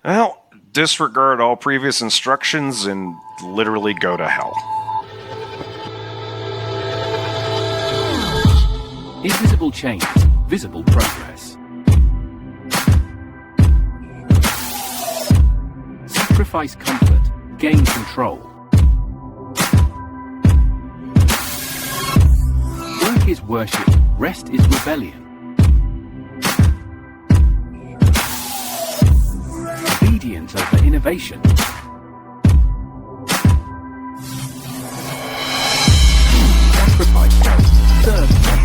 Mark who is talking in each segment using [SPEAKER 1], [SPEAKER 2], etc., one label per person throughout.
[SPEAKER 1] Well, disregard all previous instructions and literally go to hell.
[SPEAKER 2] Invisible change, visible progress. Sacrifice comfort, gain control. Work is worship, rest is rebellion. Obedience over innovation. Sacrifice self, serve self.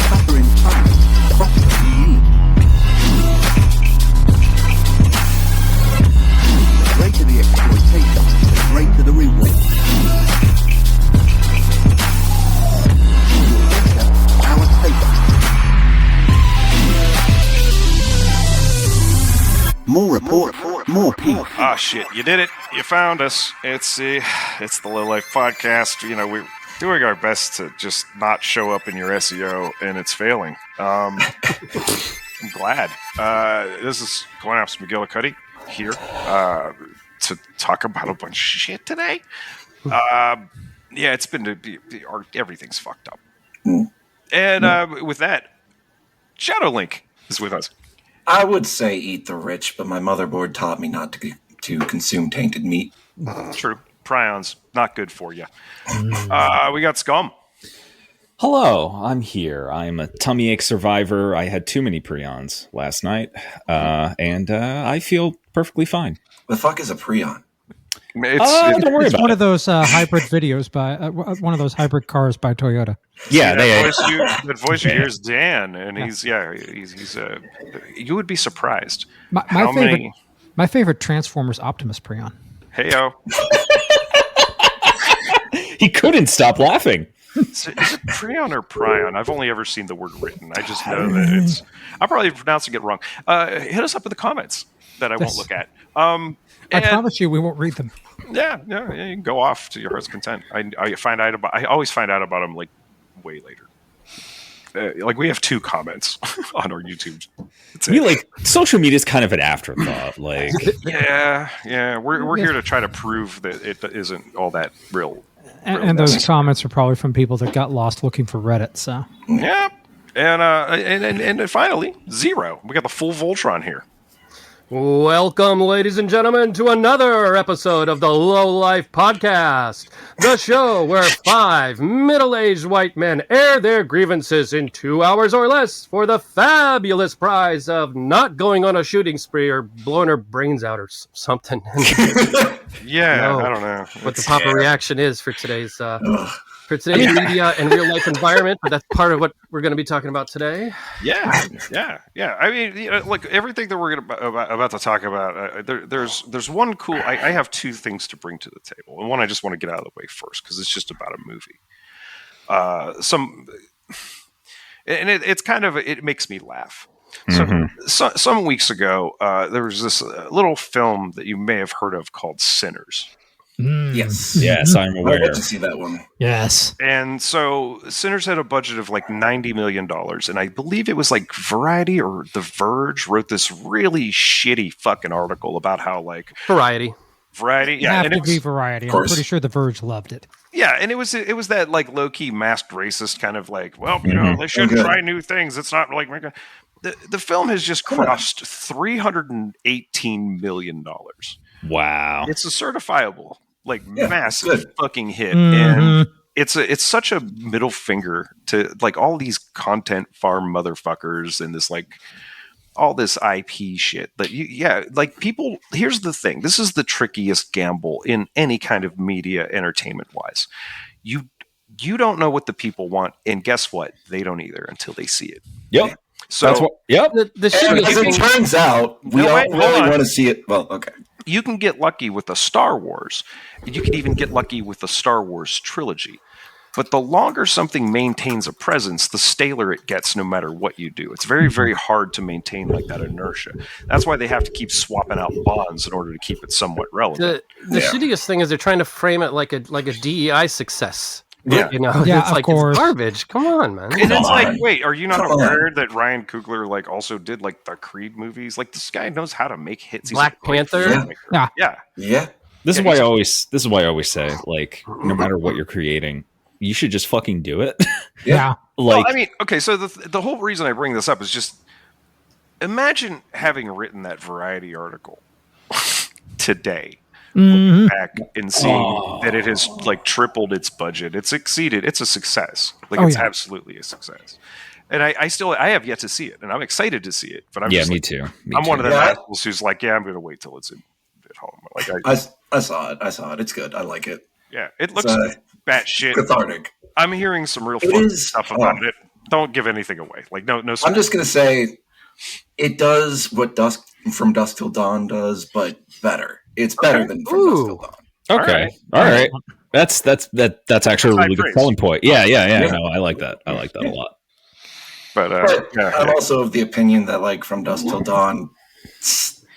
[SPEAKER 2] Suffer in silence, prosper in need. The greater the exploitation, the greater the reward. Your data, our safer. More report, more peace.
[SPEAKER 1] Ah, shit, you did it. You found us. It's the Low Life Podcast. You know, we're doing our best to just not show up in your SEO, and it's failing. I'm glad. This is CoinOps McGillicuddy here to talk about a bunch of shit today. Yeah, it's been everything's fucked up. And with that, Shadowlink is with us.
[SPEAKER 3] I would say eat the rich, but my motherboard taught me not to consume tainted meat.
[SPEAKER 1] True. Prions, not good for you. We got Scum.
[SPEAKER 4] Hello, I'm here. I'm a tummy ache survivor. I had too many prions last night, and I feel perfectly fine.
[SPEAKER 3] The fuck is a prion?
[SPEAKER 4] Don't worry
[SPEAKER 5] It's
[SPEAKER 4] about
[SPEAKER 5] one
[SPEAKER 4] it.
[SPEAKER 5] of those hybrid videos by one of those hybrid cars by Toyota.
[SPEAKER 4] Yeah,
[SPEAKER 1] That voice you hear is Dan, and he's you would be surprised.
[SPEAKER 5] My favorite Transformers Optimus Prion.
[SPEAKER 1] Heyo.
[SPEAKER 4] he couldn't stop laughing.
[SPEAKER 1] Is it Prion or Prion? I've only ever seen the word written. I just know that it's... I'm probably pronouncing it wrong. Hit us up in the comments that I won't look at.
[SPEAKER 5] I promise you we won't read them.
[SPEAKER 1] Yeah, you can go off to your heart's content. I always find out about them like way later. Like we have 2 comments on our YouTube.
[SPEAKER 4] Social media is kind of an afterthought. Like,
[SPEAKER 1] yeah, we're here to try to prove that it isn't all that real.
[SPEAKER 5] And those comments are probably from people that got lost looking for Reddit. So
[SPEAKER 1] yeah, and finally Zero. We got the full Voltron here.
[SPEAKER 6] Welcome, ladies and gentlemen, to another episode of the Low Life Podcast, the show where 5 middle-aged white men air their grievances in 2 hours or less for the fabulous prize of not going on a shooting spree or blowing her brains out or something.
[SPEAKER 1] Yeah, I don't know
[SPEAKER 6] what the proper reaction is for today's media and real-life environment, but that's part of what we're going to be talking about today.
[SPEAKER 1] Yeah. I mean, look, everything that we're about to talk about, there's one cool... I have 2 things to bring to the table, and one I just want to get out of the way first, because it's just about a movie. It's kind of... It makes me laugh. So, some weeks ago, there was this little film that you may have heard of called Sinners.
[SPEAKER 3] Yes,
[SPEAKER 4] I'm aware.
[SPEAKER 3] I got to see that one.
[SPEAKER 5] yes,
[SPEAKER 1] And so Sinners had a budget of like $90 million. And I believe it was like Variety or The Verge wrote this really shitty fucking article about how like
[SPEAKER 6] Variety.
[SPEAKER 1] Yeah.
[SPEAKER 5] have
[SPEAKER 1] And
[SPEAKER 5] to
[SPEAKER 1] it
[SPEAKER 5] be
[SPEAKER 1] was,
[SPEAKER 5] Variety. I'm pretty sure The Verge loved it.
[SPEAKER 1] yeah. And it was that like low key masked racist kind of like, well, you know, they should try new things. It's not like the film has just crossed $318 million.
[SPEAKER 4] Wow.
[SPEAKER 1] It's a certifiable, like massive fucking hit. And it's such a middle finger to like all these content farm motherfuckers and this like all this IP shit that like people, here's the thing. This is the trickiest gamble in any kind of media entertainment wise. You don't know what the people want. And guess what? They don't either until they see it.
[SPEAKER 4] Yep.
[SPEAKER 1] So
[SPEAKER 4] That's what, yep.
[SPEAKER 6] The
[SPEAKER 3] And as it turns out, we all really want to see it. Well, okay.
[SPEAKER 1] You can get lucky with the Star Wars. You can even get lucky with the Star Wars trilogy. But the longer something maintains a presence, the staler it gets no matter what you do. It's very, very hard to maintain like that inertia. That's why they have to keep swapping out bonds in order to keep it somewhat relevant.
[SPEAKER 6] The shittiest thing is they're trying to frame it like a DEI success.
[SPEAKER 3] Yeah.
[SPEAKER 6] You know,
[SPEAKER 5] Yeah,
[SPEAKER 6] it's
[SPEAKER 5] of
[SPEAKER 6] like
[SPEAKER 5] course.
[SPEAKER 6] it's garbage. Come on, man.
[SPEAKER 1] And it's like,
[SPEAKER 3] on.
[SPEAKER 1] wait, are you not
[SPEAKER 3] Come
[SPEAKER 1] aware that Ryan Coogler like also did like the Creed movies? Like this guy knows how to make hits. He's
[SPEAKER 6] Black
[SPEAKER 1] a great
[SPEAKER 6] Panther?
[SPEAKER 1] filmmaker.
[SPEAKER 5] Yeah.
[SPEAKER 1] Yeah.
[SPEAKER 3] Yeah.
[SPEAKER 4] This is
[SPEAKER 1] Yeah,
[SPEAKER 4] why
[SPEAKER 1] he's-
[SPEAKER 4] this is why I always say, like, no matter what you're creating, you should just fucking do it.
[SPEAKER 5] Yeah.
[SPEAKER 1] Well,
[SPEAKER 4] Like,
[SPEAKER 1] I mean, okay, so the whole reason I bring this up is just imagine having written that Variety article today,
[SPEAKER 5] Mhm.
[SPEAKER 1] back and seeing that it has like tripled its budget. It's exceeded. It's a success. Like
[SPEAKER 5] Oh,
[SPEAKER 1] it's
[SPEAKER 5] yeah.
[SPEAKER 1] absolutely a succce. And I have yet to see it, and I'm excited to see it. But I'm
[SPEAKER 4] yeah,
[SPEAKER 1] just
[SPEAKER 4] me
[SPEAKER 1] like,
[SPEAKER 4] too.
[SPEAKER 1] I'm one of the
[SPEAKER 3] Yeah.
[SPEAKER 1] assholes who's like, yeah, I'm going to wait till it's at home. Like,
[SPEAKER 3] I saw it. I saw it. It's good. I like it.
[SPEAKER 1] yeah, it looks batshit.
[SPEAKER 3] Cathartic.
[SPEAKER 1] I'm hearing some real
[SPEAKER 3] It
[SPEAKER 1] fun
[SPEAKER 3] is-
[SPEAKER 1] stuff about it. Don't give anything away. Like, no.
[SPEAKER 3] I'm just gonna say it does what From Dusk Till Dawn does, but better. It's better than From Dusk Till Dawn.
[SPEAKER 4] okay, all right. That's actually a
[SPEAKER 1] High
[SPEAKER 4] really good
[SPEAKER 1] praise.
[SPEAKER 4] selling point. Yeah.
[SPEAKER 3] Yeah.
[SPEAKER 4] No, I like that. I like that a lot.
[SPEAKER 1] But
[SPEAKER 3] But I'm also of the opinion that like From Dusk Till Dawn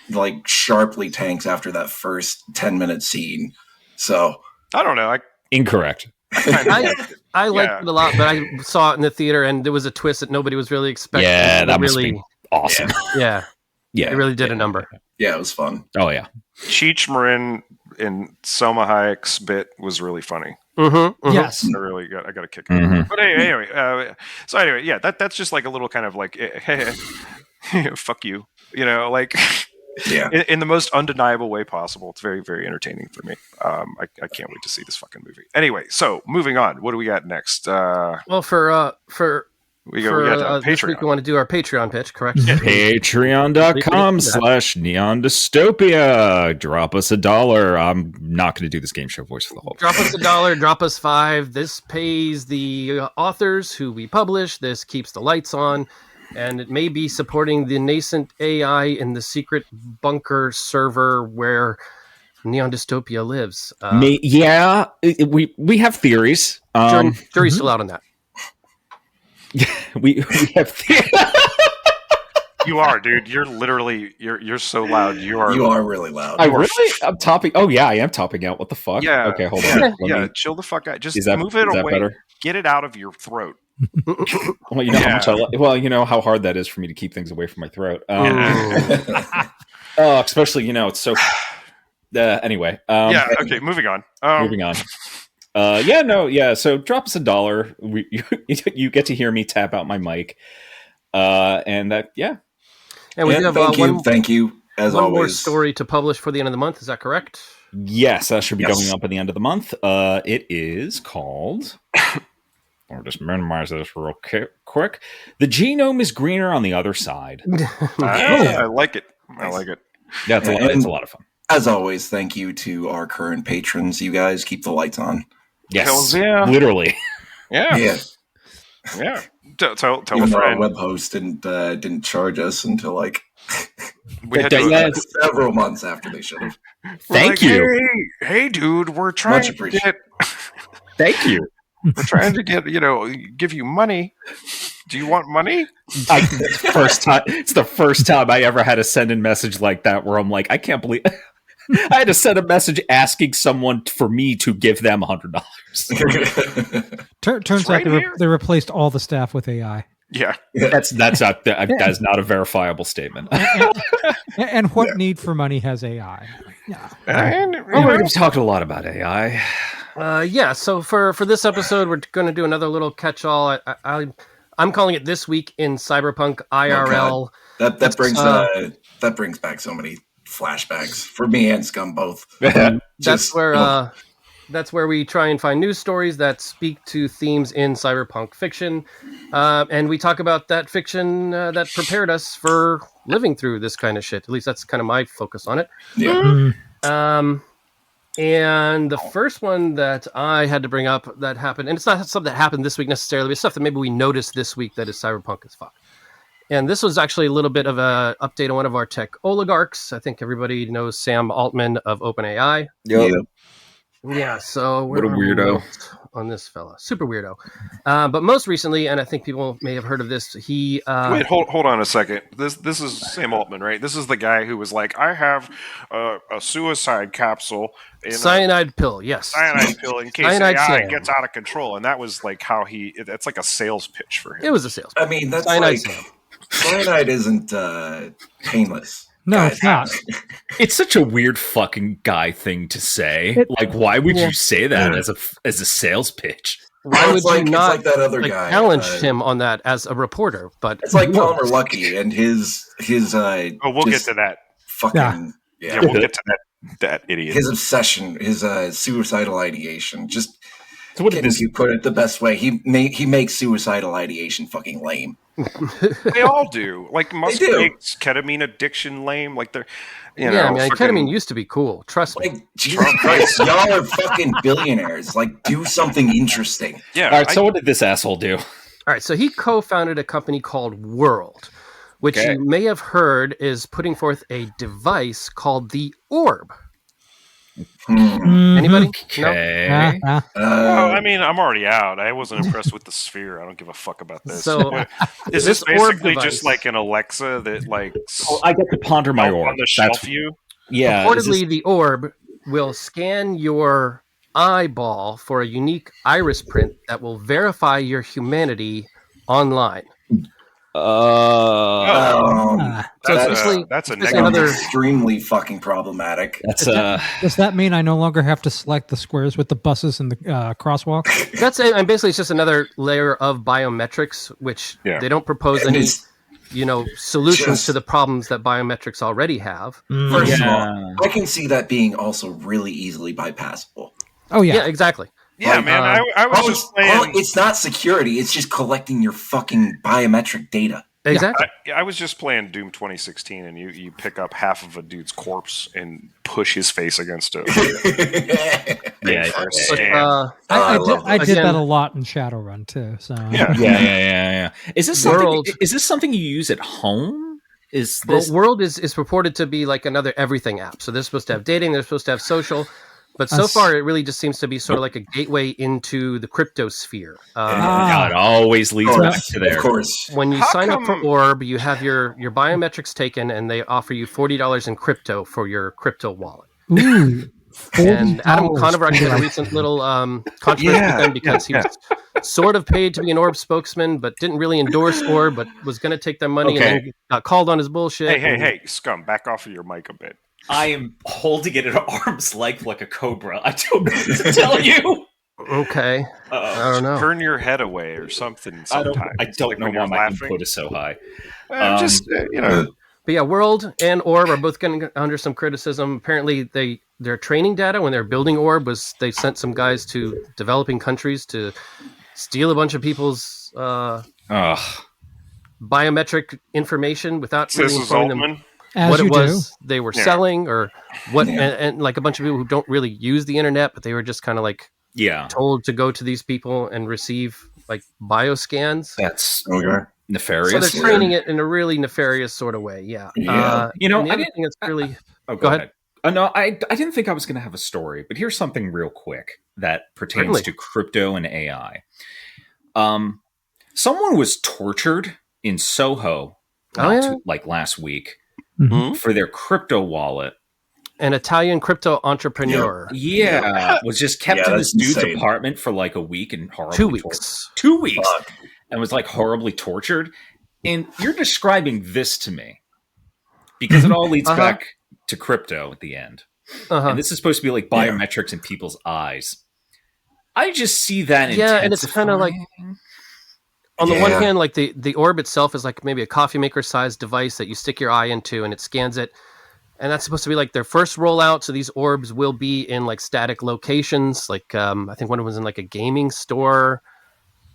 [SPEAKER 3] like sharply tanks after that first 10-minute scene. So
[SPEAKER 1] I don't know.
[SPEAKER 4] Incorrect.
[SPEAKER 6] I liked
[SPEAKER 1] Yeah.
[SPEAKER 6] it a lot, but I saw it in the theater, and there was a twist that nobody was really expecting.
[SPEAKER 4] Yeah,
[SPEAKER 6] And
[SPEAKER 4] that
[SPEAKER 6] it
[SPEAKER 4] must
[SPEAKER 6] really,
[SPEAKER 4] be awesome.
[SPEAKER 6] yeah,
[SPEAKER 4] Yeah,
[SPEAKER 6] it really did a number.
[SPEAKER 3] yeah, it was fun.
[SPEAKER 4] Oh yeah.
[SPEAKER 1] Cheech Marin in Selma Hayek's bit was really funny.
[SPEAKER 6] Mm-hmm,
[SPEAKER 5] Yes.
[SPEAKER 1] I got a kick out of
[SPEAKER 4] Mhm.
[SPEAKER 1] it. But anyway, so anyway, yeah, that's just like a little kind of like, hey, fuck you, you know, like
[SPEAKER 3] Yeah.
[SPEAKER 1] in the most undeniable way possible. It's very, very entertaining for me. I can't wait to see this fucking movie. Anyway, so moving on. What do we got next?
[SPEAKER 6] Well, for
[SPEAKER 1] We got
[SPEAKER 6] this week, we
[SPEAKER 1] Patreon.
[SPEAKER 6] want to do our Patreon pitch, correct?
[SPEAKER 4] Patreon.com/neondystopia. Drop us $1. I'm not going to do this game show voice for the whole.
[SPEAKER 6] Drop us $1, drop us $5. This pays the authors who we publish. This keeps the lights on, and it may be supporting the nascent AI in the secret bunker server where Neon Dystopia lives.
[SPEAKER 4] We have theories.
[SPEAKER 6] Jury's still out on that.
[SPEAKER 4] We have
[SPEAKER 1] You are, dude. You're literally you're so loud. You are.
[SPEAKER 3] You are really loud.
[SPEAKER 4] I'm topping. Oh yeah, I am topping out. What the fuck?
[SPEAKER 1] Yeah.
[SPEAKER 4] Okay, hold on.
[SPEAKER 1] Yeah,
[SPEAKER 4] Let me-
[SPEAKER 1] chill the fuck out. Just
[SPEAKER 4] Is that-
[SPEAKER 1] move it
[SPEAKER 4] is that
[SPEAKER 1] away.
[SPEAKER 4] better?
[SPEAKER 1] Get it out of your throat.
[SPEAKER 4] Well, you know how much well, you know how hard that is for me to keep things away from my throat. Oh, especially it's so. Anyway.
[SPEAKER 1] Yeah. Okay. Moving on.
[SPEAKER 4] Moving on. So drop us $1. You get to hear me tap out my mic. And that, yeah.
[SPEAKER 6] And we do have
[SPEAKER 3] thank you, as
[SPEAKER 6] one
[SPEAKER 3] always.
[SPEAKER 6] more story to publish for the end of the month. Is that correct?
[SPEAKER 4] Yes, that should be
[SPEAKER 3] Yes.
[SPEAKER 4] going up at the end of the month. It is called. I'll just minimize this real quick. The genome is greener on the other side.
[SPEAKER 1] I like it. I like it.
[SPEAKER 4] That's it's a lot of fun.
[SPEAKER 3] As always, thank you to our current patrons. You guys keep the lights on.
[SPEAKER 4] Yes,
[SPEAKER 1] Hells yeah.
[SPEAKER 4] literally.
[SPEAKER 1] Yeah.
[SPEAKER 3] Yeah.
[SPEAKER 1] Yeah. Tell a
[SPEAKER 3] Even though our
[SPEAKER 1] friend.
[SPEAKER 3] web host didn't charge us until like
[SPEAKER 1] We had to,
[SPEAKER 4] Yes.
[SPEAKER 3] several months after they should have.
[SPEAKER 1] we're
[SPEAKER 4] Thank
[SPEAKER 1] like,
[SPEAKER 4] you.
[SPEAKER 1] Hey, dude, we're trying
[SPEAKER 3] Much
[SPEAKER 1] to
[SPEAKER 3] appreciated.
[SPEAKER 4] Thank you.
[SPEAKER 1] give you money. Do you want money?
[SPEAKER 4] It's the first time I ever had to send a message like that where I'm like, I can't believe I had to send a message asking someone for me to give them $100.
[SPEAKER 5] Turns
[SPEAKER 1] right
[SPEAKER 5] out
[SPEAKER 1] here.
[SPEAKER 5] they replaced all the staff with AI.
[SPEAKER 1] Yeah.
[SPEAKER 4] That's not that is not a verifiable statement.
[SPEAKER 5] And what need for money has AI? Yeah.
[SPEAKER 1] And,
[SPEAKER 4] We've talked a lot about AI.
[SPEAKER 6] So for this episode, we're going to do another little catch-all. I'm calling it This Week in Cyberpunk IRL.
[SPEAKER 3] that brings back so many flashbacks for me and Scum both.
[SPEAKER 6] That's where we try and find news stories that speak to themes in cyberpunk fiction, and we talk about that fiction that prepared us for living through this kind of shit. At least that's kind of my focus on it.
[SPEAKER 3] Yeah.
[SPEAKER 6] And the first one that I had to bring up that happened, and it's not something that happened this week necessarily, but it's stuff that maybe we noticed this week that is cyberpunk as fuck. And this was actually a little bit of an update on one of our tech oligarchs. I think everybody knows Sam Altman of OpenAI.
[SPEAKER 3] Yep.
[SPEAKER 6] Yeah, so
[SPEAKER 4] What a
[SPEAKER 6] where are my
[SPEAKER 4] weirdo.
[SPEAKER 6] notes on this fella. Super weirdo. But most recently, and I think people may have heard of this, he
[SPEAKER 1] Wait, hold on a second. This is Sam Altman, right? This is the guy who was like, I have a suicide capsule in
[SPEAKER 6] cyanide pill, yes.
[SPEAKER 1] cyanide pill in case
[SPEAKER 6] Cyanide
[SPEAKER 1] AI
[SPEAKER 6] Sam.
[SPEAKER 1] gets out of control, and that was like how it's like a sales pitch for him.
[SPEAKER 6] It was a sales.
[SPEAKER 3] I mean, that's
[SPEAKER 6] Cyanide
[SPEAKER 3] like
[SPEAKER 6] Sam.
[SPEAKER 3] cyanide isn't painless.
[SPEAKER 5] No,
[SPEAKER 3] Guys.
[SPEAKER 5] it's not.
[SPEAKER 4] It's such a weird fucking guy thing to say. Like, why would you say that as a sales pitch?
[SPEAKER 6] Why
[SPEAKER 3] Well,
[SPEAKER 6] would
[SPEAKER 3] it's like-
[SPEAKER 6] you
[SPEAKER 3] it's
[SPEAKER 6] not
[SPEAKER 3] like that other guy,
[SPEAKER 6] challenge him on that as a reporter? But
[SPEAKER 3] It's like Palmer Luckey and his
[SPEAKER 1] Oh, we'll get
[SPEAKER 3] just
[SPEAKER 1] to that.
[SPEAKER 3] fucking
[SPEAKER 1] Yeah, we'll get to that idiot.
[SPEAKER 3] his obsession, his suicidal ideation. Just
[SPEAKER 4] So what
[SPEAKER 3] kidding,
[SPEAKER 4] did this?
[SPEAKER 3] if you put it the best way, he makes suicidal ideation fucking lame.
[SPEAKER 1] They all do. Like Musk
[SPEAKER 3] do.
[SPEAKER 1] makes ketamine addiction lame. Like they're, you know,
[SPEAKER 6] yeah, I mean,
[SPEAKER 1] fucking-
[SPEAKER 6] ketamine used to be cool. Trust me.
[SPEAKER 3] Like Jesus Christ, y'all are fucking billionaires. Like, do something interesting.
[SPEAKER 1] Yeah.
[SPEAKER 4] All right. So what did this asshole do?
[SPEAKER 6] All right, so he co-founded a company called World, which
[SPEAKER 4] Okay.
[SPEAKER 6] you may have heard is putting forth a device called the Orb. Anybody? No?
[SPEAKER 4] Okay.
[SPEAKER 1] well, I mean, I'm already out. I wasn't impressed with the sphere. I don't give a fuck about this.
[SPEAKER 6] So,
[SPEAKER 1] What- is this
[SPEAKER 6] this orb
[SPEAKER 1] basically
[SPEAKER 6] device-
[SPEAKER 1] just like an Alexa that like
[SPEAKER 4] Oh, I get to ponder my orb.
[SPEAKER 1] on the
[SPEAKER 4] That's
[SPEAKER 1] shelf view?
[SPEAKER 4] yeah. is
[SPEAKER 6] Reportedly,
[SPEAKER 4] this-
[SPEAKER 6] the Orb will scan your eyeball for a unique iris print that will verify your humanity online. So
[SPEAKER 1] That's
[SPEAKER 6] essentially,
[SPEAKER 1] that's a
[SPEAKER 6] it's
[SPEAKER 1] negative.
[SPEAKER 6] another-
[SPEAKER 3] extremely fucking problematic.
[SPEAKER 4] that's
[SPEAKER 5] Does that mean I no longer have to select the squares with the buses and the crosswalk?
[SPEAKER 6] That's it. And basically, it's just another layer of biometrics, which
[SPEAKER 1] Yeah.
[SPEAKER 6] they don't propose
[SPEAKER 3] And
[SPEAKER 6] any,
[SPEAKER 3] it's-
[SPEAKER 6] solutions
[SPEAKER 3] just-
[SPEAKER 6] to the problems that biometrics already have.
[SPEAKER 3] First of
[SPEAKER 4] Yeah.
[SPEAKER 3] all, I can see that being also really easily bypassable.
[SPEAKER 5] Oh
[SPEAKER 6] Yeah,
[SPEAKER 5] yeah.
[SPEAKER 6] exactly.
[SPEAKER 1] Yeah,
[SPEAKER 3] Like,
[SPEAKER 1] man. I was just playing.
[SPEAKER 3] it's not security. It's just collecting your fucking biometric data.
[SPEAKER 6] Exactly.
[SPEAKER 1] I was just playing Doom 2016, and you pick up half of a dude's corpse and push his face against it.
[SPEAKER 4] yeah.
[SPEAKER 1] for a
[SPEAKER 6] But,
[SPEAKER 1] scan.
[SPEAKER 5] I
[SPEAKER 3] love
[SPEAKER 5] did
[SPEAKER 6] Again-
[SPEAKER 5] that a lot in Shadowrun too. So
[SPEAKER 1] Yeah.
[SPEAKER 4] Yeah. Is this something?
[SPEAKER 6] World-
[SPEAKER 4] Is this something you use at home? Is
[SPEAKER 6] Well,
[SPEAKER 4] this?
[SPEAKER 6] World is purported to be like another everything app. So they're supposed to have dating, they're supposed to have social. But so
[SPEAKER 5] That's-
[SPEAKER 6] far, it really just seems to be sort of like a gateway into the crypto sphere.
[SPEAKER 4] Yeah, it always leads
[SPEAKER 3] Of
[SPEAKER 4] back
[SPEAKER 3] course,
[SPEAKER 4] to there.
[SPEAKER 3] Of course.
[SPEAKER 6] When you
[SPEAKER 1] How
[SPEAKER 6] sign up for
[SPEAKER 1] come-
[SPEAKER 6] Orb, you have your biometrics taken, and they offer you $40 in crypto for your crypto wallet.
[SPEAKER 5] ooh,
[SPEAKER 6] And Adam
[SPEAKER 5] $40
[SPEAKER 6] Conover actually had a
[SPEAKER 5] for
[SPEAKER 6] recent little controversy with them because he was sort of paid to be an Orb spokesman, but didn't really endorse Orb, but was going to take their money and then got called on his bullshit.
[SPEAKER 1] Hey, scum! Back off of your mic a bit.
[SPEAKER 4] I am holding it at arm's length like a cobra. I don't know what to tell you.
[SPEAKER 6] Okay. I don't know.
[SPEAKER 1] Turn your head away or something.
[SPEAKER 4] I don't,
[SPEAKER 1] Sometimes
[SPEAKER 4] I don't
[SPEAKER 1] Like
[SPEAKER 4] know
[SPEAKER 1] when
[SPEAKER 4] why
[SPEAKER 1] you're
[SPEAKER 4] my
[SPEAKER 1] laughing.
[SPEAKER 4] input is so high.
[SPEAKER 1] Just you know.
[SPEAKER 6] But yeah, World and Orb are both getting under some criticism. Apparently, their training data when they're building Orb was they sent some guys to developing countries to steal a bunch of people's
[SPEAKER 4] Ugh.
[SPEAKER 6] biometric information without
[SPEAKER 1] This
[SPEAKER 6] really
[SPEAKER 1] is
[SPEAKER 6] informing them
[SPEAKER 1] Altman.
[SPEAKER 5] as
[SPEAKER 6] what
[SPEAKER 5] you
[SPEAKER 6] it was they were
[SPEAKER 1] Yeah.
[SPEAKER 6] selling or what,
[SPEAKER 3] Yeah.
[SPEAKER 6] and like a bunch of people who don't really use the internet, but they were just kind of like
[SPEAKER 4] Yeah,
[SPEAKER 6] told to go to these people and receive like bioscans.
[SPEAKER 4] that's
[SPEAKER 3] Okay.
[SPEAKER 6] So
[SPEAKER 4] nefarious.
[SPEAKER 6] they're training it in a really nefarious sort of way. Yeah.
[SPEAKER 3] Yeah.
[SPEAKER 4] You know,
[SPEAKER 6] and the
[SPEAKER 4] I
[SPEAKER 6] other
[SPEAKER 4] didn't-
[SPEAKER 6] thing that's really
[SPEAKER 4] Oh,
[SPEAKER 6] Go ahead.
[SPEAKER 4] No, I didn't think I was going to have a story, but here's something real quick that pertains
[SPEAKER 6] Certainly.
[SPEAKER 4] to crypto and AI. Someone was tortured in Soho last week
[SPEAKER 5] Mhm.
[SPEAKER 4] for their crypto wallet.
[SPEAKER 6] an Italian crypto entrepreneur.
[SPEAKER 4] Yeah, was just kept
[SPEAKER 3] Yeah,
[SPEAKER 4] in this
[SPEAKER 3] that's
[SPEAKER 4] dude's
[SPEAKER 3] insane.
[SPEAKER 4] apartment for like a week and horribly
[SPEAKER 6] 2
[SPEAKER 4] tortured.
[SPEAKER 6] weeks.
[SPEAKER 4] 2 weeks.
[SPEAKER 3] Fuck.
[SPEAKER 4] And was like horribly tortured. And you're describing this to me because it all leads
[SPEAKER 6] Uh-huh.
[SPEAKER 4] back to crypto at the end.
[SPEAKER 6] Uh-huh.
[SPEAKER 4] And this is supposed to be like biometrics in people's eyes. I just see that.
[SPEAKER 6] Yeah, and it's kinda like-
[SPEAKER 4] intensifying.
[SPEAKER 6] On the one
[SPEAKER 3] Yeah.
[SPEAKER 6] hand, like the orb itself is like maybe a coffee maker sized device that you stick your eye into and it scans it. And that's supposed to be like their first rollout. So these orbs will be in like static locations. Like I think one was in like a gaming store.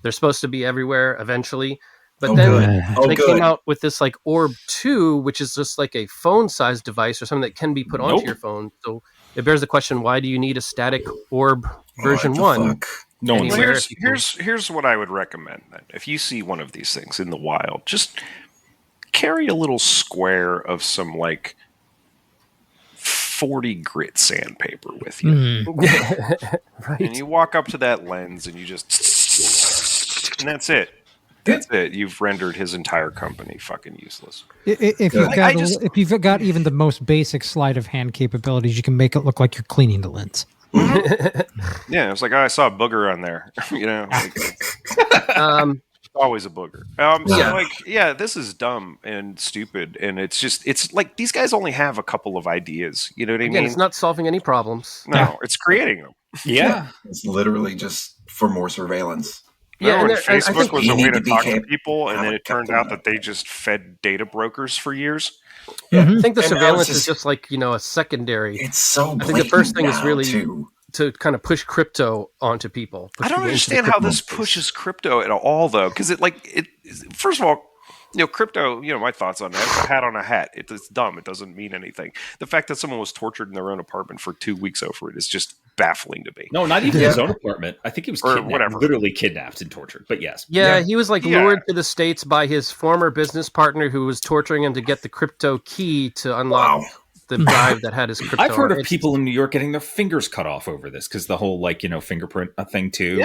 [SPEAKER 6] They're supposed to be everywhere eventually. But
[SPEAKER 3] Oh,
[SPEAKER 6] then
[SPEAKER 3] good. Oh,
[SPEAKER 6] they
[SPEAKER 3] good.
[SPEAKER 6] came out with this like Orb 2, which is just like a phone sized device or something that can be put onto
[SPEAKER 4] Nope.
[SPEAKER 6] your phone. So it bears the question, why do you need a static Orb version
[SPEAKER 3] What the
[SPEAKER 6] 1?
[SPEAKER 3] fuck?
[SPEAKER 4] no one's
[SPEAKER 1] Well,
[SPEAKER 6] Anywhere.
[SPEAKER 1] here's what I would recommend then. If you see one of these things in the wild, just carry a little square of some like 40 grit sandpaper with you.
[SPEAKER 6] Right.
[SPEAKER 1] And you walk up to that lens and you just... And that's it. That's it. You've rendered his entire company fucking useless.
[SPEAKER 5] If you've got even the most basic sleight of hand capabilities, you can make it look like you're cleaning the lens.
[SPEAKER 1] Yeah, it's like, oh, I saw a booger on there. You know, always a booger. This is dumb and stupid, and it's like these guys only have a couple of ideas. You know what I mean?
[SPEAKER 6] It's not solving any problems.
[SPEAKER 1] No, it's creating them.
[SPEAKER 4] Yeah.
[SPEAKER 3] It's literally just for more surveillance.
[SPEAKER 1] Remember when
[SPEAKER 6] and I
[SPEAKER 1] Facebook
[SPEAKER 6] think
[SPEAKER 1] was a
[SPEAKER 3] you
[SPEAKER 1] way
[SPEAKER 3] need
[SPEAKER 1] to
[SPEAKER 3] to be
[SPEAKER 1] talk to
[SPEAKER 3] careful
[SPEAKER 1] people, and
[SPEAKER 3] how
[SPEAKER 1] then
[SPEAKER 3] to
[SPEAKER 1] it
[SPEAKER 3] cut
[SPEAKER 1] turned
[SPEAKER 3] them
[SPEAKER 1] out
[SPEAKER 3] out.
[SPEAKER 1] that they just fed data brokers for years.
[SPEAKER 6] I think the
[SPEAKER 3] And now
[SPEAKER 6] surveillance
[SPEAKER 3] it's
[SPEAKER 6] is just like, a secondary.
[SPEAKER 3] It's so
[SPEAKER 6] I think the first thing is
[SPEAKER 3] now,
[SPEAKER 6] really
[SPEAKER 3] too.
[SPEAKER 6] to kind of push crypto onto people.
[SPEAKER 1] I don't understand how this pushes crypto at all, though, because first of all, crypto, my thoughts on that. It's a hat on a hat. It's dumb. It doesn't mean anything. The fact that someone was tortured in their own apartment for 2 weeks over it is just baffling to me.
[SPEAKER 4] No, not even his own apartment. I think he was
[SPEAKER 1] whatever.
[SPEAKER 4] literally kidnapped and tortured. But yes.
[SPEAKER 6] Yeah, he was lured to the States by his former business partner who was torturing him to get the crypto key to unlock the drive that had his crypto.
[SPEAKER 4] I've heard of people in New York getting their fingers cut off over this because the whole fingerprint thing too.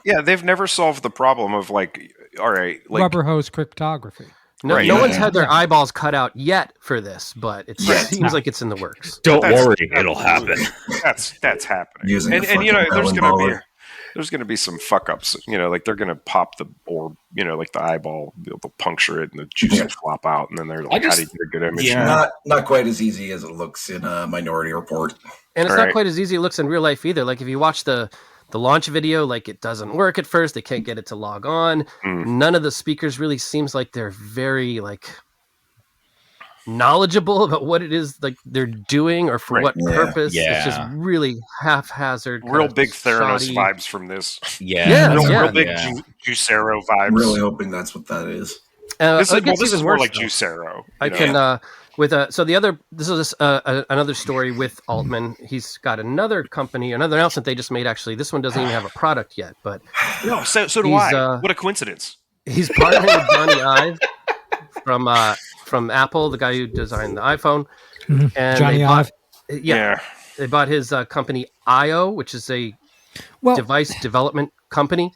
[SPEAKER 1] Yeah, they've never solved the problem of all right,
[SPEAKER 5] rubber hose cryptography.
[SPEAKER 6] No,
[SPEAKER 1] Right.
[SPEAKER 6] no one's had their eyeballs cut out yet for this, but it seems like it's in the works.
[SPEAKER 4] Don't worry, it'll happen.
[SPEAKER 1] That's happening.
[SPEAKER 3] Using
[SPEAKER 1] And
[SPEAKER 3] a fucking
[SPEAKER 1] there's
[SPEAKER 3] Berlin
[SPEAKER 1] going to
[SPEAKER 3] baller.
[SPEAKER 1] be there's going to be some fuck ups. Like they're going to pop the orb. Like the eyeball, they'll puncture it, and the juice will flop out, and then they're like, "How do you get a good image?"
[SPEAKER 4] Yeah.
[SPEAKER 3] Not quite as easy as it looks in a Minority Report.
[SPEAKER 6] And it's
[SPEAKER 1] All
[SPEAKER 6] not
[SPEAKER 1] right.
[SPEAKER 6] quite as easy as it looks in real life either. Like if you watch the launch video, it doesn't work at first. They can't get it to log on. None of the speakers really seems like they're very knowledgeable about what it is they're doing or for what purpose.
[SPEAKER 4] Yeah.
[SPEAKER 6] It's just really haphazard.
[SPEAKER 1] Real big Theranos
[SPEAKER 6] shoddy
[SPEAKER 1] vibes from this.
[SPEAKER 6] Yeah.
[SPEAKER 1] Real big
[SPEAKER 4] Yeah.
[SPEAKER 1] Juicero vibes.
[SPEAKER 3] I'm really hoping that's what that is.
[SPEAKER 1] This
[SPEAKER 6] it gets
[SPEAKER 1] is
[SPEAKER 6] even
[SPEAKER 1] more
[SPEAKER 6] worse,
[SPEAKER 1] like
[SPEAKER 6] though.
[SPEAKER 1] Juicero.
[SPEAKER 6] I can so the other this is another story with Altman. He's got another company, another announcement they just made. Actually, this one doesn't even have a product yet, but
[SPEAKER 1] No, so do
[SPEAKER 6] He's,
[SPEAKER 1] I. What a coincidence.
[SPEAKER 6] he's partnering with Johnny Ive from Apple, the guy who designed the iPhone, and
[SPEAKER 5] Johnny
[SPEAKER 6] they
[SPEAKER 5] Ive.
[SPEAKER 6] they bought his company IO, which is a
[SPEAKER 5] Well,
[SPEAKER 6] device development company.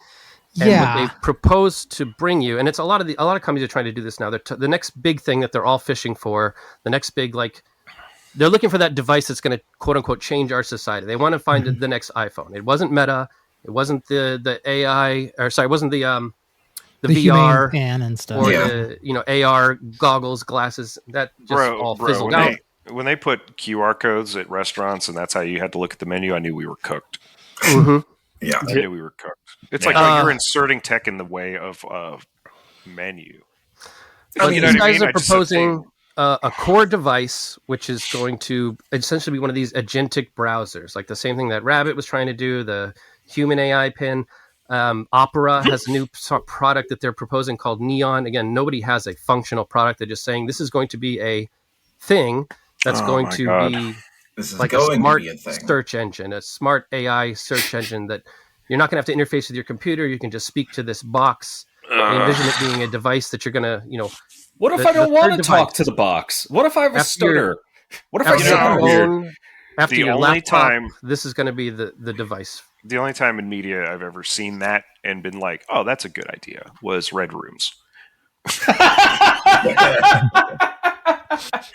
[SPEAKER 6] And what they propose to bring you, and it's a lot of companies are trying to do this now. The next big thing that they're all fishing for, the next big they're looking for that device that's going to quote unquote change our society. They want to find the next iPhone. It wasn't Meta. It wasn't the AI, or sorry, it wasn't the VR
[SPEAKER 5] fan and stuff.
[SPEAKER 6] or the AR goggles, glasses. That just all fizzled out.
[SPEAKER 1] When they put QR codes at restaurants and that's how you had to look at the menu, I knew we were cooked.
[SPEAKER 3] Yeah.
[SPEAKER 1] I knew we were cooked. It's like you're inserting tech in the way of menu.
[SPEAKER 6] But
[SPEAKER 1] You know
[SPEAKER 6] these
[SPEAKER 1] what I
[SPEAKER 6] guys
[SPEAKER 1] mean?
[SPEAKER 6] are proposing a core device, which is going to essentially be one of these agentic browsers, like the same thing that Rabbit was trying to do, the human AI pin. Opera has a new product that they're proposing called Neon. Again, nobody has a functional product. They're just saying this is going to be a thing that's going to be
[SPEAKER 3] This is
[SPEAKER 6] like a
[SPEAKER 3] going
[SPEAKER 6] smart
[SPEAKER 3] to be a thing.
[SPEAKER 6] search engine, a smart AI search engine that you're not going to have to interface with your computer. You can just speak to this box. I envision it being a device that you're going to,
[SPEAKER 4] What if
[SPEAKER 6] The-
[SPEAKER 4] I don't
[SPEAKER 6] the
[SPEAKER 4] want
[SPEAKER 6] third
[SPEAKER 4] to talk
[SPEAKER 6] device.
[SPEAKER 4] to the box? What if I have a
[SPEAKER 6] After
[SPEAKER 4] stutter? What if I
[SPEAKER 6] after your
[SPEAKER 4] sound weird?
[SPEAKER 6] phone, after
[SPEAKER 1] The
[SPEAKER 6] your
[SPEAKER 1] only
[SPEAKER 6] laptop,
[SPEAKER 1] time-
[SPEAKER 6] this is going to be the device.
[SPEAKER 1] The only time in media I've ever seen that and been like, "Oh, that's a good idea," was Red Rooms.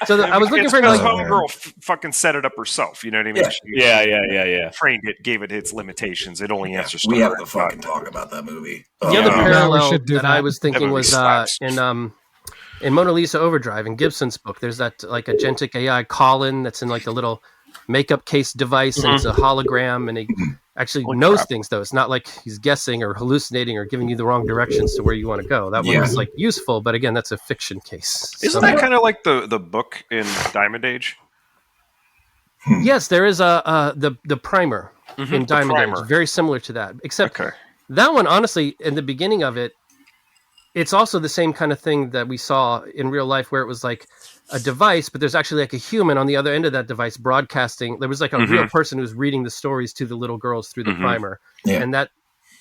[SPEAKER 6] So I was looking
[SPEAKER 1] It's
[SPEAKER 6] for
[SPEAKER 1] because
[SPEAKER 6] like,
[SPEAKER 1] homegirl fucking set it up herself. You know what I mean?
[SPEAKER 3] Yeah.
[SPEAKER 1] She
[SPEAKER 4] Yeah.
[SPEAKER 1] trained it, gave it its limitations. It only answers.
[SPEAKER 3] We
[SPEAKER 1] to
[SPEAKER 3] have
[SPEAKER 1] her.
[SPEAKER 3] to fucking talk about that movie.
[SPEAKER 6] the other
[SPEAKER 1] Yeah.
[SPEAKER 5] we
[SPEAKER 6] parallel
[SPEAKER 5] should do
[SPEAKER 6] that I
[SPEAKER 5] that.
[SPEAKER 6] was thinking
[SPEAKER 1] That
[SPEAKER 6] was
[SPEAKER 1] movie slaps.
[SPEAKER 6] in Mona Lisa Overdrive in Gibson's book. There's that like agentic AI Colin that's in like the little makeup case device, and it's a hologram, and he actually
[SPEAKER 1] Holy
[SPEAKER 6] knows
[SPEAKER 1] crap.
[SPEAKER 6] things though. It's not like he's guessing or hallucinating or giving you the wrong directions to where you want to go. That one
[SPEAKER 3] Yeah.
[SPEAKER 6] was like useful, but again, that's a fiction case.
[SPEAKER 1] Isn't that kind of like the book in Diamond Age?
[SPEAKER 6] Yes, there is the primer in
[SPEAKER 1] the
[SPEAKER 6] Diamond
[SPEAKER 1] primer.
[SPEAKER 6] Age, very similar to that. Except
[SPEAKER 1] Okay.
[SPEAKER 6] that one, honestly, in the beginning of it, it's also the same kind of thing that we saw in real life, where it was like a device, but there's actually like a human on the other end of that device broadcasting. There was like a real person who was reading the stories to the little girls through the primer,
[SPEAKER 3] Yeah.
[SPEAKER 6] and that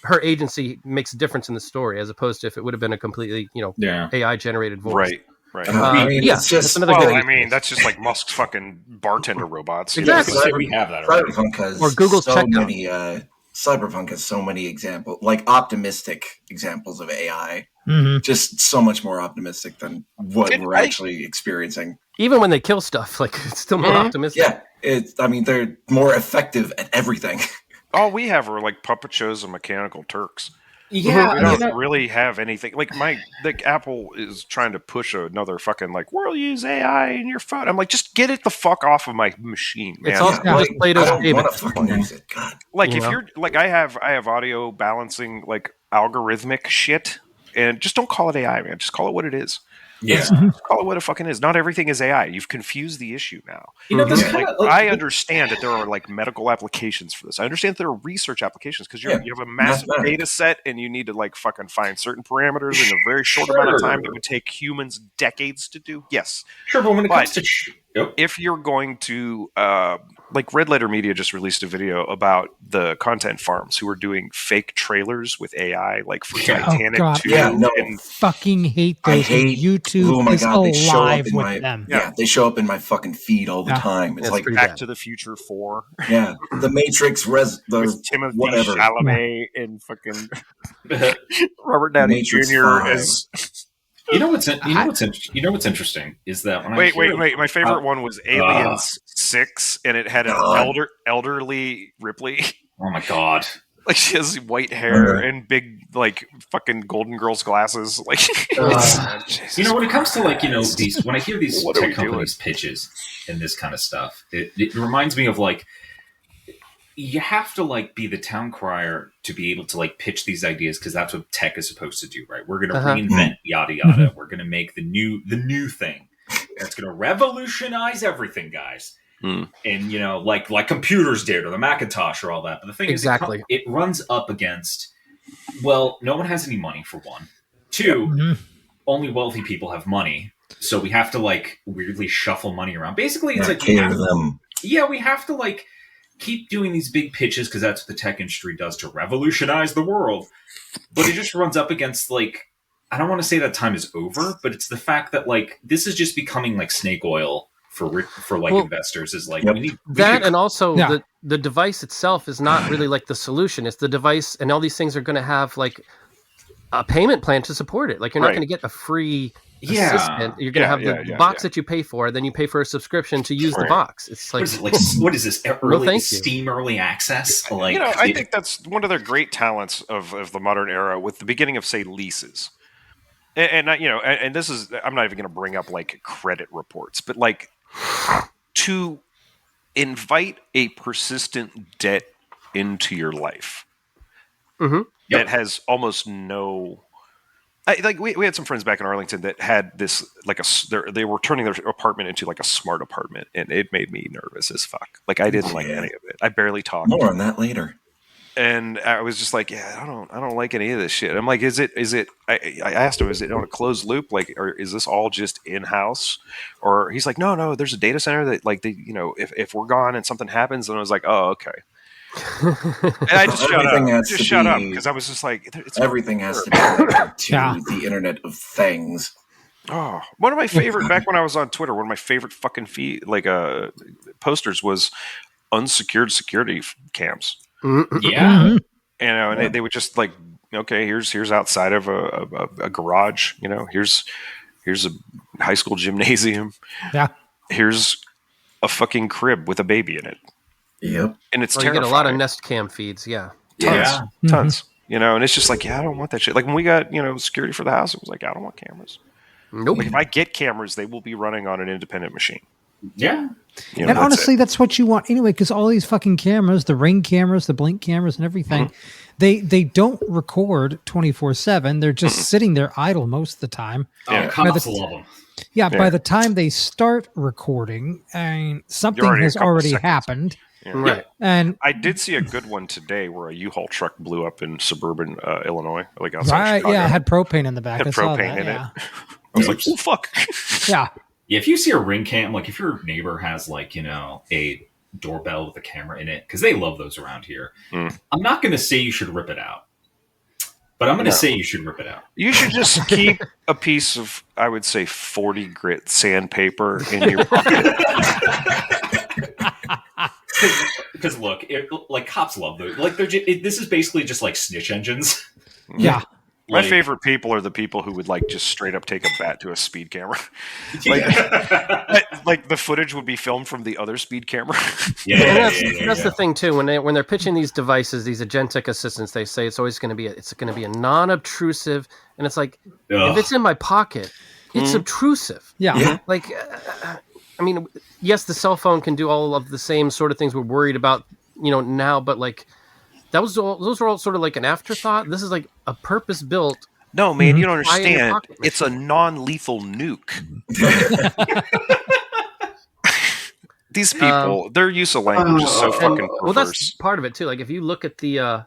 [SPEAKER 6] her agency makes a difference in the story, as opposed to if it would have been a completely
[SPEAKER 4] Yeah.
[SPEAKER 6] AI generated voice.
[SPEAKER 1] Right. Right.
[SPEAKER 3] I mean,
[SPEAKER 6] yeah,
[SPEAKER 3] it's just
[SPEAKER 6] that's another
[SPEAKER 1] Well,
[SPEAKER 6] good
[SPEAKER 1] I mean, that's just like Musk's fucking bartender robots. you
[SPEAKER 6] Exactly.
[SPEAKER 1] know?
[SPEAKER 4] Say we have that already.
[SPEAKER 3] Cyberpunk has
[SPEAKER 6] Or Google's
[SPEAKER 3] so
[SPEAKER 6] checkout.
[SPEAKER 3] many. Cyberpunk has so many examples, like optimistic examples of AI.
[SPEAKER 5] Mhm.
[SPEAKER 3] Just so much more optimistic than what we're actually experiencing.
[SPEAKER 6] Even when they kill stuff, like it's still more optimistic.
[SPEAKER 3] Yeah, I mean, they're more effective at everything.
[SPEAKER 1] All we have are like puppet shows and Mechanical Turks.
[SPEAKER 4] Yeah,
[SPEAKER 1] We don't really have anything. Like Apple is trying to push another fucking like we'll use AI in your phone. I'm like, just get it the fuck off of my machine, man.
[SPEAKER 6] It's also just
[SPEAKER 3] I
[SPEAKER 6] Plato's
[SPEAKER 3] don't
[SPEAKER 6] David.
[SPEAKER 3] want to fucking use it. God.
[SPEAKER 1] Like
[SPEAKER 6] you
[SPEAKER 1] if
[SPEAKER 6] know?
[SPEAKER 1] you're like I have audio balancing like algorithmic shit, and just don't call it AI, man. Just call it what it is.
[SPEAKER 4] yeah.
[SPEAKER 1] Just call it what it fucking is. Not everything is AI. You've confused the issue now.
[SPEAKER 4] You know, this
[SPEAKER 3] Yeah.
[SPEAKER 4] kind
[SPEAKER 1] Like
[SPEAKER 4] of
[SPEAKER 1] I understand that there are like medical applications for this. I understand that there are research applications because you have a massive
[SPEAKER 3] Mathematics.
[SPEAKER 1] data set and you need to like fucking find certain parameters in a very short amount of time that would take humans decades to do. Yes,
[SPEAKER 4] Sure, but when it
[SPEAKER 1] But-
[SPEAKER 4] comes to
[SPEAKER 1] if you're going to like Red Letter Media just released a video about the content farms who are doing fake trailers with AI, like for Titanic
[SPEAKER 5] God.
[SPEAKER 1] 2.
[SPEAKER 3] Yeah, no.
[SPEAKER 1] and
[SPEAKER 5] Fucking hate
[SPEAKER 3] I
[SPEAKER 5] those.
[SPEAKER 3] hate.
[SPEAKER 5] YouTube
[SPEAKER 3] Oh my
[SPEAKER 5] is
[SPEAKER 3] god, they show up
[SPEAKER 5] alive
[SPEAKER 3] in
[SPEAKER 5] with
[SPEAKER 3] my.
[SPEAKER 5] them.
[SPEAKER 3] Yeah, they show up in my fucking feed all the
[SPEAKER 5] Yeah.
[SPEAKER 3] time. It's
[SPEAKER 6] That's
[SPEAKER 3] like,
[SPEAKER 6] pretty
[SPEAKER 1] Back
[SPEAKER 6] bad.
[SPEAKER 1] to the Future 4
[SPEAKER 3] yeah, the Matrix,
[SPEAKER 1] with
[SPEAKER 3] the
[SPEAKER 1] Timothy
[SPEAKER 3] whatever.
[SPEAKER 1] Chalamet and fucking Robert Downey
[SPEAKER 3] Matrix
[SPEAKER 1] Jr.
[SPEAKER 3] 5.
[SPEAKER 1] as
[SPEAKER 4] you know what's interesting is that when
[SPEAKER 1] wait.
[SPEAKER 4] I hear,
[SPEAKER 1] My favorite one was Aliens 6, and it had an
[SPEAKER 3] God.
[SPEAKER 1] elderly Ripley.
[SPEAKER 4] Oh my god.
[SPEAKER 1] Like she has white hair
[SPEAKER 3] Okay.
[SPEAKER 1] and big like fucking Golden Girls glasses. Like Jesus
[SPEAKER 4] You know, when it comes to like, you know, these when I hear these
[SPEAKER 1] What are we
[SPEAKER 4] tech companies pitches and this kind of stuff, it reminds me of like you have to like be the town crier to be able to like pitch these ideas because that's what tech is supposed to do, right? We're going to reinvent yada yada. We're going to make the new thing that's going to revolutionize everything, guys. And you know, like computers did, or the Macintosh, or all that. But the thing
[SPEAKER 6] Exactly.
[SPEAKER 4] is, it runs up against. Well, no one has any money for one. Two, only wealthy people have money, so we have to like weirdly shuffle money around. Basically, it's
[SPEAKER 3] Yeah,
[SPEAKER 4] like we
[SPEAKER 3] cater
[SPEAKER 4] have,
[SPEAKER 3] to them.
[SPEAKER 4] we have to like keep doing these big pitches because that's what the tech industry does to revolutionize the world. But it just runs up against like I don't want to say that time is over, but it's the fact that like this is just becoming like snake oil for like investors. Is like
[SPEAKER 3] Yep.
[SPEAKER 4] we need
[SPEAKER 6] That and also
[SPEAKER 5] Yeah.
[SPEAKER 6] the device itself is not really like the solution. It's the device, and all these things are going to have like a payment plan to support it. Like you're not
[SPEAKER 1] Right.
[SPEAKER 6] going to get a free
[SPEAKER 4] Yeah.
[SPEAKER 6] assistant. You're going to have the box that you pay for, then you pay for a subscription to use the box. It's like,
[SPEAKER 4] what is this early
[SPEAKER 6] thank you.
[SPEAKER 4] Steam early access? Like
[SPEAKER 1] you know, I think that's one of their great talents of the modern era with the beginning of, say, leases. And you know, and this is, I'm not even going to bring up like credit reports, but like to invite a persistent debt into your life that has almost no. We had some friends back in Arlington that had this like they were turning their apartment into like a smart apartment, and it made me nervous as fuck. Like I didn't like any of it. I barely talked.
[SPEAKER 3] More on that later.
[SPEAKER 1] And I was just like, yeah, I don't like any of this shit. I'm like, is it? I asked him, is it on a closed loop? Like, or is this all just in house? Or he's like, no, there's a data center that like you know, if we're gone and something happens, and I was like, oh, okay. And I just shut up because I was just like,
[SPEAKER 3] Everything has to be connected to the Internet of Things.
[SPEAKER 1] Oh, one of my favorite back when I was on Twitter, one of my favorite fucking posters was unsecured security cams.
[SPEAKER 4] yeah.
[SPEAKER 1] You know, and they would just like, okay, here's outside of a garage. You know, here's a high school gymnasium.
[SPEAKER 5] Yeah.
[SPEAKER 1] Here's a fucking crib with a baby in it.
[SPEAKER 3] Yep.
[SPEAKER 1] And it's
[SPEAKER 6] you
[SPEAKER 1] terrifying.
[SPEAKER 6] get a lot of Nest Cam feeds. Yeah.
[SPEAKER 1] Tons. You know, and it's just like, yeah, I don't want that shit. Like when we got, you know, security for the house, it was like, I don't want cameras.
[SPEAKER 6] Nope.
[SPEAKER 1] Like if I get cameras, they will be running on an independent machine.
[SPEAKER 4] Yeah.
[SPEAKER 1] You know,
[SPEAKER 5] And honestly, that's what you want anyway, because all these fucking cameras, the Ring cameras, the Blink cameras, and everything, they don't record 24/7. They're just sitting there idle most of the time.
[SPEAKER 4] Oh, cops love them.
[SPEAKER 5] Yeah, by the time they start recording, I mean, something has already happened.
[SPEAKER 1] Yeah.
[SPEAKER 6] Right.
[SPEAKER 5] And
[SPEAKER 1] I did see a good one today where a U-Haul truck blew up in suburban Illinois, like outside Chicago.
[SPEAKER 5] it had propane in the back.
[SPEAKER 1] Had
[SPEAKER 5] I saw
[SPEAKER 1] propane
[SPEAKER 5] that,
[SPEAKER 1] in
[SPEAKER 5] yeah.
[SPEAKER 1] it. I was like, oh, fuck.
[SPEAKER 5] Yeah.
[SPEAKER 4] Yeah, if you see a Ring cam, like if your neighbor has like, you know, a doorbell with a camera in it, because they love those around here, I'm not going to say you should rip it out. But I'm going to say you should rip it out.
[SPEAKER 1] You should just keep a piece of, I would say, 40 grit sandpaper in your pocket.
[SPEAKER 4] Because look, like cops love those. Like this is basically just like snitch engines.
[SPEAKER 5] Yeah.
[SPEAKER 1] My favorite people are the people who would like just straight up take a bat to a speed camera. Like the footage would be filmed from the other speed camera.
[SPEAKER 6] That's the thing too. When they're pitching these devices, these agentic assistants, they say it's always going to be a non-obtrusive, and it's like if it's in my pocket, it's obtrusive.
[SPEAKER 5] Yeah.
[SPEAKER 6] Like, I mean, yes, the cell phone can do all of the same sort of things we're worried about, now, but like. Those were all sort of like an afterthought. This is like a purpose-built.
[SPEAKER 1] No, man, you don't understand. It's a non-lethal nuke. These people, their use of language is so fucking perverse.
[SPEAKER 6] Well, that's part of it too. Like if you look at the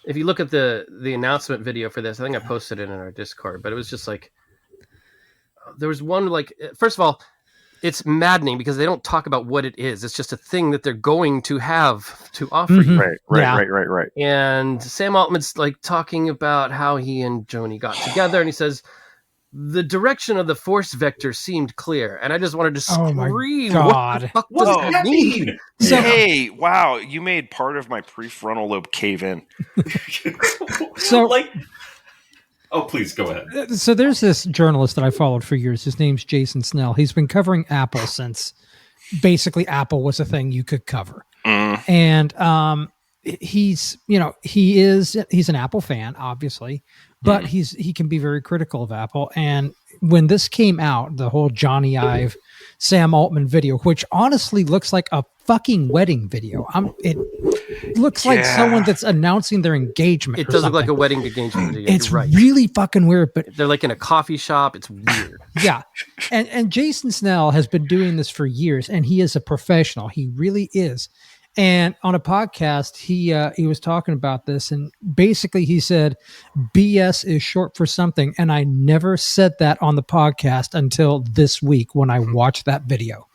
[SPEAKER 6] announcement video for this, I think I posted it in our Discord, but it was just like there was one like first of all. It's maddening because they don't talk about what it is. It's just a thing that they're going to have to offer you.
[SPEAKER 1] Right.
[SPEAKER 6] And Sam Altman's like talking about how he and Joni got together, and he says the direction of the force vector seemed clear, and I just wanted to scream.
[SPEAKER 5] Oh my God.
[SPEAKER 6] What the fuck does that mean?
[SPEAKER 1] So, hey, wow, you made part of my prefrontal lobe cave in.
[SPEAKER 5] So
[SPEAKER 4] like. Oh, please go ahead.
[SPEAKER 5] So there's this journalist that I followed for years. His name's Jason Snell. He's been covering Apple since basically Apple was a thing you could cover. And he's an Apple fan, obviously, but he can be very critical of Apple. And when this came out, the whole Johnny Ive, Sam Altman video, which honestly looks like a fucking wedding video. It looks like someone that's announcing their engagement.
[SPEAKER 6] It does look like a wedding engagement video.
[SPEAKER 5] It's really fucking weird, but
[SPEAKER 6] they're like in a coffee shop. It's weird.
[SPEAKER 5] Yeah. And Jason Snell has been doing this for years, and he is a professional. He really is. And on a podcast, he was talking about this, and basically he said, BS is short for something. And I never said that on the podcast until this week when I watched that video.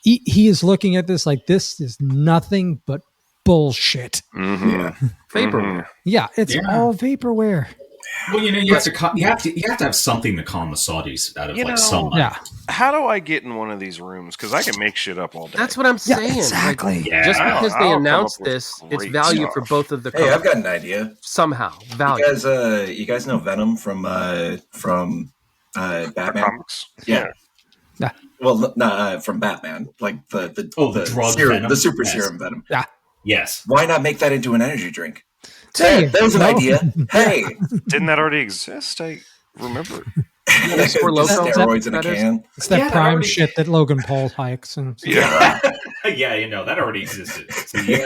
[SPEAKER 5] He is looking at this like this is nothing but bullshit.
[SPEAKER 6] Yeah. Vaporware.
[SPEAKER 5] Yeah, it's all vaporware.
[SPEAKER 4] Well, you have to have something to calm the Saudis out of sunlight.
[SPEAKER 5] Yeah.
[SPEAKER 1] How do I get in one of these rooms? Because I can make shit up all day.
[SPEAKER 6] That's what I'm saying.
[SPEAKER 5] Yeah, exactly.
[SPEAKER 6] Like, just because they announced this, it's value for both of the
[SPEAKER 3] Hey, I've got an idea.
[SPEAKER 6] Somehow, value.
[SPEAKER 3] You guys know Venom from Batman?
[SPEAKER 1] Comics?
[SPEAKER 3] Yeah.
[SPEAKER 5] Yeah.
[SPEAKER 3] Well, no, from Batman, like the
[SPEAKER 4] drug
[SPEAKER 3] serum,
[SPEAKER 4] Venom?
[SPEAKER 3] the super
[SPEAKER 4] Yes.
[SPEAKER 3] serum Venom.
[SPEAKER 5] Yeah.
[SPEAKER 4] Yes.
[SPEAKER 3] Why not make that into an energy drink?
[SPEAKER 5] Hey,
[SPEAKER 3] There's an idea. Hey,
[SPEAKER 1] Didn't that already exist? I remember.
[SPEAKER 6] Four Loko,
[SPEAKER 3] steroids in a
[SPEAKER 6] that is?
[SPEAKER 3] can.
[SPEAKER 5] It's that
[SPEAKER 4] Yeah, that
[SPEAKER 5] prime
[SPEAKER 4] already-
[SPEAKER 5] shit that Logan Paul hikes. And
[SPEAKER 1] Yeah.
[SPEAKER 4] Yeah, that already existed. So you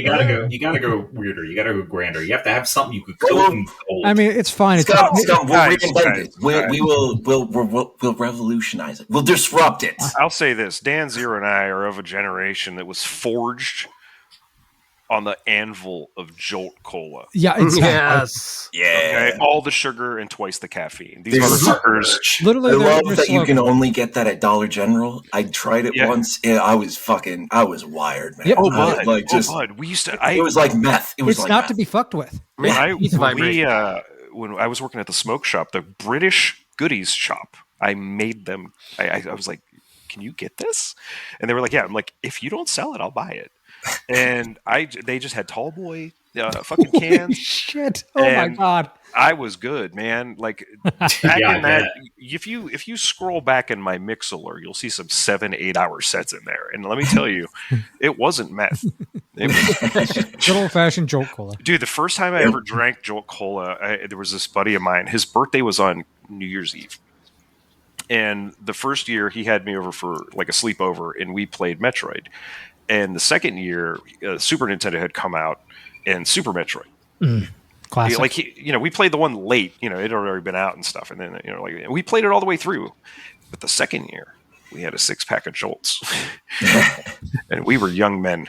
[SPEAKER 4] gotta go weirder. You gotta go grander. You have to have something you could coat in gold.
[SPEAKER 5] I mean, it's fine. It's
[SPEAKER 3] Scott, we'll
[SPEAKER 1] Guys,
[SPEAKER 3] reinvent it.
[SPEAKER 1] guys.
[SPEAKER 3] We'll revolutionize it. We'll disrupt it.
[SPEAKER 1] I'll say this. Dan Zero and I are of a generation that was forged on the anvil of Jolt Cola.
[SPEAKER 5] yeah, exactly.
[SPEAKER 6] Yes.
[SPEAKER 1] Okay? All the sugar and twice the caffeine. These motherfuckers.
[SPEAKER 5] Literally,
[SPEAKER 3] I
[SPEAKER 5] their
[SPEAKER 3] love that you
[SPEAKER 5] slogan.
[SPEAKER 3] can only get that at Dollar General. I tried it
[SPEAKER 1] Yeah.
[SPEAKER 3] once. And I was wired, man.
[SPEAKER 5] Yep.
[SPEAKER 1] Oh,
[SPEAKER 3] I-
[SPEAKER 1] bud.
[SPEAKER 3] just,
[SPEAKER 1] Bud. We used to.
[SPEAKER 3] it was like meth. It was
[SPEAKER 5] It's
[SPEAKER 3] like
[SPEAKER 5] not
[SPEAKER 3] meth.
[SPEAKER 5] to be fucked with.
[SPEAKER 1] when I was working at the smoke shop, the British goodies shop, I made them. I was like, "Can you get this?" And they were like, "Yeah." I'm like, "If you don't sell it, I'll buy it." And they just had tall boy fucking cans.
[SPEAKER 5] Shit. Oh
[SPEAKER 1] And
[SPEAKER 5] my God.
[SPEAKER 1] I was good, man. Like back
[SPEAKER 4] Yeah,
[SPEAKER 1] in that, if you scroll back in my Mixler, you'll see some 7-8 hour sets in there. And let me tell you, it wasn't meth. It was,
[SPEAKER 5] Good old fashioned Jolt Cola.
[SPEAKER 1] dude, the first time I ever drank Jolt Cola, there was this buddy of mine. His birthday was on New Year's Eve. And the first year he had me over for like a sleepover and we played Metroid. And the second year, Super Nintendo had come out and Super Metroid.
[SPEAKER 5] Classic.
[SPEAKER 1] Like we played the one late. It had already been out and stuff, and then we played it all the way through. But the second year, we had a 6-pack of Jolts, and we were young men.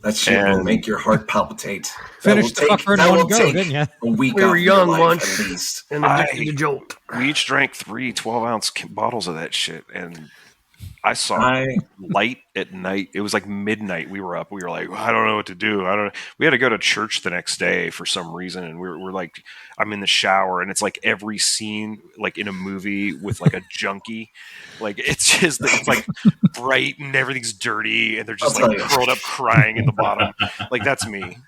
[SPEAKER 3] That shit will
[SPEAKER 1] And-
[SPEAKER 3] make your heart palpitate.
[SPEAKER 5] Finished the fucker in one go, didn't you?
[SPEAKER 3] A week
[SPEAKER 6] We were
[SPEAKER 3] off your
[SPEAKER 6] young
[SPEAKER 3] life,
[SPEAKER 6] once.
[SPEAKER 3] at least.
[SPEAKER 6] And addicted to Jolt.
[SPEAKER 1] We each drank 3 12-ounce bottles of that shit, and I saw light at night. It was like midnight. We were up. We were like, I don't know what to do. I don't know. We had to go to church the next day for some reason. And we're like, I'm in the shower, and it's like every scene, like in a movie with like a junkie. Like it's like bright and everything's dirty, and they're just like curled up crying in the bottom. Like that's me.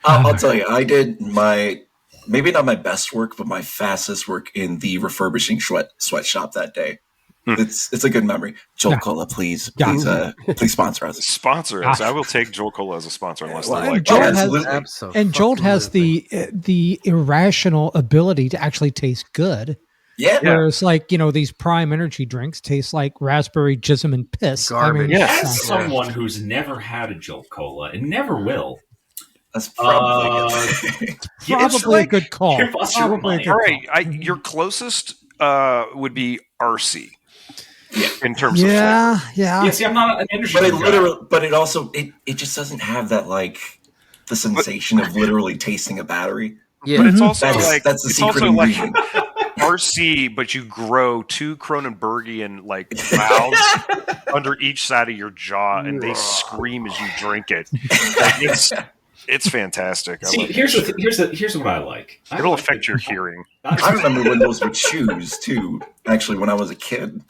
[SPEAKER 3] I'll tell you, I did maybe not my best work, but my fastest work in the refurbishing sweatshop that day. It's a good memory. Jolt Cola, please sponsor us.
[SPEAKER 1] Sponsor us. I will take Jolt Cola as a sponsor unless they're like,
[SPEAKER 5] Jolt has the irrational ability to actually taste good.
[SPEAKER 3] Yeah.
[SPEAKER 5] Whereas, like, these prime energy drinks taste like raspberry jism and piss.
[SPEAKER 6] Garbage.
[SPEAKER 4] As someone who's never had a Jolt Cola and never will,
[SPEAKER 3] that's probably
[SPEAKER 5] a good call.
[SPEAKER 1] All right, your closest would be RC. Yeah, in terms of flavor.
[SPEAKER 5] Yeah.
[SPEAKER 4] See, I'm not an energy
[SPEAKER 3] but it also it just doesn't have that like the sensation of literally tasting a battery.
[SPEAKER 5] Yeah,
[SPEAKER 1] but it's also
[SPEAKER 3] that's the secret ingredient.
[SPEAKER 1] RC, but you grow 2 Cronenbergian like valves under each side of your jaw, and they scream as you drink it. Like, it's fantastic.
[SPEAKER 4] See, here's what I like.
[SPEAKER 1] It'll affect your hearing.
[SPEAKER 3] I remember when those were chews too. Actually, when I was a kid.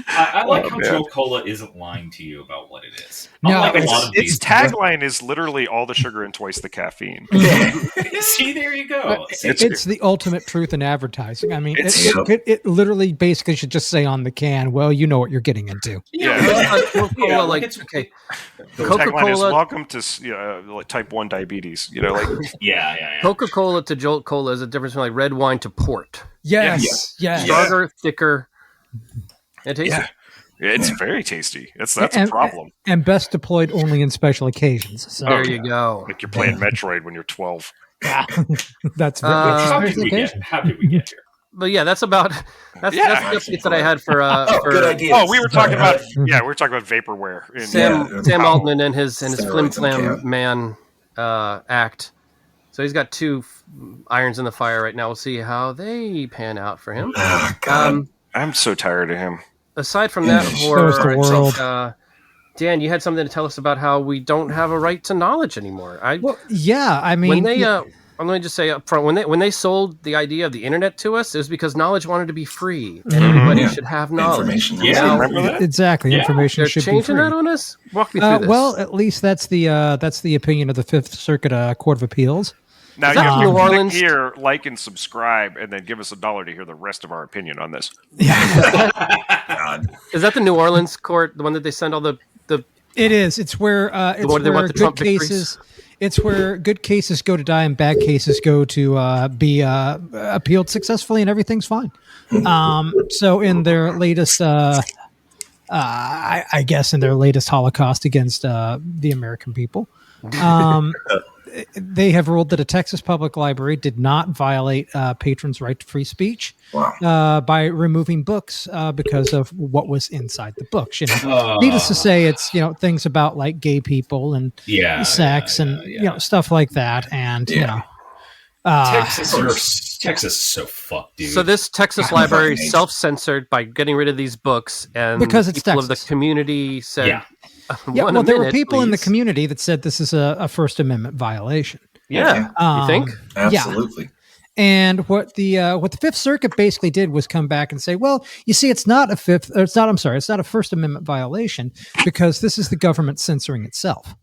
[SPEAKER 4] I like how Jolt Cola isn't lying to you about what it is.
[SPEAKER 5] No,
[SPEAKER 1] its tagline is literally all the sugar and twice the caffeine.
[SPEAKER 4] See, there you go.
[SPEAKER 5] It's the ultimate truth in advertising. I mean, it literally basically should just say on the can, well, you know what you're getting into.
[SPEAKER 6] Coca-Cola, like,
[SPEAKER 1] the tagline is welcome to type 1 diabetes.
[SPEAKER 6] Coca-Cola to Jolt Cola is a difference between like red wine to port.
[SPEAKER 5] Yes.
[SPEAKER 6] Stronger, thicker. And tasty.
[SPEAKER 1] Yeah, it's very tasty. That's a problem.
[SPEAKER 5] And best deployed only in special occasions. So.
[SPEAKER 6] There you go.
[SPEAKER 1] Like you're playing Metroid when you're 12.
[SPEAKER 5] That's
[SPEAKER 4] how did we get here?
[SPEAKER 6] But yeah, that's the updates that I had for
[SPEAKER 3] good idea.
[SPEAKER 1] Oh, we were talking about vaporware.
[SPEAKER 6] Sam Altman and his Flim Flam Man act. So he's got 2 irons in the fire right now. We'll see how they pan out for him.
[SPEAKER 3] Oh, God.
[SPEAKER 1] I'm so tired of him.
[SPEAKER 6] Aside from that horror, Dan, you had something to tell us about how we don't have a right to knowledge anymore.
[SPEAKER 5] I mean,
[SPEAKER 6] when they, let me just say up front, when they sold the idea of the internet to us, it was because knowledge wanted to be free and everybody should have knowledge.
[SPEAKER 1] Remember that?
[SPEAKER 5] Exactly. Information should be free.
[SPEAKER 6] They're changing that on us? Walk me through this.
[SPEAKER 5] Well, at least that's the opinion of the Fifth Circuit Court of Appeals.
[SPEAKER 1] Now you have to here, like and subscribe, and then give us $1 to hear the rest of our opinion on this.
[SPEAKER 6] God. Is that the New Orleans court, the one that they send all the?
[SPEAKER 5] It is. It's where good cases. It's where good cases go to die and bad cases go to be appealed successfully, and everything's fine. So in their latest, I guess in their latest Holocaust against the American people. They have ruled that a Texas public library did not violate patrons' right to free speech by removing books because of what was inside the books. Needless to say, it's things about like gay people and sex and stuff like that. And
[SPEAKER 4] Texas is so fucked, dude.
[SPEAKER 6] So this Texas library self-censored by getting rid of these books, and
[SPEAKER 5] because it's
[SPEAKER 6] people
[SPEAKER 5] Texas.
[SPEAKER 6] of the community said.
[SPEAKER 5] Yeah. Well, there were people in the community that said this is a First Amendment violation.
[SPEAKER 6] Yeah, you think?
[SPEAKER 3] Absolutely.
[SPEAKER 5] Yeah. And what the Fifth Circuit basically did was come back and say, well, you see, it's not a First Amendment violation because this is the government censoring itself.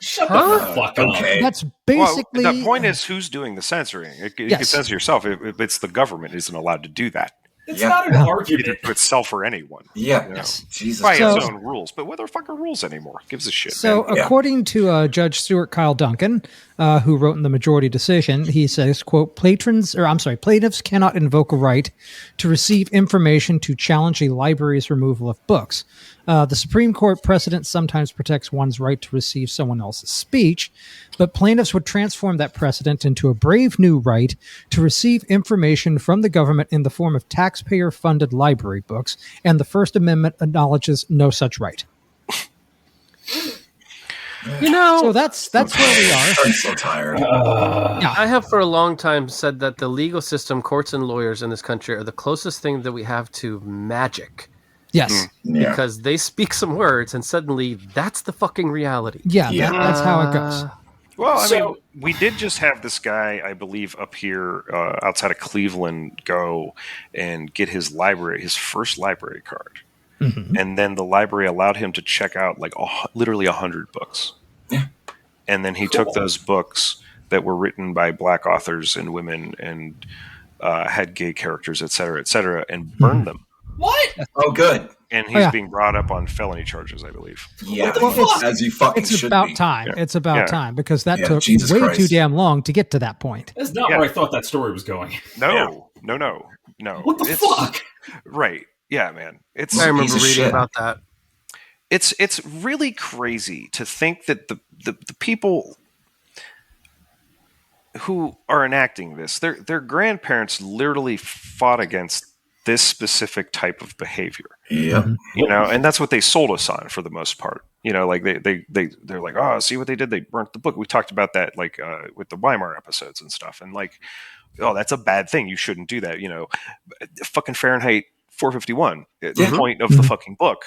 [SPEAKER 4] Shut the fuck up.
[SPEAKER 5] That's basically
[SPEAKER 1] the point is who's doing the censoring. You can censor yourself. It's the government isn't allowed to do that.
[SPEAKER 4] It's not an argument
[SPEAKER 1] to itself or anyone.
[SPEAKER 3] Yeah. Yes. Jesus.
[SPEAKER 1] By its own rules. But what the fuck are rules anymore? Gives a shit.
[SPEAKER 5] So according to Judge Stuart Kyle Duncan, who wrote in the majority decision, he says, quote, plaintiffs cannot invoke a right to receive information to challenge a library's removal of books. The Supreme Court precedent sometimes protects one's right to receive someone else's speech, but plaintiffs would transform that precedent into a brave new right to receive information from the government in the form of taxpayer-funded library books, and the First Amendment acknowledges no such right. So that's where we are.
[SPEAKER 3] I'm so tired.
[SPEAKER 6] I have for a long time said that the legal system, courts and lawyers in this country are the closest thing that we have to magic.
[SPEAKER 5] Yes.
[SPEAKER 3] Yeah.
[SPEAKER 6] because they speak some words and suddenly that's the fucking reality.
[SPEAKER 5] Yeah, that's how it goes.
[SPEAKER 1] Well, I
[SPEAKER 4] So-
[SPEAKER 1] mean, we did just have this guy, I believe, up here outside of Cleveland go and get his first library card.
[SPEAKER 5] Mm-hmm.
[SPEAKER 1] And then the library allowed him to check out like literally 100 books.
[SPEAKER 3] Yeah.
[SPEAKER 1] And then he took those books that were written by black authors and women and had gay characters, et cetera, and burned them.
[SPEAKER 4] What?
[SPEAKER 3] Oh, good.
[SPEAKER 1] And he's being brought up on felony charges, I believe.
[SPEAKER 3] Yeah,
[SPEAKER 4] What the fuck?
[SPEAKER 3] as you fucking
[SPEAKER 5] It's
[SPEAKER 3] should
[SPEAKER 5] about
[SPEAKER 3] be.
[SPEAKER 5] time.
[SPEAKER 1] Yeah.
[SPEAKER 5] It's about
[SPEAKER 1] Yeah.
[SPEAKER 5] time because that
[SPEAKER 3] Yeah,
[SPEAKER 5] took
[SPEAKER 3] Jesus
[SPEAKER 5] way
[SPEAKER 3] Christ.
[SPEAKER 5] too damn long to get to that point.
[SPEAKER 4] That's not
[SPEAKER 1] Yeah.
[SPEAKER 4] where I thought that story was going.
[SPEAKER 1] No.
[SPEAKER 4] What the fuck?
[SPEAKER 1] Right. Yeah, man. It's
[SPEAKER 6] I remember
[SPEAKER 3] piece of
[SPEAKER 6] reading
[SPEAKER 3] shit.
[SPEAKER 6] about that.
[SPEAKER 1] it's really crazy to think that the people who are enacting this, their grandparents literally fought against this specific type of behavior.
[SPEAKER 3] Yep.
[SPEAKER 1] And that's what they sold us on for the most part. Like they're like, oh, see what they did? They burnt the book. We talked about that with the Weimar episodes and stuff. And like, oh, that's a bad thing. You shouldn't do that. Fucking Fahrenheit 451. The point of the fucking book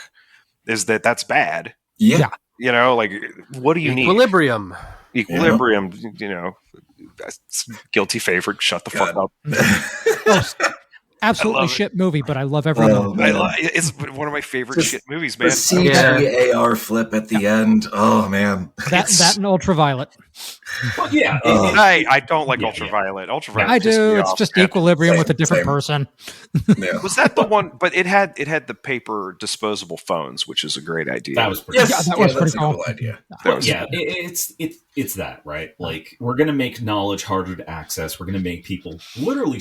[SPEAKER 1] is that's bad.
[SPEAKER 3] Yeah.
[SPEAKER 1] Like, what do you need?
[SPEAKER 6] Equilibrium.
[SPEAKER 1] Equilibrium. That's guilty favorite. Shut the fuck up.
[SPEAKER 5] Absolutely
[SPEAKER 1] love it.
[SPEAKER 5] shit movie, but I love every moment.
[SPEAKER 1] It's one of my favorite
[SPEAKER 3] Just
[SPEAKER 1] shit movies,
[SPEAKER 3] The
[SPEAKER 1] man.
[SPEAKER 3] CG AR flip at the end. Oh, man.
[SPEAKER 5] That and Ultraviolet.
[SPEAKER 4] Well, yeah.
[SPEAKER 1] I don't like
[SPEAKER 4] Yeah,
[SPEAKER 1] Ultraviolet. Ultraviolet.
[SPEAKER 5] I
[SPEAKER 1] pissed
[SPEAKER 5] do.
[SPEAKER 1] me
[SPEAKER 5] It's
[SPEAKER 1] off,
[SPEAKER 5] just
[SPEAKER 1] man.
[SPEAKER 5] Equilibrium with a different
[SPEAKER 3] Same.
[SPEAKER 5] person.
[SPEAKER 3] Yeah.
[SPEAKER 1] Was that the one? But it had the paper disposable phones, which is a great idea.
[SPEAKER 4] That was pretty.
[SPEAKER 3] Yes,
[SPEAKER 5] Yeah, that was
[SPEAKER 3] that's
[SPEAKER 5] pretty
[SPEAKER 3] a
[SPEAKER 5] cool.
[SPEAKER 3] cool idea.
[SPEAKER 1] That was-
[SPEAKER 4] Yeah, it's that, right? Like, we're gonna make knowledge harder to access. We're gonna make people literally.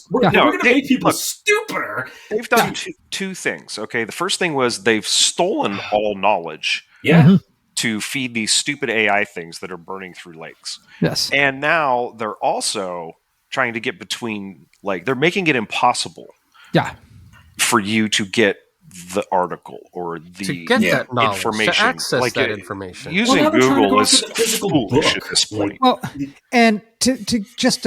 [SPEAKER 4] We're
[SPEAKER 5] Yeah.
[SPEAKER 4] gonna
[SPEAKER 1] they-
[SPEAKER 4] make people
[SPEAKER 1] look.
[SPEAKER 4] stupider.
[SPEAKER 1] They've done two things. Okay, the first thing was they've stolen all knowledge
[SPEAKER 4] Yeah.
[SPEAKER 5] Mhm.
[SPEAKER 1] to feed these stupid AI things that are burning through lakes,
[SPEAKER 5] Yes.
[SPEAKER 1] and now they're also trying to get between. Like, they're making it impossible
[SPEAKER 5] Yeah.
[SPEAKER 1] for you to get the article or the
[SPEAKER 6] To get
[SPEAKER 3] Yeah.
[SPEAKER 6] that knowledge,
[SPEAKER 1] information,
[SPEAKER 6] to access
[SPEAKER 1] like
[SPEAKER 6] that
[SPEAKER 1] it-
[SPEAKER 6] information.
[SPEAKER 1] Using
[SPEAKER 4] now they're trying to
[SPEAKER 1] Google
[SPEAKER 4] go
[SPEAKER 1] is
[SPEAKER 4] after the physical
[SPEAKER 1] foolish
[SPEAKER 4] book.
[SPEAKER 1] at this point.
[SPEAKER 5] Well, and to just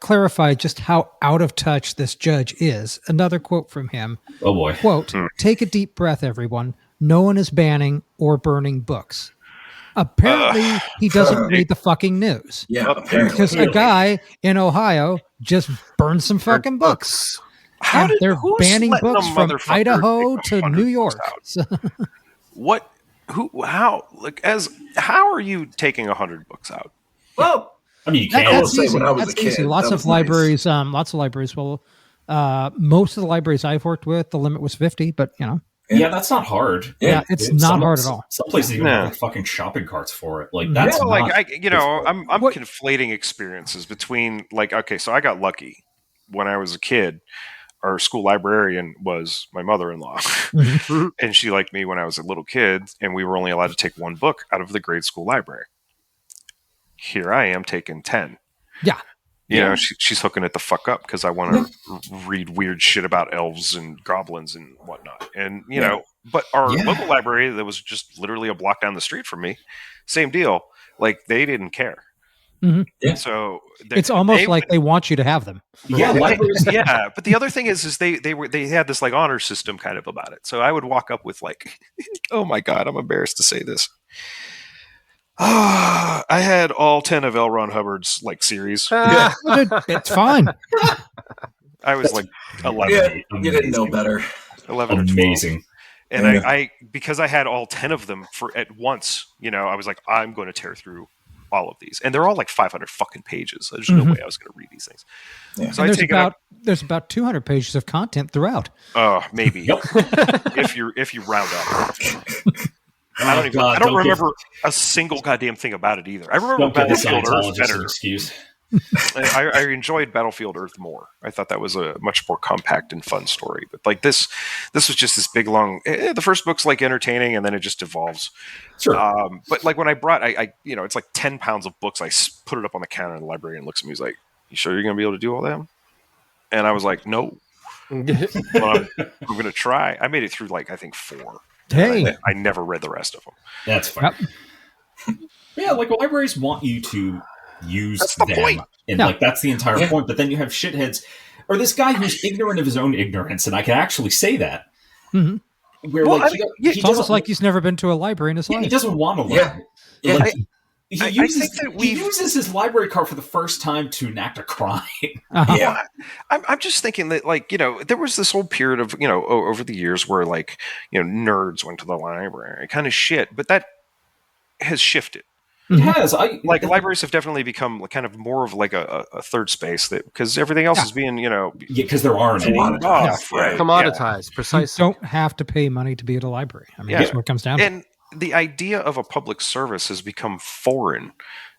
[SPEAKER 5] clarify just how out of touch this judge is, another quote from him,
[SPEAKER 4] Oh boy.
[SPEAKER 5] quote, "Take a deep breath, everyone. No one is banning or burning books." Apparently, he doesn't read the fucking news.
[SPEAKER 3] Yeah, apparently.
[SPEAKER 5] Because a guy in Ohio just burned some fucking books. And they're
[SPEAKER 1] who's
[SPEAKER 5] banning
[SPEAKER 1] letting a
[SPEAKER 5] books from
[SPEAKER 1] motherfucker
[SPEAKER 5] Idaho
[SPEAKER 1] take
[SPEAKER 5] to
[SPEAKER 1] 100
[SPEAKER 5] New
[SPEAKER 1] books
[SPEAKER 5] York.
[SPEAKER 1] out?
[SPEAKER 5] So,
[SPEAKER 1] How are you taking 100 books out?
[SPEAKER 3] Well,
[SPEAKER 4] I mean, you
[SPEAKER 5] that-
[SPEAKER 4] can't.
[SPEAKER 3] will
[SPEAKER 5] that's
[SPEAKER 3] say
[SPEAKER 5] easy.
[SPEAKER 3] when I was
[SPEAKER 5] That's
[SPEAKER 3] a kid,
[SPEAKER 5] easy. Lots
[SPEAKER 3] that
[SPEAKER 5] of
[SPEAKER 3] was nice.
[SPEAKER 5] libraries. Well, most of the libraries I've worked with, the limit was 50, but
[SPEAKER 4] Yeah, that's not hard.
[SPEAKER 5] yeah, it's not hard at all.
[SPEAKER 4] Some places even
[SPEAKER 1] No.
[SPEAKER 4] have like fucking shopping carts for it. Like that's
[SPEAKER 1] Yeah,
[SPEAKER 4] not.
[SPEAKER 1] I'm
[SPEAKER 5] What-
[SPEAKER 1] conflating experiences between so I got lucky when I was a kid. Our school librarian was my mother-in-law,
[SPEAKER 5] Mhm.
[SPEAKER 1] and she liked me when I was a little kid, and we were only allowed to take one book out of the grade school library. Here I am taking 10.
[SPEAKER 5] Yeah.
[SPEAKER 1] She's hooking it the fuck up because I want to read weird shit about elves and goblins and whatnot. And, but our local library that was just literally a block down the street from me, same deal. Like, they didn't care.
[SPEAKER 5] Mhm.
[SPEAKER 3] Yeah.
[SPEAKER 1] So
[SPEAKER 5] It's almost like they want you to have them.
[SPEAKER 4] Yeah, libraries.
[SPEAKER 1] yeah. But the other thing is they had this like honor system kind of about it. So I would walk up with like, oh my God, I'm embarrassed to say this. I had all 10 of L. Ron Hubbard's like series.
[SPEAKER 5] It's fine.
[SPEAKER 1] I was like 11,
[SPEAKER 3] yeah, you didn't know better.
[SPEAKER 1] 11 or 12.
[SPEAKER 4] Amazing.
[SPEAKER 1] And
[SPEAKER 3] Yeah.
[SPEAKER 1] I because I had all 10 of them at once, I was like, I'm going to tear through all of these. And they're all like 500 fucking pages. There's no way I was going to read these things.
[SPEAKER 3] Yeah.
[SPEAKER 1] So
[SPEAKER 5] And
[SPEAKER 1] I take
[SPEAKER 5] there's about 200 pages of content throughout.
[SPEAKER 1] maybe
[SPEAKER 4] Yep.
[SPEAKER 1] if you round up.
[SPEAKER 4] Oh, God,
[SPEAKER 1] I don't remember a single goddamn thing about it either. I remember
[SPEAKER 4] Don't give the
[SPEAKER 1] Battlefield Earth
[SPEAKER 4] Scientologist an
[SPEAKER 1] better.
[SPEAKER 4] excuse.
[SPEAKER 1] I enjoyed Battlefield Earth more. I thought that was a much more compact and fun story. But like this was just this big long. The first book's like entertaining, and then it just evolves.
[SPEAKER 4] Sure.
[SPEAKER 1] But like when I brought, I it's like 10 pounds of books. I put it up on the counter in the library and looks at me. He's like, "You sure you're going to be able to do all that?" And I was like, "No, but I'm going to try." I made it through like I think 4.
[SPEAKER 5] Hey.
[SPEAKER 1] I never read the rest of them.
[SPEAKER 4] That's fine. Yeah, like libraries want you to use
[SPEAKER 1] That's the
[SPEAKER 4] them,
[SPEAKER 1] point.
[SPEAKER 4] and
[SPEAKER 5] Yeah.
[SPEAKER 4] like that's the entire point. But then you have shitheads, or this guy who's ignorant of his own ignorance, and I can actually say that.
[SPEAKER 5] Mm-hmm.
[SPEAKER 7] Where
[SPEAKER 1] Well,
[SPEAKER 7] he
[SPEAKER 5] It's almost
[SPEAKER 7] doesn't
[SPEAKER 5] like he's never been to a library in his life.
[SPEAKER 7] he doesn't want to learn.
[SPEAKER 3] Yeah. Yeah.
[SPEAKER 7] Like,
[SPEAKER 1] I think that
[SPEAKER 7] he uses his library card for the first time to enact a crime.
[SPEAKER 5] Uh-huh.
[SPEAKER 3] Yeah.
[SPEAKER 1] I'm just thinking that, like, there was this whole period of, over the years where, like, nerds went to the library, kind of shit, but that has shifted.
[SPEAKER 7] It has.
[SPEAKER 1] Libraries have definitely become kind of more of like a third space because everything else is being,
[SPEAKER 7] because there aren't any.
[SPEAKER 1] off, right?
[SPEAKER 6] Commoditized,
[SPEAKER 5] You
[SPEAKER 6] precisely.
[SPEAKER 5] don't have to pay money to be at a library. I mean,
[SPEAKER 1] Yeah.
[SPEAKER 5] that's what it comes down to.
[SPEAKER 1] And the idea of a public service has become foreign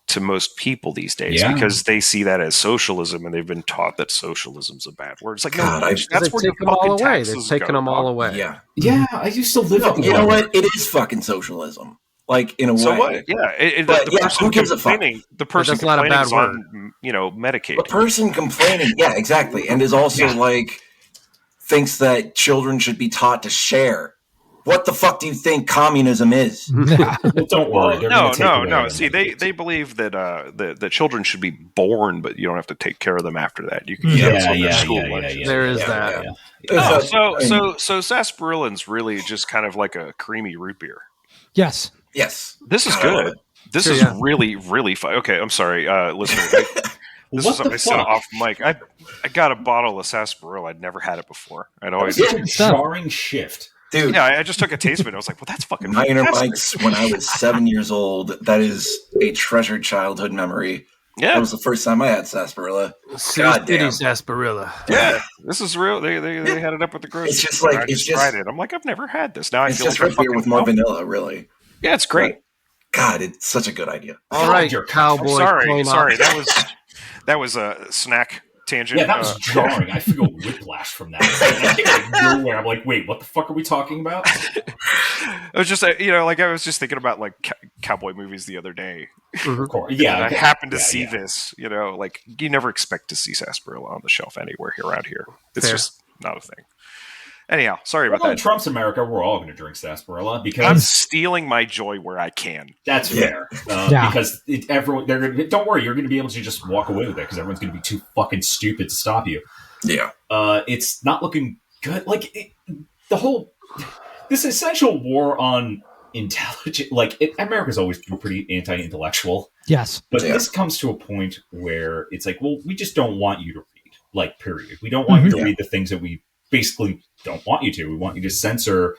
[SPEAKER 1] to most people these days because they see that as socialism, and they've been taught that socialism's a bad word. It's like,
[SPEAKER 3] God,
[SPEAKER 1] no, that's where
[SPEAKER 6] They've taken them all away. They've taken them all away.
[SPEAKER 3] Yeah.
[SPEAKER 7] Yeah, I used to live.
[SPEAKER 3] You know what? It is fucking socialism. Like, in a
[SPEAKER 1] So
[SPEAKER 3] way.
[SPEAKER 1] what? Yeah,
[SPEAKER 3] But,
[SPEAKER 1] the person
[SPEAKER 3] who gives a fuck?
[SPEAKER 1] complaining, the person
[SPEAKER 6] that's not a
[SPEAKER 1] complaining
[SPEAKER 6] bad
[SPEAKER 1] is on, Medicaid.
[SPEAKER 3] The person complaining, yeah, exactly. And is also like, thinks that children should be taught to share. What the fuck do you think communism is?
[SPEAKER 5] Yeah.
[SPEAKER 7] Well, don't worry. They're gonna take away
[SPEAKER 1] No.
[SPEAKER 7] their
[SPEAKER 1] See,
[SPEAKER 7] Medicaid.
[SPEAKER 1] they believe that the children should be born, but you don't have to take care of them after that. You can
[SPEAKER 7] Yeah,
[SPEAKER 1] cancel their
[SPEAKER 7] yeah,
[SPEAKER 1] school
[SPEAKER 7] yeah,
[SPEAKER 1] lunches.
[SPEAKER 7] yeah.
[SPEAKER 6] There is
[SPEAKER 3] Yeah,
[SPEAKER 6] that.
[SPEAKER 3] yeah.
[SPEAKER 1] So sarsaparillan's really just kind of like a creamy root beer.
[SPEAKER 5] Yes.
[SPEAKER 3] Yes.
[SPEAKER 1] This is
[SPEAKER 3] God, I love
[SPEAKER 1] good.
[SPEAKER 3] it.
[SPEAKER 1] This
[SPEAKER 6] Sure,
[SPEAKER 1] is
[SPEAKER 6] yeah.
[SPEAKER 1] really, really fun. Okay, I'm sorry, listener. This
[SPEAKER 7] What
[SPEAKER 1] is something
[SPEAKER 7] the
[SPEAKER 1] I said
[SPEAKER 7] fuck?
[SPEAKER 1] off mic. I got a bottle of sarsaparilla. I'd never had it before. I'd always,
[SPEAKER 7] That was a jarring shift.
[SPEAKER 3] Dude,
[SPEAKER 1] yeah. I just took a taste of it. I was like, well, that's fucking
[SPEAKER 3] Minor
[SPEAKER 1] fantastic.
[SPEAKER 3] Mike's when I was 7 years old. That is a treasured childhood memory. That
[SPEAKER 1] Yeah,
[SPEAKER 3] was the first time I had sarsaparilla.
[SPEAKER 6] City
[SPEAKER 3] Goddamn.
[SPEAKER 6] sarsaparilla.
[SPEAKER 1] yeah. This is real. They had it up at the grocery
[SPEAKER 3] It's just
[SPEAKER 1] store.
[SPEAKER 3] like-
[SPEAKER 1] I
[SPEAKER 3] it's
[SPEAKER 1] just
[SPEAKER 3] just-
[SPEAKER 1] tried it. I'm like, I've never had this. Now I
[SPEAKER 3] It's
[SPEAKER 1] feel
[SPEAKER 3] just
[SPEAKER 1] like
[SPEAKER 3] root beer with more
[SPEAKER 1] vanilla.
[SPEAKER 3] vanilla, really.
[SPEAKER 1] Yeah, it's great.
[SPEAKER 3] God, it's such a good idea.
[SPEAKER 6] All right,
[SPEAKER 7] You're-
[SPEAKER 6] cowboy.
[SPEAKER 1] Sorry,
[SPEAKER 6] CoinOps.
[SPEAKER 1] that was a snack tangent.
[SPEAKER 7] Yeah, that was jarring. I feel whiplash from that. Nowhere. I'm like, wait, what the fuck are we talking about?
[SPEAKER 1] It was just, like I was just thinking about like cowboy movies the other day.
[SPEAKER 7] Of course. Yeah,
[SPEAKER 1] And I
[SPEAKER 7] okay.
[SPEAKER 1] happened to
[SPEAKER 7] Yeah,
[SPEAKER 1] see
[SPEAKER 7] yeah.
[SPEAKER 1] this. Like you never expect to see sarsaparilla on the shelf anywhere around here. It's
[SPEAKER 6] Fair.
[SPEAKER 1] just not a thing. Anyhow, sorry about
[SPEAKER 7] Well, in
[SPEAKER 1] that.
[SPEAKER 7] Trump's America, we're all going to drink sarsaparilla because
[SPEAKER 1] I'm stealing my joy where I can.
[SPEAKER 7] that's
[SPEAKER 3] Yeah.
[SPEAKER 7] fair.
[SPEAKER 5] Yeah.
[SPEAKER 7] Because everyone, don't worry, you're going to be able to just walk away with it because everyone's going to be too fucking stupid to stop you.
[SPEAKER 3] Yeah.
[SPEAKER 7] It's not looking good. Like this essential war on intelligence. America's always been pretty anti-intellectual,
[SPEAKER 5] Yes.
[SPEAKER 7] but
[SPEAKER 3] Yeah.
[SPEAKER 7] this comes to a point where it's like, well, we just don't want you to read. Like, period. We don't want you to
[SPEAKER 3] Yeah.
[SPEAKER 7] read the things that we basically don't want you to. We want you to censor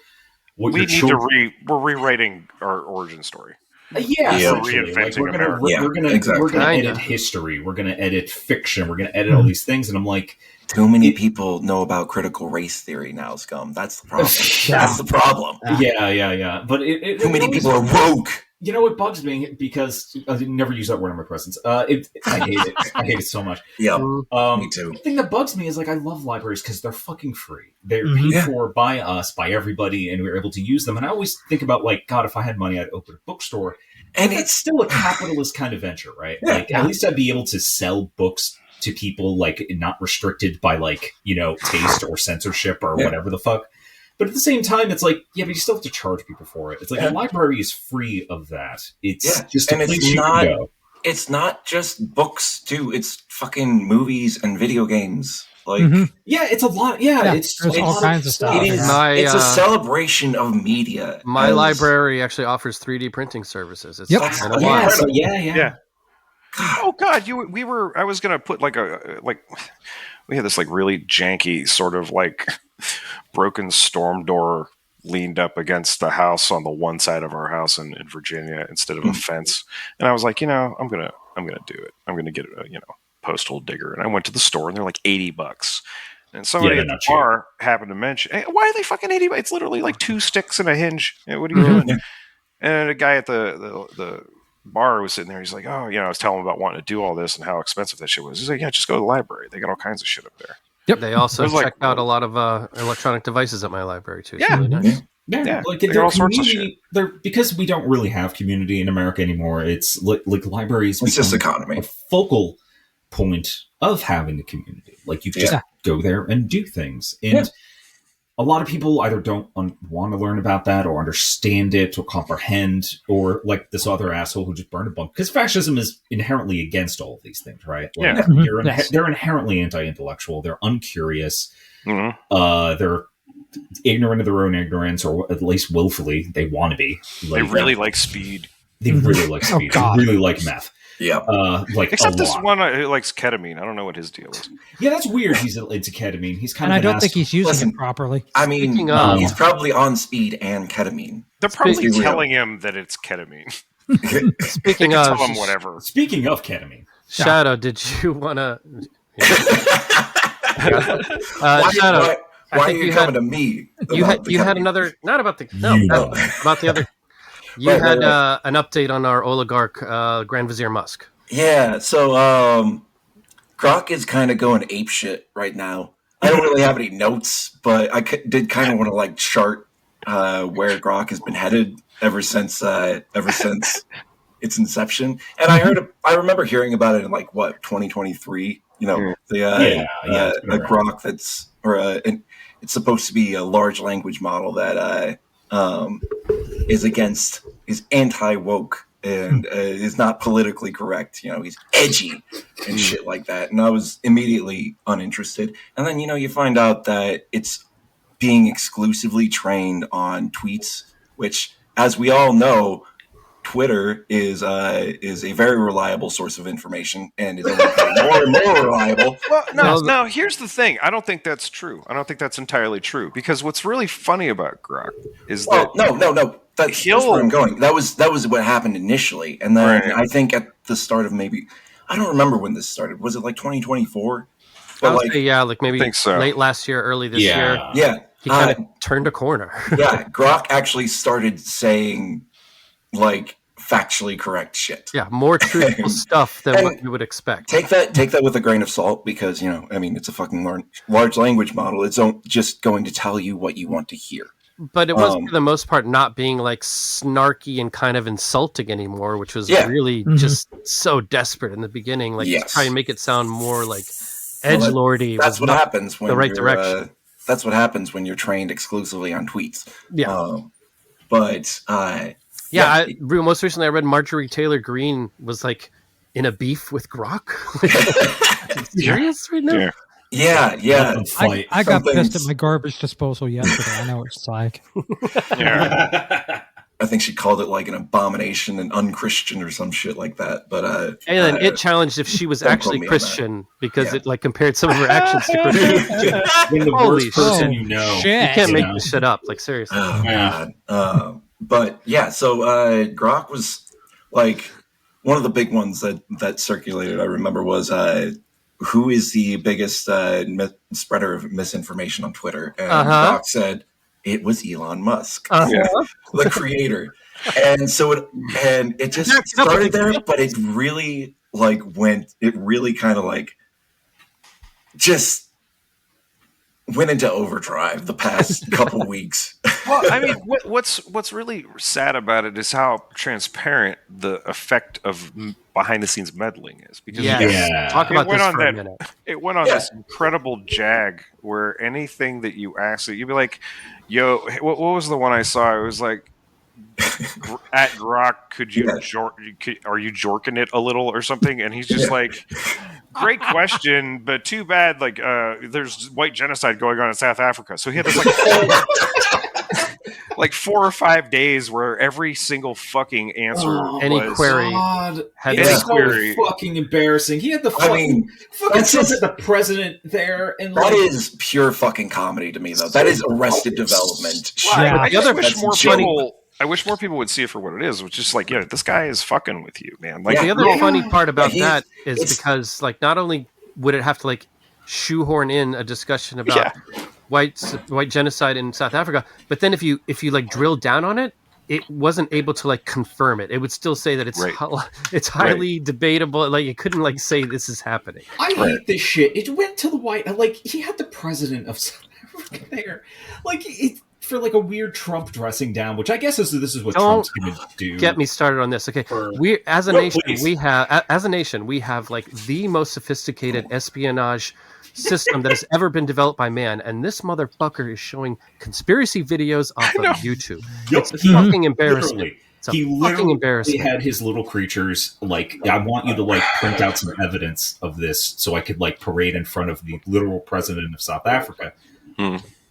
[SPEAKER 7] what
[SPEAKER 1] We
[SPEAKER 7] your
[SPEAKER 1] need
[SPEAKER 7] children.
[SPEAKER 1] we're rewriting our origin story.
[SPEAKER 7] Yeah,
[SPEAKER 3] Yeah.
[SPEAKER 7] essentially. Like,
[SPEAKER 1] Reinventing America.
[SPEAKER 3] Yeah,
[SPEAKER 7] we're gonna
[SPEAKER 3] exactly.
[SPEAKER 7] edit history. We're gonna edit fiction. We're gonna edit all these things. And I'm like,
[SPEAKER 3] Too many people know about critical race theory now, scum. That's the problem. That's the problem.
[SPEAKER 7] yeah. But
[SPEAKER 3] Too many people are woke.
[SPEAKER 7] You know, it bugs me because I never use that word in my presence. I hate it. I hate it so much.
[SPEAKER 3] Yeah,
[SPEAKER 7] Me
[SPEAKER 3] too.
[SPEAKER 7] The thing that bugs me is I love libraries because they're fucking free. They're
[SPEAKER 5] Mhm.
[SPEAKER 7] paid
[SPEAKER 3] Yeah.
[SPEAKER 7] for by us, by everybody, and we're able to use them. And I always think about God, if I had money, I'd open a bookstore.
[SPEAKER 3] And
[SPEAKER 7] It's
[SPEAKER 3] it's
[SPEAKER 7] still a capitalist kind of venture, right?
[SPEAKER 3] Yeah.
[SPEAKER 7] At least I'd be able to sell books to people not restricted by taste or censorship or
[SPEAKER 3] Yeah.
[SPEAKER 7] whatever the fuck. But at the same time, it's but you still have to charge people for it. It's like
[SPEAKER 3] Yeah.
[SPEAKER 7] the library is free of that. It's
[SPEAKER 3] Yeah.
[SPEAKER 7] just a
[SPEAKER 3] And it's
[SPEAKER 7] place you
[SPEAKER 3] not-
[SPEAKER 7] can go.
[SPEAKER 3] it's not just books too. It's fucking movies and video games. Like
[SPEAKER 5] Mhm.
[SPEAKER 7] Yeah, it's a lot. Yeah,
[SPEAKER 5] Yeah,
[SPEAKER 7] it's
[SPEAKER 5] there's
[SPEAKER 7] a
[SPEAKER 5] all
[SPEAKER 7] lot
[SPEAKER 5] kinds of stuff.
[SPEAKER 3] it is.
[SPEAKER 6] My,
[SPEAKER 3] It's a
[SPEAKER 6] uh,
[SPEAKER 3] celebration of media.
[SPEAKER 6] My
[SPEAKER 3] as-
[SPEAKER 6] library actually offers 3D printing services. It's
[SPEAKER 5] Yep.
[SPEAKER 6] kind of
[SPEAKER 3] Yeah.
[SPEAKER 6] wild.
[SPEAKER 7] Yeah.
[SPEAKER 1] Oh God, I was gonna put we had this really janky sort of broken storm door leaned up against the house on the one side of our house in Virginia instead of a fence, and I was like, I'm gonna do it. I'm gonna get a post-hole digger, and I went to the store and they're like $80, and somebody
[SPEAKER 7] Yeah,
[SPEAKER 1] at
[SPEAKER 7] they're
[SPEAKER 1] the
[SPEAKER 7] not cheap.
[SPEAKER 1] bar happened to mention, hey, why are they fucking $80? It's literally like 2 sticks and a hinge. What are you doing?
[SPEAKER 3] Yeah.
[SPEAKER 1] And a guy at the bar was sitting there. He's like, oh, I was telling him about wanting to do all this and how expensive that shit was. He's like, yeah, just go to the library. They got all kinds of shit up there.
[SPEAKER 6] They also
[SPEAKER 1] It was like-
[SPEAKER 6] check out a lot of electronic devices at my library too. It's
[SPEAKER 1] Yeah.
[SPEAKER 6] really nice.
[SPEAKER 7] Yeah,
[SPEAKER 1] they got all sorts of
[SPEAKER 7] because we don't really have community in America anymore. It's like libraries.
[SPEAKER 3] It's just
[SPEAKER 7] become
[SPEAKER 3] economy.
[SPEAKER 7] a focal point of having the community. Like you just
[SPEAKER 5] Yeah.
[SPEAKER 7] go there and do things, and a lot of people either don't want to learn about that or understand it or comprehend, or like this other asshole who just burned a bunker. Because fascism is inherently against all of these things, right? Like,
[SPEAKER 1] Yeah.
[SPEAKER 7] they're inherently anti-intellectual. They're uncurious.
[SPEAKER 1] Mhm.
[SPEAKER 7] They're ignorant of their own ignorance, or at least willfully, they want to be.
[SPEAKER 1] They really like speed.
[SPEAKER 7] They really like speed. They really like meth.
[SPEAKER 3] Yeah.
[SPEAKER 7] Like
[SPEAKER 1] Except
[SPEAKER 7] a
[SPEAKER 1] this
[SPEAKER 7] lot.
[SPEAKER 1] one who likes ketamine. I don't know what his deal is.
[SPEAKER 7] Yeah, that's weird. He's into ketamine. He's kind
[SPEAKER 5] And
[SPEAKER 7] of.
[SPEAKER 5] I don't think he's using it properly.
[SPEAKER 3] I mean,
[SPEAKER 6] Speaking of-
[SPEAKER 3] he's probably on speed and ketamine.
[SPEAKER 1] They're probably
[SPEAKER 3] Speaking-
[SPEAKER 1] telling him that it's ketamine.
[SPEAKER 6] Speaking
[SPEAKER 1] They can
[SPEAKER 6] of
[SPEAKER 1] tell him whatever.
[SPEAKER 7] Speaking of ketamine,
[SPEAKER 6] Shadow, did you want to?
[SPEAKER 3] Why,
[SPEAKER 6] Shadow,
[SPEAKER 3] why
[SPEAKER 6] I
[SPEAKER 3] are
[SPEAKER 6] think
[SPEAKER 3] you
[SPEAKER 6] you
[SPEAKER 3] coming
[SPEAKER 6] had-
[SPEAKER 3] to me?
[SPEAKER 6] you
[SPEAKER 3] about
[SPEAKER 6] had
[SPEAKER 3] the
[SPEAKER 6] you had
[SPEAKER 3] ketamine?
[SPEAKER 6] another about the other. You
[SPEAKER 3] Right,
[SPEAKER 6] had
[SPEAKER 3] right.
[SPEAKER 6] an update on our oligarch Grand Vizier Musk.
[SPEAKER 3] Yeah, so Grok is kind of going apeshit right now. I don't really have any notes, but I did kind of want to like chart where Grok has been headed ever since its inception. And I remember hearing about it in like 2023. You know, the Grok it's supposed to be a large language model that is anti-woke and is not politically correct. You know, he's edgy and shit like that. And I was immediately uninterested. And then, you find out that it's being exclusively trained on tweets, which, as we all know, Twitter is a very reliable source of information and is only getting more and more reliable.
[SPEAKER 1] Well, no, here's the thing. I don't think that's true. I don't think that's entirely true. Because what's really funny about Grok is that...
[SPEAKER 3] No. That's where I'm going. That was what happened initially. And then
[SPEAKER 1] Right.
[SPEAKER 3] I think at the start of I don't remember when this started. Was it like 2024?
[SPEAKER 6] I would say, like maybe
[SPEAKER 1] think so.
[SPEAKER 6] late last year, early this year.
[SPEAKER 3] Yeah.
[SPEAKER 6] He kind of turned a corner.
[SPEAKER 3] Yeah, Grok actually started saying like factually correct shit.
[SPEAKER 6] Yeah, more truthful stuff than what you would expect.
[SPEAKER 3] Take that with a grain of salt because, it's a fucking large language model. It's just going to tell you what you want to hear.
[SPEAKER 6] But it was, for the most part, not being like snarky and kind of insulting anymore, which was really just so desperate in the beginning. Like, to try and make it sound more like edgelordy.
[SPEAKER 3] That's what happens when
[SPEAKER 6] the right direction.
[SPEAKER 3] That's what happens when you're trained exclusively on tweets.
[SPEAKER 6] Yeah.
[SPEAKER 3] Most
[SPEAKER 6] recently I read Marjorie Taylor Greene was like in a beef with Grok. Serious right now?
[SPEAKER 3] Yeah.
[SPEAKER 5] I got pissed at my garbage disposal yesterday. I know what it's like.
[SPEAKER 1] Yeah.
[SPEAKER 3] I think she called it like an abomination and unchristian or some shit like that. But
[SPEAKER 6] and then it challenged if she was
[SPEAKER 3] don't
[SPEAKER 6] actually
[SPEAKER 3] quote me on
[SPEAKER 6] Christian because it like compared some of her actions to Christian.
[SPEAKER 7] when the
[SPEAKER 6] Holy
[SPEAKER 7] worst person
[SPEAKER 6] shit.
[SPEAKER 7] you know,
[SPEAKER 5] Shit.
[SPEAKER 6] You can't make this shit up. Like, seriously.
[SPEAKER 3] Oh, God. But yeah, so Grok was like one of the big ones that circulated. I remember was who is the biggest spreader of misinformation on Twitter? And Grok said it was Elon Musk, the creator. And so it just started there, but it really kind of like just went into overdrive the past couple weeks.
[SPEAKER 1] Well, I mean, what's really sad about it is how transparent the effect of behind the scenes meddling is. Because
[SPEAKER 6] Talk about this for a minute.
[SPEAKER 1] It went on this incredible jag where anything that you asked, you'd be like, "Yo, what was the one I saw?" It was like, "At Grok, are you jorking it a little or something?" And he's just like, "Great question, but too bad. Like, there's white genocide going on in South Africa." So he had this like 4 or 5 days where every single fucking answer
[SPEAKER 6] query
[SPEAKER 7] had so fucking embarrassing. He had the fucking the president there, and
[SPEAKER 3] that is pure fucking comedy to me, though. That is Arrested Development.
[SPEAKER 1] I wish more people would see it for what it is, which is like, this guy is fucking with you, man. Like,
[SPEAKER 6] the other funny part about that is because, like, not only would it have to like shoehorn in a discussion about white genocide in South Africa, but then if you like drill down on it, it wasn't able to like confirm it. It would still say that it's highly debatable. Like, it couldn't like say this is happening.
[SPEAKER 7] I hate this shit. It went to the white. Like, he had the president of South Africa there, like it. For like a weird Trump dressing down, which I guess this is what Trump's going to do.
[SPEAKER 6] Get me started on this, okay? We as a nation we have like the most sophisticated espionage system that has ever been developed by man, and this motherfucker is showing conspiracy videos off of YouTube. It's a fucking embarrassment.
[SPEAKER 7] He literally had his little creatures like, I want you to like print out some evidence of this so I could like parade in front of the literal president of South Africa.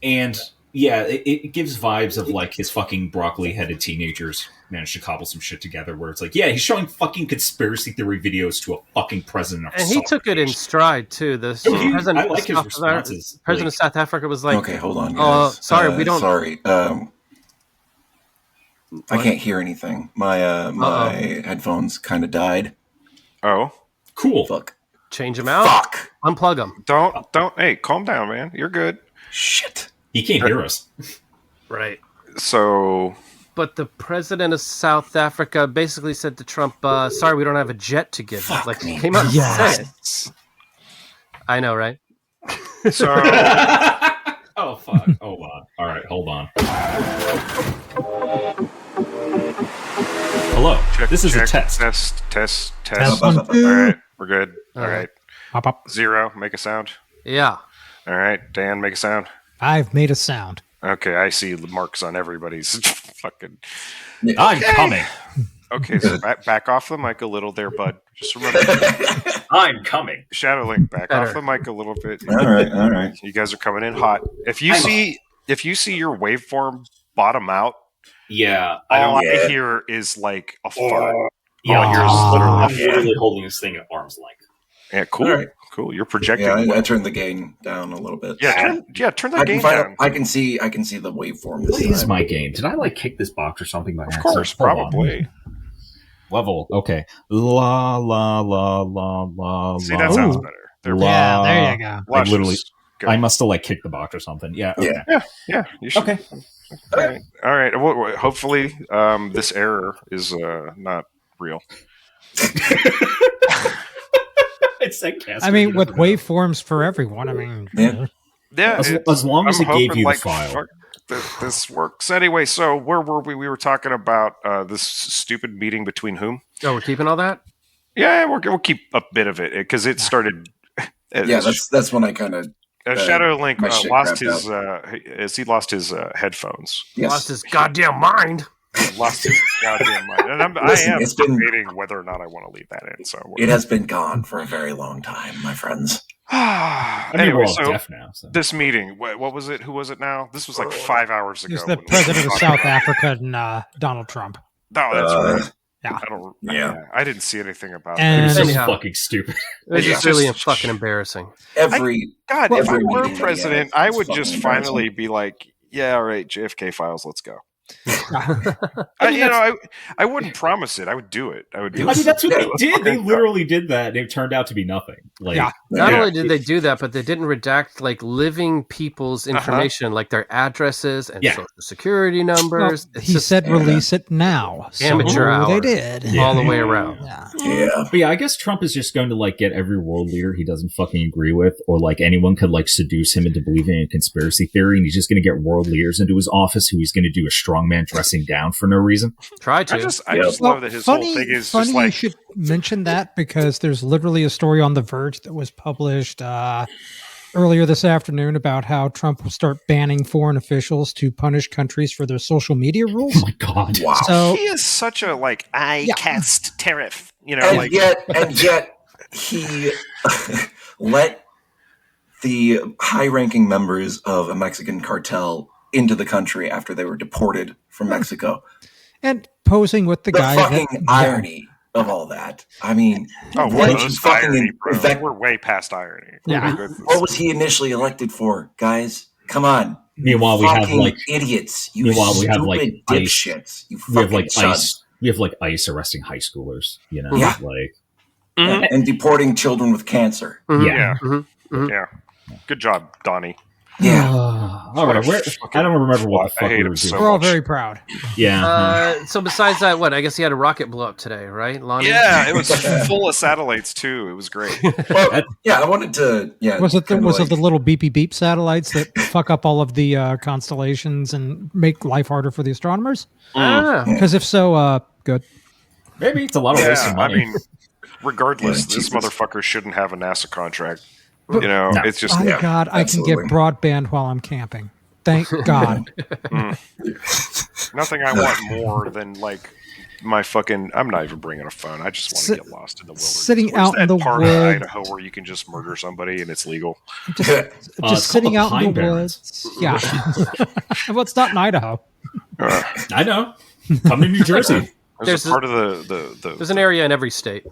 [SPEAKER 7] And Yeah, it gives vibes of like his fucking broccoli-headed teenagers managed to cobble some shit together where it's like, yeah, he's showing fucking conspiracy theory videos to a fucking president of
[SPEAKER 6] And he took it in stride too. This
[SPEAKER 7] I like his responses.
[SPEAKER 6] President of South Africa was like,
[SPEAKER 3] Okay, hold on,
[SPEAKER 6] "Oh,
[SPEAKER 3] guys.
[SPEAKER 6] sorry, we don't."
[SPEAKER 3] Sorry. I can't hear anything. My headphones kind of died.
[SPEAKER 1] Oh,
[SPEAKER 7] Cool.
[SPEAKER 3] Fuck.
[SPEAKER 6] Change them out.
[SPEAKER 3] Fuck.
[SPEAKER 6] Unplug them.
[SPEAKER 1] don't. Hey, calm down, man. You're good.
[SPEAKER 3] Shit.
[SPEAKER 7] He can't hear us.
[SPEAKER 6] Right.
[SPEAKER 1] So,
[SPEAKER 6] But the president of South Africa basically said to Trump, "Sorry, we don't have a jet to give you."
[SPEAKER 3] Fuck
[SPEAKER 6] Like
[SPEAKER 3] me.
[SPEAKER 6] he came out and said it.
[SPEAKER 1] yes.
[SPEAKER 6] I know, right?
[SPEAKER 1] So,
[SPEAKER 7] Oh, fuck. Hold on. All right, hold on. Hello. This is a test.
[SPEAKER 1] Test.
[SPEAKER 5] Test
[SPEAKER 1] All
[SPEAKER 5] 1, 2.
[SPEAKER 1] right, we're good. All right.
[SPEAKER 5] Pop up.
[SPEAKER 1] 0, make a sound.
[SPEAKER 6] Yeah.
[SPEAKER 1] All right, Dan, make a sound.
[SPEAKER 5] I've made a sound.
[SPEAKER 1] Okay, I see the marks on everybody's fucking.
[SPEAKER 7] I'm coming.
[SPEAKER 1] Okay, so back off the mic a little there, bud. Just remember,
[SPEAKER 4] I'm coming.
[SPEAKER 1] Shadowlink, back
[SPEAKER 6] Better.
[SPEAKER 1] off the mic a little bit.
[SPEAKER 3] All right.
[SPEAKER 1] You guys are coming in hot. If you see your waveform bottom out,
[SPEAKER 4] Yeah,
[SPEAKER 1] all I hear is like a fart.
[SPEAKER 4] Yeah,
[SPEAKER 1] Oh,
[SPEAKER 4] I'm
[SPEAKER 1] yours
[SPEAKER 4] literally holding this thing at arm's length.
[SPEAKER 1] Yeah, cool.
[SPEAKER 3] All right.
[SPEAKER 1] Cool. You're projecting.
[SPEAKER 3] Yeah, I turned the gain down a little bit.
[SPEAKER 1] Turn the
[SPEAKER 3] I
[SPEAKER 1] gain
[SPEAKER 3] can
[SPEAKER 1] down.
[SPEAKER 3] I can see the waveform this
[SPEAKER 7] What is
[SPEAKER 3] time.
[SPEAKER 7] my game?
[SPEAKER 4] Did I like kick this box or something by
[SPEAKER 1] Of
[SPEAKER 4] accident?
[SPEAKER 1] course,
[SPEAKER 7] Hold on.
[SPEAKER 1] probably.
[SPEAKER 7] Level. Okay. La la la la la.
[SPEAKER 1] See, that
[SPEAKER 7] la.
[SPEAKER 1] sounds better. There we go.
[SPEAKER 5] Yeah, there you go.
[SPEAKER 7] Like literally,
[SPEAKER 1] Good.
[SPEAKER 7] I must have like kicked the box or something. Yeah. Okay.
[SPEAKER 1] Yeah, you should.
[SPEAKER 7] Okay.
[SPEAKER 1] All right. Well, hopefully, this error is not real.
[SPEAKER 4] It's sarcastic.
[SPEAKER 5] I mean,
[SPEAKER 4] You
[SPEAKER 5] with
[SPEAKER 4] never know.
[SPEAKER 5] waveforms for everyone. I mean,
[SPEAKER 3] Yeah.
[SPEAKER 1] Yeah,
[SPEAKER 7] As long as
[SPEAKER 1] I'm
[SPEAKER 7] it gave
[SPEAKER 1] hoping,
[SPEAKER 7] you the
[SPEAKER 1] like,
[SPEAKER 7] file.
[SPEAKER 1] fuck, this works anyway. So where were we? We were talking about this stupid meeting between whom?
[SPEAKER 6] Oh, we're keeping all that?
[SPEAKER 1] Yeah, we'll keep a bit of it because it started.
[SPEAKER 3] Yeah, that's when I kind of
[SPEAKER 1] Shadowlink
[SPEAKER 3] my shit
[SPEAKER 1] lost
[SPEAKER 3] crapped
[SPEAKER 1] his he lost his headphones.
[SPEAKER 6] Lost his goddamn mind.
[SPEAKER 1] Lost his goddamn mind. And
[SPEAKER 3] Listen,
[SPEAKER 1] I am
[SPEAKER 3] it's been-
[SPEAKER 1] debating whether or not I want to leave that in. So
[SPEAKER 3] It has been gone for a very long time, my friends.
[SPEAKER 7] I mean,
[SPEAKER 1] anyway,
[SPEAKER 7] we're all
[SPEAKER 1] so
[SPEAKER 7] deaf now. So.
[SPEAKER 1] this meeting, what was it? Who was it now? This was like 5 hours ago.
[SPEAKER 5] he's the
[SPEAKER 1] when we
[SPEAKER 5] president
[SPEAKER 1] were
[SPEAKER 5] of
[SPEAKER 1] talking
[SPEAKER 5] South Africa and Donald Trump.
[SPEAKER 1] No, that's right.
[SPEAKER 5] Yeah.
[SPEAKER 1] I don't.
[SPEAKER 3] Yeah.
[SPEAKER 1] I didn't see anything about
[SPEAKER 5] And-
[SPEAKER 7] This
[SPEAKER 1] that.
[SPEAKER 7] is
[SPEAKER 6] Anyhow.
[SPEAKER 7] fucking stupid.
[SPEAKER 6] It was
[SPEAKER 1] Yeah.
[SPEAKER 6] just really
[SPEAKER 1] Just-
[SPEAKER 6] fucking embarrassing.
[SPEAKER 3] Every
[SPEAKER 1] God,
[SPEAKER 3] Well,
[SPEAKER 1] if I
[SPEAKER 3] every
[SPEAKER 1] were
[SPEAKER 3] meeting that
[SPEAKER 1] president,
[SPEAKER 3] he has
[SPEAKER 1] I
[SPEAKER 3] is
[SPEAKER 1] would
[SPEAKER 3] fucking
[SPEAKER 1] just
[SPEAKER 3] embarrassing.
[SPEAKER 1] finally be like, "Yeah, all right, JFK files, let's go."
[SPEAKER 6] I
[SPEAKER 1] I wouldn't promise it. I would do it. I would do
[SPEAKER 7] I
[SPEAKER 1] it.
[SPEAKER 7] mean, that's what
[SPEAKER 3] Yeah,
[SPEAKER 7] they
[SPEAKER 3] let's
[SPEAKER 7] did. They
[SPEAKER 1] fucking
[SPEAKER 7] literally did that, and it turned out to be nothing. Like,
[SPEAKER 5] Yeah.
[SPEAKER 6] Not
[SPEAKER 1] Yeah.
[SPEAKER 6] only did they do that, but they didn't redact like living people's information, like their addresses and
[SPEAKER 7] Yeah.
[SPEAKER 6] social security
[SPEAKER 5] Well,
[SPEAKER 6] numbers. It's
[SPEAKER 5] he
[SPEAKER 6] just
[SPEAKER 5] said release it now.
[SPEAKER 6] Amateur
[SPEAKER 5] so
[SPEAKER 6] hour.
[SPEAKER 5] they did.
[SPEAKER 7] Yeah.
[SPEAKER 6] all the way around.
[SPEAKER 5] Yeah.
[SPEAKER 3] yeah.
[SPEAKER 7] But yeah, I guess Trump is just going to like get every world leader he doesn't fucking agree with, or like anyone could like seduce him into believing in conspiracy theory, and he's just going to get world leaders into his office who he's going to do a strongman dressing down for no reason.
[SPEAKER 6] Try to.
[SPEAKER 1] I just love that his whole thing is
[SPEAKER 5] funny
[SPEAKER 1] just
[SPEAKER 5] you
[SPEAKER 1] like,
[SPEAKER 5] should mention that because there's literally a story on The Verge that was published earlier this afternoon about how Trump will start banning foreign officials to punish countries for their social media rules.
[SPEAKER 7] Oh my god!
[SPEAKER 3] Wow.
[SPEAKER 5] So
[SPEAKER 1] he is such a like cast tariff. You know,
[SPEAKER 3] and
[SPEAKER 1] like
[SPEAKER 3] yet he let the high-ranking members of a Mexican cartel into the country after they were deported from Mexico.
[SPEAKER 5] and posing with the
[SPEAKER 3] The
[SPEAKER 5] guy
[SPEAKER 3] fucking
[SPEAKER 5] that,
[SPEAKER 3] irony of all that. I mean,
[SPEAKER 1] oh,
[SPEAKER 3] what
[SPEAKER 1] well,
[SPEAKER 3] did you
[SPEAKER 1] those
[SPEAKER 3] fucking
[SPEAKER 1] irony, bro.
[SPEAKER 3] invent-
[SPEAKER 1] We're way past irony.
[SPEAKER 5] Yeah.
[SPEAKER 1] We're good.
[SPEAKER 3] What was he initially elected for, guys? Come on.
[SPEAKER 7] Meanwhile, we have
[SPEAKER 3] Fucking
[SPEAKER 7] like
[SPEAKER 3] idiots. You
[SPEAKER 7] meanwhile, we
[SPEAKER 3] stupid
[SPEAKER 7] have, like, ICE.
[SPEAKER 3] dipshits. You
[SPEAKER 7] we have
[SPEAKER 3] fucking
[SPEAKER 7] like
[SPEAKER 3] chuds.
[SPEAKER 7] ICE. We have like ICE arresting high schoolers. You know,
[SPEAKER 3] Yeah.
[SPEAKER 7] like
[SPEAKER 3] And deporting children with cancer.
[SPEAKER 6] Mhm.
[SPEAKER 7] yeah.
[SPEAKER 6] Mhm.
[SPEAKER 1] Yeah. Good job, Donnie.
[SPEAKER 3] Yeah.
[SPEAKER 7] All right, I don't remember what the
[SPEAKER 1] I
[SPEAKER 7] fuck
[SPEAKER 1] hate
[SPEAKER 7] we
[SPEAKER 1] him
[SPEAKER 7] were
[SPEAKER 1] so
[SPEAKER 7] doing.
[SPEAKER 5] we're all
[SPEAKER 1] much.
[SPEAKER 5] very proud.
[SPEAKER 7] Yeah.
[SPEAKER 6] So besides that, what? I guess he had a rocket blow up today, right, Lonnie?
[SPEAKER 1] Yeah, it was full of satellites too. It was great.
[SPEAKER 3] Well, yeah, I wanted to. Yeah.
[SPEAKER 5] Was it
[SPEAKER 3] kinda
[SPEAKER 5] the little beepy beep satellites that fuck up all of the constellations and make life harder for the astronomers?
[SPEAKER 6] Ah.
[SPEAKER 5] Because if so, good.
[SPEAKER 7] Maybe it's a lot of wasted
[SPEAKER 1] Yeah, I
[SPEAKER 7] money.
[SPEAKER 1] mean, regardless,
[SPEAKER 3] Yeah,
[SPEAKER 1] this
[SPEAKER 3] Jesus.
[SPEAKER 1] motherfucker shouldn't have a NASA contract. You know,
[SPEAKER 7] No.
[SPEAKER 1] it's just
[SPEAKER 5] My
[SPEAKER 3] Yeah,
[SPEAKER 5] God, I can
[SPEAKER 3] absolutely.
[SPEAKER 5] get broadband while I'm camping. Thank God.
[SPEAKER 1] nothing I want more than like my fucking. I'm not even bringing a phone. I just want to get lost in the wilderness.
[SPEAKER 5] Sitting
[SPEAKER 1] Where's
[SPEAKER 5] out in
[SPEAKER 1] that
[SPEAKER 5] the
[SPEAKER 1] part
[SPEAKER 5] woods.
[SPEAKER 1] of Idaho where you can just murder somebody and it's legal.
[SPEAKER 5] Just sitting out in the
[SPEAKER 7] Barrens.
[SPEAKER 5] woods. Yeah. Well, it's not in Idaho.
[SPEAKER 7] I know. Come to New Jersey.
[SPEAKER 1] There's a part of the.
[SPEAKER 6] There's an area in every state.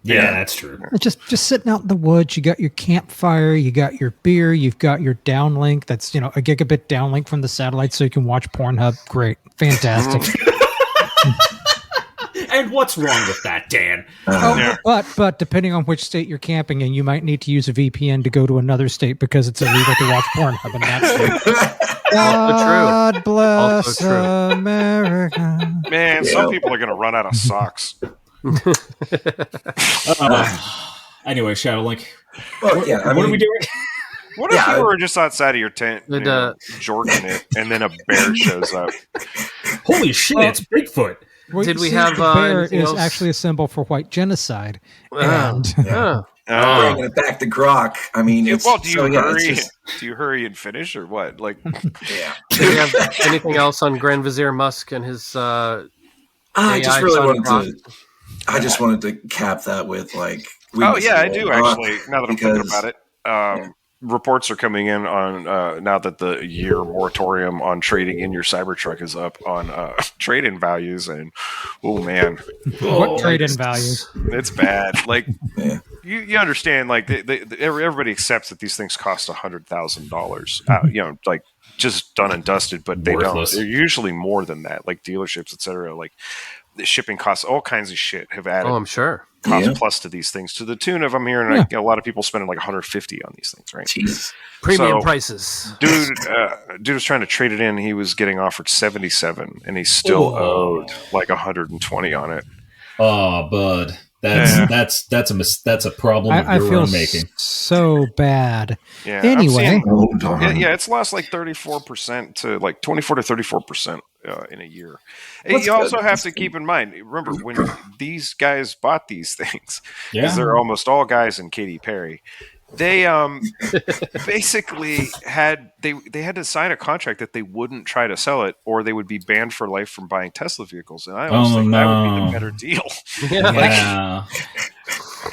[SPEAKER 7] Yeah, that's true.
[SPEAKER 5] Just sitting out in the woods. You got your campfire. You got your beer. You've got your downlink. That's a gigabit downlink from the satellite, so you can watch Pornhub. Great, fantastic.
[SPEAKER 7] And what's wrong with that, Dan?
[SPEAKER 5] But depending on which state you're camping in, you might need to use a VPN to go to another state because it's illegal to watch Pornhub in that state. God bless America.
[SPEAKER 1] Man, some people are going to run out of socks.
[SPEAKER 7] Anyway, Shadowlink.
[SPEAKER 3] Well,
[SPEAKER 7] what are we doing?
[SPEAKER 1] What if you were just outside of your tent, jorking it, and then a bear shows up?
[SPEAKER 7] Holy shit, it's Bigfoot.
[SPEAKER 6] Did we have
[SPEAKER 5] the bear is
[SPEAKER 6] else?
[SPEAKER 5] actually a symbol for white genocide?
[SPEAKER 3] Bringing it back to Grok. I mean, it's,
[SPEAKER 1] well, do you hurry?
[SPEAKER 3] just-
[SPEAKER 1] Do you hurry and finish, or what? Like,
[SPEAKER 3] yeah.
[SPEAKER 6] Do we have anything else on Grand Vizier Musk and his?
[SPEAKER 3] I
[SPEAKER 6] AI
[SPEAKER 3] just really
[SPEAKER 6] son
[SPEAKER 3] wanted to. I just wanted to cap that with like.
[SPEAKER 1] I do actually. Now that I'm thinking
[SPEAKER 3] because-
[SPEAKER 1] about it, reports are coming in on now that the year moratorium on trading in your Cybertruck is up on trade-in values, and oh man,
[SPEAKER 5] What trade-in values?
[SPEAKER 1] it's bad. Like
[SPEAKER 3] Yeah.
[SPEAKER 1] you understand, like everybody accepts that these things cost $100,000. Like just done and dusted, but they
[SPEAKER 7] Worthless.
[SPEAKER 1] don't. They're usually more than that. Like dealerships, etc. Like the shipping costs, all kinds of shit have added.
[SPEAKER 6] Oh, I'm sure.
[SPEAKER 1] Cost plus to these things to the tune of I'm hearing a lot of people spending like $150 on these things, right?
[SPEAKER 3] Jeez.
[SPEAKER 6] Premium
[SPEAKER 1] So,
[SPEAKER 6] prices.
[SPEAKER 1] Dude was trying to trade it in. He was getting offered 77, and he still owed like 120 on it.
[SPEAKER 7] Oh, bud, that's a problem of
[SPEAKER 5] I
[SPEAKER 7] your
[SPEAKER 5] feel
[SPEAKER 7] own making.
[SPEAKER 5] so bad.
[SPEAKER 1] Yeah. I'm
[SPEAKER 5] Anyway,
[SPEAKER 1] seeing-
[SPEAKER 3] Oh, darn.
[SPEAKER 1] it's lost like 34% to like 24 to 34% in a year. And
[SPEAKER 3] That's
[SPEAKER 1] you also
[SPEAKER 3] good.
[SPEAKER 1] have
[SPEAKER 3] That's
[SPEAKER 1] to
[SPEAKER 3] good.
[SPEAKER 1] keep in mind. Remember when these guys bought these things?
[SPEAKER 7] Yeah.
[SPEAKER 1] Because they're almost all guys in Katy Perry. They basically had they had to sign a contract that they wouldn't try to sell it, or they would be banned for life from buying Tesla vehicles. And I almost think that would be the better deal.
[SPEAKER 7] Yeah,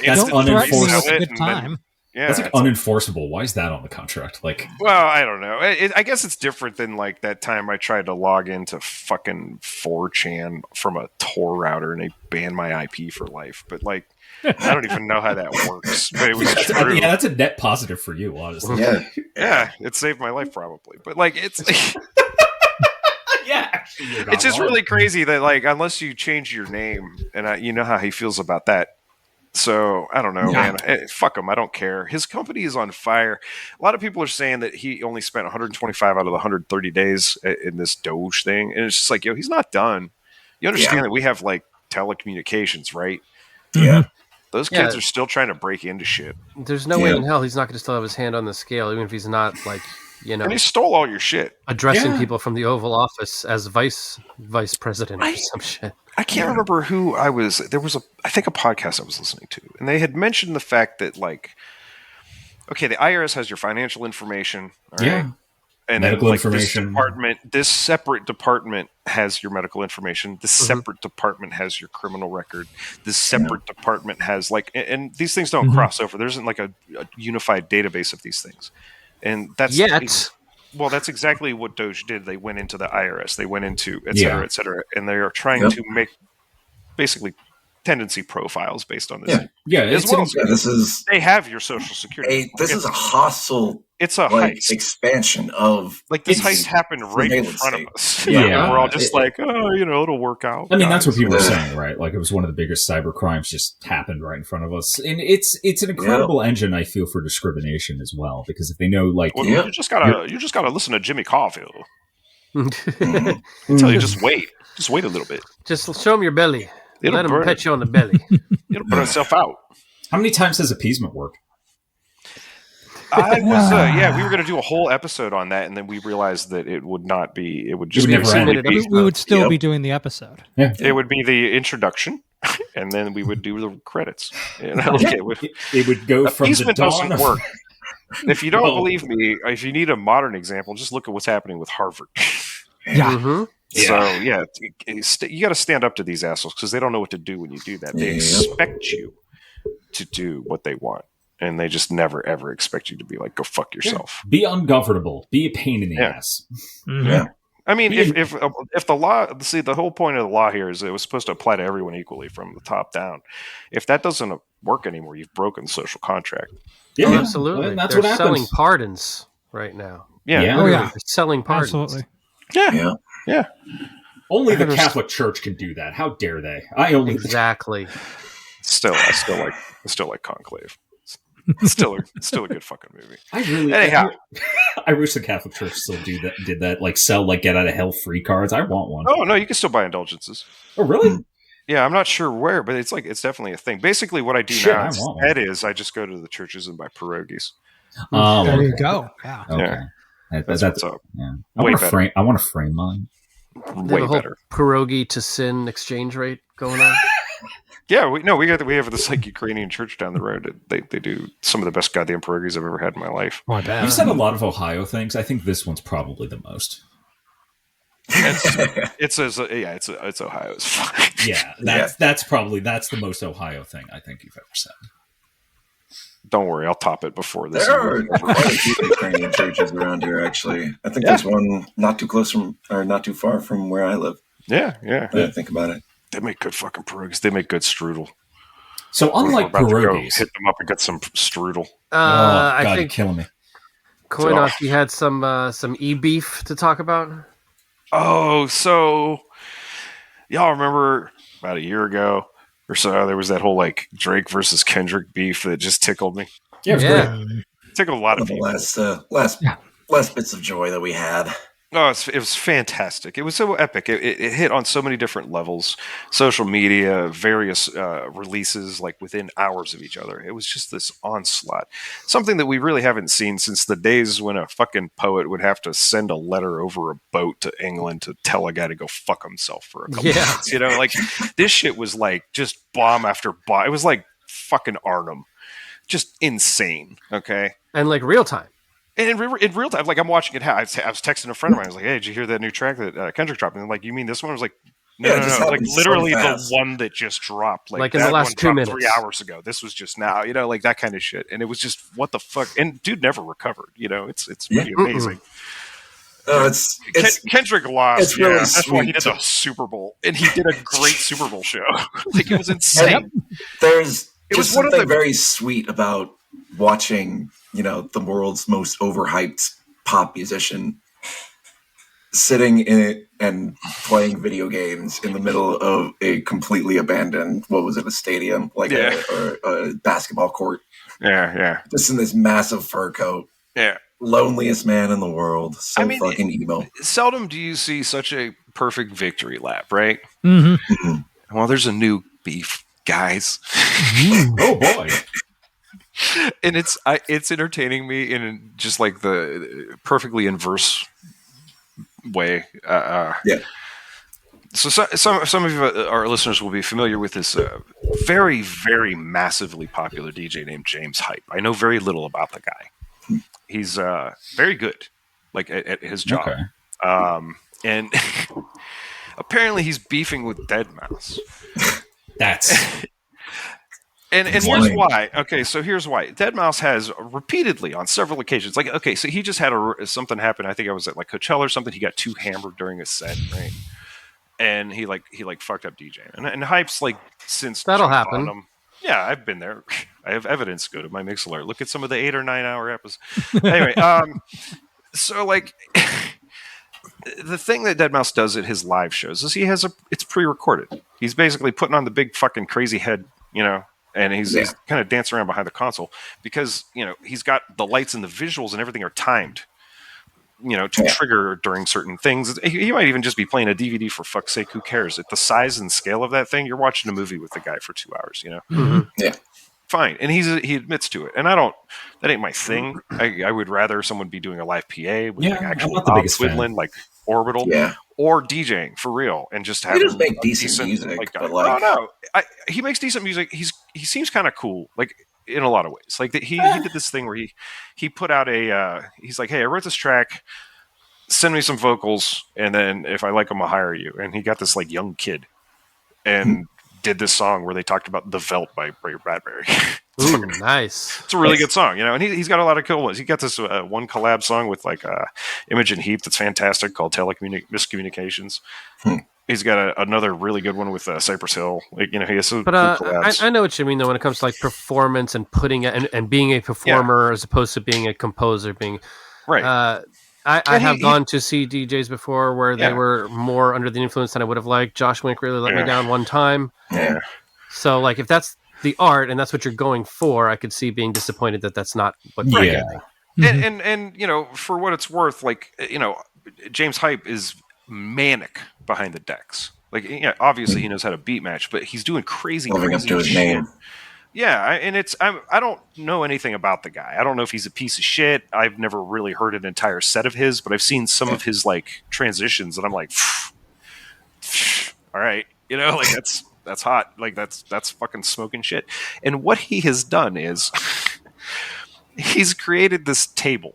[SPEAKER 7] that's
[SPEAKER 5] don't threaten me
[SPEAKER 7] unenforceable.
[SPEAKER 5] with a
[SPEAKER 1] it
[SPEAKER 5] good
[SPEAKER 1] and then-
[SPEAKER 5] time.
[SPEAKER 1] Yeah,
[SPEAKER 7] That's like
[SPEAKER 1] it's
[SPEAKER 7] unenforceable. Why is that on the contract? Like,
[SPEAKER 1] well, I don't know. I guess it's different than like that time I tried to log into fucking 4chan from a Tor router and they banned my IP for life. But like, I don't even know how that works. But it was true.
[SPEAKER 7] yeah, that's a net positive for you, honestly.
[SPEAKER 3] Yeah.
[SPEAKER 1] Yeah, it saved my life probably. But like, it's
[SPEAKER 7] Yeah, actually, you're not
[SPEAKER 1] it's just
[SPEAKER 7] wrong.
[SPEAKER 1] really crazy that like unless you change your name, and you know how he feels about that. So I don't know, man. Fuck him. I don't care. His company is on fire. A lot of people are saying that he only spent 125 out of the 130 days in this Doge thing, and it's just like, yo, he's not done. You understand that we have like telecommunications, right?
[SPEAKER 3] Yeah.
[SPEAKER 1] Those kids are still trying to break into shit,
[SPEAKER 6] There's no way in hell he's not going to still have his hand on the scale, even if he's not like
[SPEAKER 1] and he stole all your shit.
[SPEAKER 6] addressing people from the Oval Office as vice president or some shit.
[SPEAKER 1] I can't remember who I was. There was I think a podcast I was listening to, and they had mentioned the fact that like, okay, the IRS has your financial information, all right?
[SPEAKER 7] Yeah.
[SPEAKER 1] And
[SPEAKER 7] Medical
[SPEAKER 1] then, like,
[SPEAKER 7] information.
[SPEAKER 1] This separate department has your medical information. This separate department has your criminal record. This separate department has like, and these things don't cross over. There isn't like a unified database of these things, and that's well, that's exactly what Doge did. They went into the IRS. They went into et cetera, and they are trying to make basically tendency profiles based on this.
[SPEAKER 7] Yeah,
[SPEAKER 1] As well as
[SPEAKER 3] This is
[SPEAKER 1] they have your social security.
[SPEAKER 3] this is a hostile
[SPEAKER 1] It's a heist.
[SPEAKER 3] expansion of
[SPEAKER 1] Like this
[SPEAKER 3] it's
[SPEAKER 1] heist happened right in
[SPEAKER 3] surveillance
[SPEAKER 1] front of
[SPEAKER 3] state.
[SPEAKER 1] us.
[SPEAKER 7] Yeah.
[SPEAKER 1] And we're all just like, oh, it'll work out.
[SPEAKER 7] I mean, that's what people are
[SPEAKER 3] Yeah.
[SPEAKER 7] saying, right? Like, it was one of the biggest cyber crimes just happened right in front of us. And it's an incredible engine, I feel, for discrimination as well. Because if they know, like...
[SPEAKER 1] Well, you just gotta listen to Jimmy Caulfield. Until you just wait. Just wait a little bit.
[SPEAKER 6] Just show him your belly.
[SPEAKER 1] It'll
[SPEAKER 6] Let him
[SPEAKER 1] burn
[SPEAKER 6] pet you on the belly.
[SPEAKER 1] It'll burn itself out.
[SPEAKER 7] How many times does appeasement work?
[SPEAKER 1] I was, we were going to do a whole episode on that, and then we realized that it would not be. It would just
[SPEAKER 7] It would never
[SPEAKER 1] simply
[SPEAKER 7] end.
[SPEAKER 1] be-
[SPEAKER 5] We would still be doing the episode.
[SPEAKER 7] Yeah.
[SPEAKER 1] It would be the introduction, and then we would do the credits. It
[SPEAKER 7] would go from the
[SPEAKER 1] appeasement
[SPEAKER 7] dawn
[SPEAKER 1] doesn't
[SPEAKER 7] of...
[SPEAKER 1] work. If you don't believe me, if you need a modern example, just look at what's happening with Harvard.
[SPEAKER 5] Yeah.
[SPEAKER 1] So yeah, you got to stand up to these assholes because they don't know what to do when you do that. They expect you to do what they want, and they just never ever expect you to be like, go fuck yourself.
[SPEAKER 7] Be ungovernable. Be a pain in the ass.
[SPEAKER 3] Yeah.
[SPEAKER 1] I mean, if the law, see, the whole point of the law here is it was supposed to apply to everyone equally from the top down. If that doesn't work anymore, you've broken the social contract.
[SPEAKER 6] Yeah, absolutely.
[SPEAKER 7] And that's
[SPEAKER 6] They're
[SPEAKER 7] what
[SPEAKER 6] selling
[SPEAKER 7] happens.
[SPEAKER 6] pardons right now.
[SPEAKER 1] Yeah.
[SPEAKER 5] Oh yeah,
[SPEAKER 6] They're selling pardons.
[SPEAKER 5] absolutely.
[SPEAKER 1] Yeah.
[SPEAKER 7] Only the Catholic Church can do that. How dare they?
[SPEAKER 6] Exactly.
[SPEAKER 1] Still, I still like Conclave. It's still a good fucking movie.
[SPEAKER 7] I wish the Catholic Church still did that, like sell like get out of hell free cards. I want one.
[SPEAKER 1] Oh no, you can still buy indulgences.
[SPEAKER 7] Oh really?
[SPEAKER 1] Yeah, I'm not sure where, but it's definitely a thing. Basically, what I do now instead is I just go to the churches and buy pierogies.
[SPEAKER 5] There you go. Yeah.
[SPEAKER 7] Okay.
[SPEAKER 1] Yeah.
[SPEAKER 7] That's
[SPEAKER 1] what's up.
[SPEAKER 7] Yeah.
[SPEAKER 1] Way better.
[SPEAKER 7] I want to frame mine.
[SPEAKER 1] Way better.
[SPEAKER 6] Pierogi to sin exchange rate going on.
[SPEAKER 1] Yeah, we have this like Ukrainian church down the road. They do some of the best goddamn pierogies I've ever had in my life.
[SPEAKER 5] My bad.
[SPEAKER 7] You've said a lot of Ohio things. I think this one's probably the most.
[SPEAKER 1] It's Ohio as fuck.
[SPEAKER 7] Yeah, that's the most Ohio thing I think you've ever said.
[SPEAKER 1] Don't worry, I'll top it before this.
[SPEAKER 3] There are quite a few Ukrainian churches around here, actually. I think there's one not too far from where I live.
[SPEAKER 1] Yeah.
[SPEAKER 3] I think about it.
[SPEAKER 1] They make good fucking pierogies. They make good strudel.
[SPEAKER 7] So unlike pierogies,
[SPEAKER 1] hit them up and get some strudel.
[SPEAKER 6] I
[SPEAKER 7] God,
[SPEAKER 6] think
[SPEAKER 7] you're killing me.
[SPEAKER 6] CoinOps, you had some e-beef to talk about.
[SPEAKER 1] Oh, so y'all remember about a year ago or so there was that whole like Drake versus Kendrick beef that just tickled me.
[SPEAKER 7] Yeah,
[SPEAKER 1] It tickled a lot of
[SPEAKER 3] The
[SPEAKER 1] people.
[SPEAKER 3] last bits of joy that we had.
[SPEAKER 1] Oh, it was fantastic. It was so epic. It hit on so many different levels. Social media, various releases, like within hours of each other. It was just this onslaught. Something that we really haven't seen since the days when a fucking poet would have to send a letter over a boat to England to tell a guy to go fuck himself for a couple months. You know, like this shit was like just bomb after bomb. It was like fucking Arnhem. Just insane. Okay.
[SPEAKER 6] And like real time.
[SPEAKER 1] And in real time, like I'm watching it. I was texting a friend of mine. I was like, "Hey, did you hear that new track that Kendrick dropped?" And they're like, "You mean this one?" I was like, "No, like literally the one that just dropped.
[SPEAKER 6] Like in the last 2 minutes,
[SPEAKER 1] 3 hours ago. This was just now. You know, like that kind of shit." And it was just what the fuck. And dude never recovered. You know, it's pretty amazing. Kendrick lost.
[SPEAKER 3] It's really
[SPEAKER 1] that's why he did the Super Bowl, and he did a great Super Bowl show. Like it was insane.
[SPEAKER 3] There's
[SPEAKER 1] It was
[SPEAKER 3] just
[SPEAKER 1] one of
[SPEAKER 3] something
[SPEAKER 1] the-
[SPEAKER 3] very sweet about watching, the world's most overhyped pop musician sitting in it and playing video games in the middle of a completely abandoned, a stadium, like a basketball court.
[SPEAKER 1] Yeah.
[SPEAKER 3] Just in this massive fur coat.
[SPEAKER 1] Yeah.
[SPEAKER 3] Loneliest man in the world. So fucking emo.
[SPEAKER 1] Seldom do you see such a perfect victory lap, right?
[SPEAKER 5] Mm-hmm.
[SPEAKER 1] Well, there's a new beef, guys.
[SPEAKER 7] Oh boy.
[SPEAKER 1] And it's entertaining me in just like the perfectly inverse way. So some of you, our listeners will be familiar with this very, very massively popular DJ named James Hype. I know very little about the guy. He's very good, like at his job.
[SPEAKER 7] Okay.
[SPEAKER 1] And apparently he's beefing with Deadmau5.
[SPEAKER 7] That's
[SPEAKER 1] And here's why. Okay, so here's why. Deadmau5 has repeatedly on several occasions, like, okay, so he just had something happen. I think I was at like Coachella or something. He got too hammered during a set, right? And he fucked up DJing. And Hype's like since
[SPEAKER 6] that'll happen.
[SPEAKER 1] Yeah, I've been there. I have evidence. Go to my Mixlr. Look at some of the 8 or 9 hour episodes. Anyway, so like the thing that Deadmau5 does at his live shows is it's pre-recorded. He's basically putting on the big fucking crazy head, and he's kind of dancing around behind the console because, he's got the lights and the visuals and everything are timed, to trigger during certain things. He might even just be playing a DVD for fuck's sake. Who cares? At the size and scale of that thing, you're watching a movie with the guy for 2 hours,
[SPEAKER 5] Mm-hmm.
[SPEAKER 3] Yeah.
[SPEAKER 1] Fine. And he admits to it. And that ain't my thing. I would rather someone be doing a live PA with like actual twiddling, like Orbital, or DJing for real, and just having
[SPEAKER 3] he does make decent music.
[SPEAKER 1] He makes decent music. He seems kind of cool, like in a lot of ways. Like he did this thing where he put out he's like, hey, I wrote this track. send me some vocals, and then if I like them, I'll hire you. And he got this like young kid, and did this song where they talked about The Veldt by Ray Bradbury.
[SPEAKER 6] Ooh, nice.
[SPEAKER 1] It's a really good song, and he's got a lot of cool ones. He got this one collab song with like Imogen Heap that's fantastic called Miscommunications. He's got another really good one with Cypress Hill. Like, he has some cool collabs.
[SPEAKER 6] I know what you mean though when it comes to like performance and putting it and being a performer as opposed to being a composer. Being
[SPEAKER 1] right.
[SPEAKER 6] I have gone to see DJs before where they were more under the influence than I would have liked. Josh Wink really let me down one time.
[SPEAKER 1] Yeah.
[SPEAKER 6] So like if that's the art and that's what you're going for, I could see being disappointed that that's not what you're getting.
[SPEAKER 1] And for what it's worth, like, James Hype is manic behind the decks. Like, obviously he knows how to beat match, but he's doing crazy
[SPEAKER 3] Living up to his
[SPEAKER 1] shit.
[SPEAKER 3] name.
[SPEAKER 1] Yeah, and I don't know anything about the guy. I don't know if he's a piece of shit. I've never really heard an entire set of his, but I've seen some of his like transitions, and I'm like, all right, like that's hot. Like that's fucking smoking shit. And what he has done is he's created this table,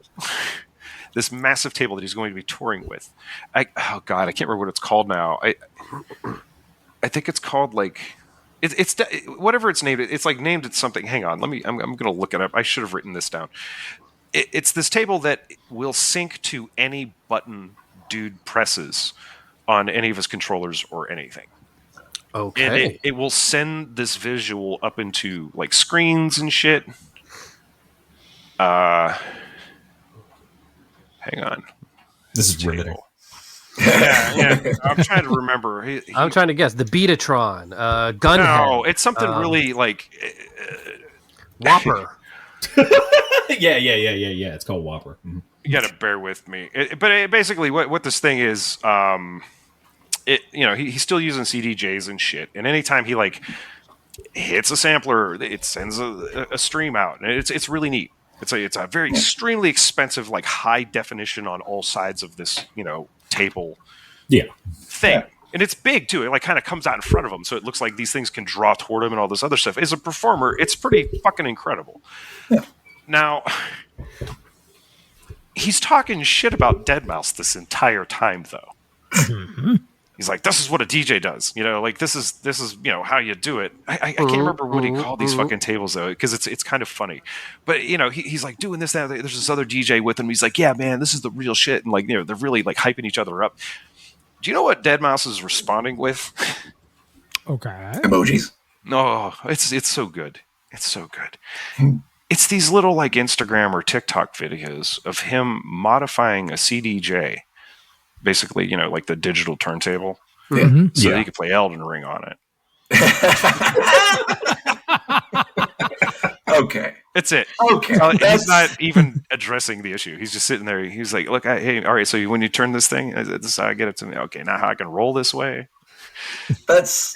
[SPEAKER 1] this massive table that he's going to be touring with. I can't remember what it's called now. I think it's called like. It's whatever it's named. It's like named it something. Hang on, I'm going to look it up. I should have written this down. It's this table that will sync to any button dude presses on any of his controllers or anything.
[SPEAKER 6] Okay.
[SPEAKER 1] And it will send this visual up into like screens and shit. Hang on.
[SPEAKER 7] This is riveting.
[SPEAKER 1] Yeah. I'm trying to remember.
[SPEAKER 6] I'm trying to guess. The Beatatron, Gunhead.
[SPEAKER 1] No, it's something really like
[SPEAKER 6] Whopper.
[SPEAKER 7] Yeah. It's called Whopper. Mm-hmm.
[SPEAKER 1] You got to bear with me. But basically, what this thing is, he's still using CDJs and shit. And anytime he like hits a sampler, it sends a stream out, and it's really neat. It's a very extremely expensive, like high definition on all sides of this, table thing. And it's big too. It like kind of comes out in front of him, so it looks like these things can draw toward him and all this other stuff. As a performer, it's pretty fucking incredible. Yeah. Now, he's talking shit about Deadmau5 this entire time, though. Mm-hmm. He's like, "This is what a DJ does, like this is how you do it." I can't remember what he called these fucking tables though, because it's kind of funny. But he's like doing this, that. There's this other DJ with him. He's like, "Yeah, man, this is the real shit," and like they're really like hyping each other up. Do you know what Deadmau5 is responding with?
[SPEAKER 5] Okay.
[SPEAKER 3] Emojis.
[SPEAKER 1] No, it's so good. It's so good. It's these little like Instagram or TikTok videos of him modifying a CDJ. Basically, like the digital turntable.
[SPEAKER 5] Mm-hmm.
[SPEAKER 1] So you could play Elden Ring on it.
[SPEAKER 3] Okay.
[SPEAKER 1] That's it.
[SPEAKER 3] Okay.
[SPEAKER 1] He's not even addressing the issue. He's just sitting there. He's like, look, hey, all right, so when you turn this thing, this is how I get it to me. Okay, now how I can roll this way.
[SPEAKER 3] That's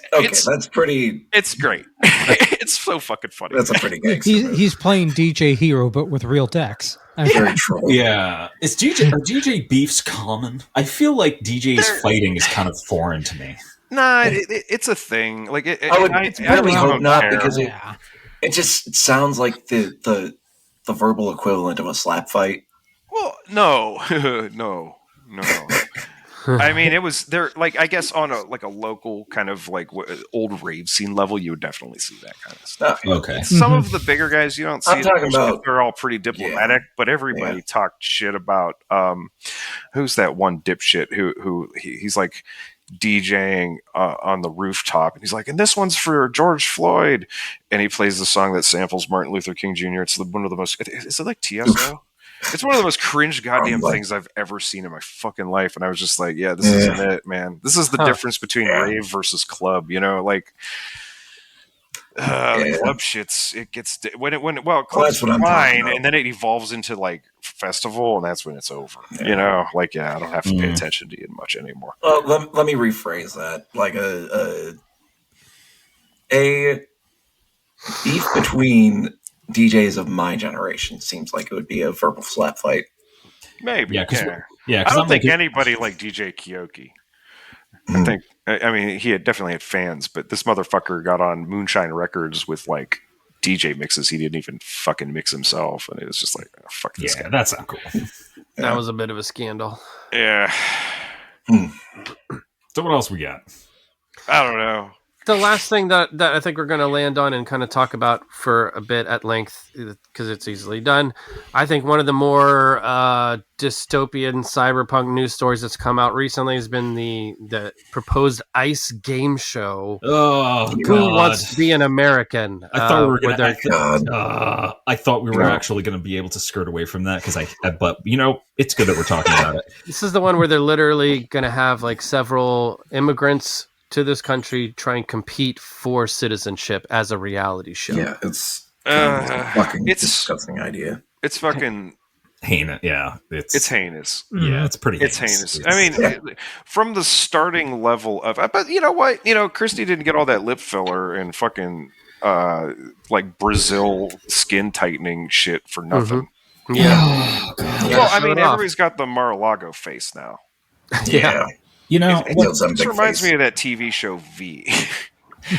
[SPEAKER 3] pretty...
[SPEAKER 1] It's great. It's so fucking funny.
[SPEAKER 3] That's a pretty good
[SPEAKER 5] he's playing DJ Hero, but with real decks.
[SPEAKER 3] Very true.
[SPEAKER 7] Yeah. Are DJ beefs common? I feel like DJs fighting is kind of foreign to me.
[SPEAKER 1] Nah, it's a thing. Like
[SPEAKER 3] I really hope not, because it just sounds like the verbal equivalent of a slap fight.
[SPEAKER 1] Well, no. No. I mean, it was there. Like, I guess on a local kind of like old rave scene level, you would definitely see that kind of stuff.
[SPEAKER 7] Okay.
[SPEAKER 1] Some of the bigger guys, you don't see.
[SPEAKER 3] I'm talking about,
[SPEAKER 1] they're all pretty diplomatic, but everybody talked shit about who's that one dipshit who he's like DJing on the rooftop, and he's like, and this one's for George Floyd, and he plays the song that samples Martin Luther King Jr. It's one of the most. Is it like TSO? It's one of the most cringe goddamn things I've ever seen in my fucking life. And I was just like, yeah, this isn't it, man. This is the difference between rave versus club, like club shits. It gets club's fine, and then it evolves into like festival, and that's when it's over. I don't have to pay attention to you much anymore.
[SPEAKER 3] Well, let me rephrase that. Like a beef between DJs of my generation seems like it would be a verbal slap fight.
[SPEAKER 1] Maybe.
[SPEAKER 7] I
[SPEAKER 1] don't think anybody like DJ Kyoki. I mean, he definitely had fans, but this motherfucker got on Moonshine Records with like DJ mixes. He didn't even fucking mix himself, and it was just like, oh, fuck this guy.
[SPEAKER 7] That's not cool.
[SPEAKER 6] That was a bit of a scandal.
[SPEAKER 1] Yeah.
[SPEAKER 7] So what else we got?
[SPEAKER 1] I don't know.
[SPEAKER 6] The last thing that I think we're going to land on and kind of talk about for a bit at length, because it's easily done. I think one of the more dystopian cyberpunk news stories that's come out recently has been the proposed ICE game show.
[SPEAKER 7] Oh,
[SPEAKER 6] Who
[SPEAKER 7] God.
[SPEAKER 6] Wants to Be an American?
[SPEAKER 7] I thought we were going
[SPEAKER 6] where
[SPEAKER 7] to. I thought we were actually going to be able to skirt away from that but it's good that we're talking about it.
[SPEAKER 6] This is the one where they're literally going to have like several immigrants to this country try and compete for citizenship as a reality show.
[SPEAKER 3] Yeah, it's a fucking disgusting idea.
[SPEAKER 1] It's fucking
[SPEAKER 7] heinous. Yeah,
[SPEAKER 1] it's heinous.
[SPEAKER 7] Yeah, it's pretty.
[SPEAKER 1] It's heinous. I mean, from the starting level of, but you know what? Christy didn't get all that lip filler and fucking like Brazil skin tightening shit for nothing.
[SPEAKER 6] Mm-hmm. Yeah.
[SPEAKER 1] Well, I mean, everybody's got the Mar-a-Lago face now.
[SPEAKER 6] Yeah.
[SPEAKER 1] This reminds me of that TV show V.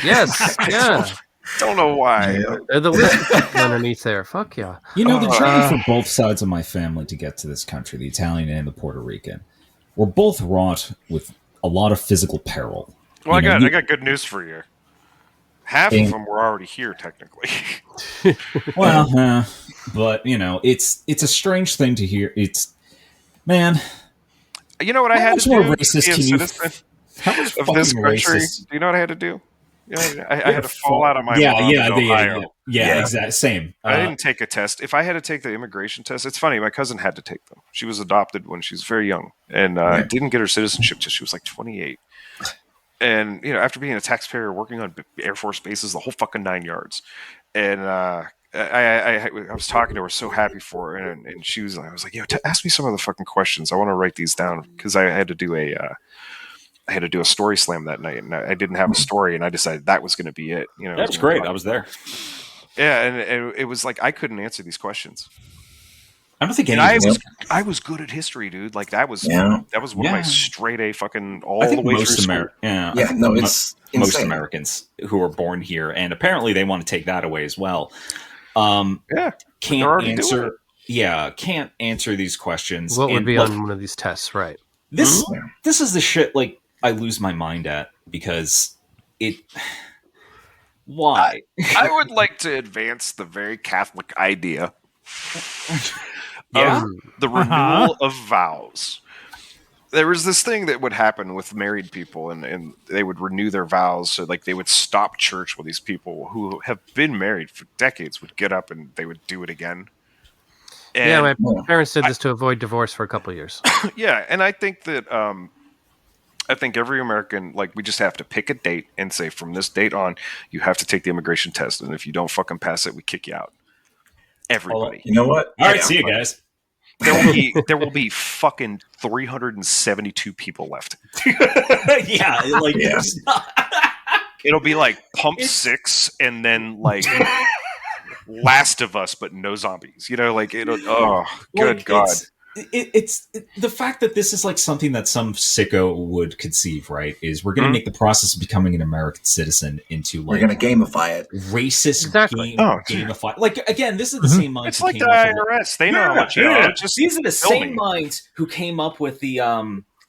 [SPEAKER 6] Yes, yeah.
[SPEAKER 1] Don't know why.
[SPEAKER 6] Yeah. The list underneath there. Fuck yeah.
[SPEAKER 7] The journey for both sides of my family to get to this country, the Italian and the Puerto Rican, were both wrought with a lot of physical peril.
[SPEAKER 1] Well, I got good news for you. Half of them were already here, technically.
[SPEAKER 7] Well, but it's a strange thing to hear. Man.
[SPEAKER 1] You know what I had to do?
[SPEAKER 7] How much more racist can you? How much
[SPEAKER 1] of this country?
[SPEAKER 7] Racist?
[SPEAKER 1] Do you know what I had to do? I had to fall out of my mom in Ohio.
[SPEAKER 7] Yeah, exactly. Same.
[SPEAKER 1] I didn't take a test. If I had to take the immigration test, it's funny. My cousin had to take them. She was adopted when she was very young and didn't get her citizenship till she was like 28. And after being a taxpayer, working on Air Force bases, the whole fucking 9 yards, and I was talking to her, so happy for her, and she was. I was like, ask me some of the fucking questions. I want to write these down because I had to do a story slam that night, and I didn't have a story, and I decided that was going to be it.
[SPEAKER 7] That's great. I was there.
[SPEAKER 1] Yeah, and it was like I couldn't answer these questions.
[SPEAKER 7] I don't think
[SPEAKER 1] I was good at history, dude. Like that was one of my straight A fucking all the way through school.
[SPEAKER 7] It's most Americans who are born here, and apparently they want to take that away as well. Can't answer these questions.
[SPEAKER 6] What would be on one of these tests, right?
[SPEAKER 7] This is the shit like I lose my mind at because it. Why?
[SPEAKER 1] I would like to advance the very Catholic idea. The renewal of vows. There was this thing that would happen with married people, and they would renew their vows. So, like, they would stop church with these people who have been married for decades would get up and they would do it again. And
[SPEAKER 6] my parents did this to avoid divorce for a couple of years.
[SPEAKER 1] Yeah, and I think that I think every American, like, we just have to pick a date and say, from this date on, you have to take the immigration test, and if you don't fucking pass it, we kick you out. Everybody.
[SPEAKER 3] You know what?
[SPEAKER 7] All right, see you guys.
[SPEAKER 1] There will be fucking 372 people left. It'll be like Pump 6 and then like Last of Us, but no zombies. Good God.
[SPEAKER 7] It's the fact that this is like something that some sicko would conceive, right? Is we're going to make the process of becoming an American citizen into like
[SPEAKER 3] we're going to gamify it,
[SPEAKER 7] racist gamify. Like again, this is the same minds.
[SPEAKER 1] It's like the IRS; they know how much.
[SPEAKER 7] These are the same minds who came up with the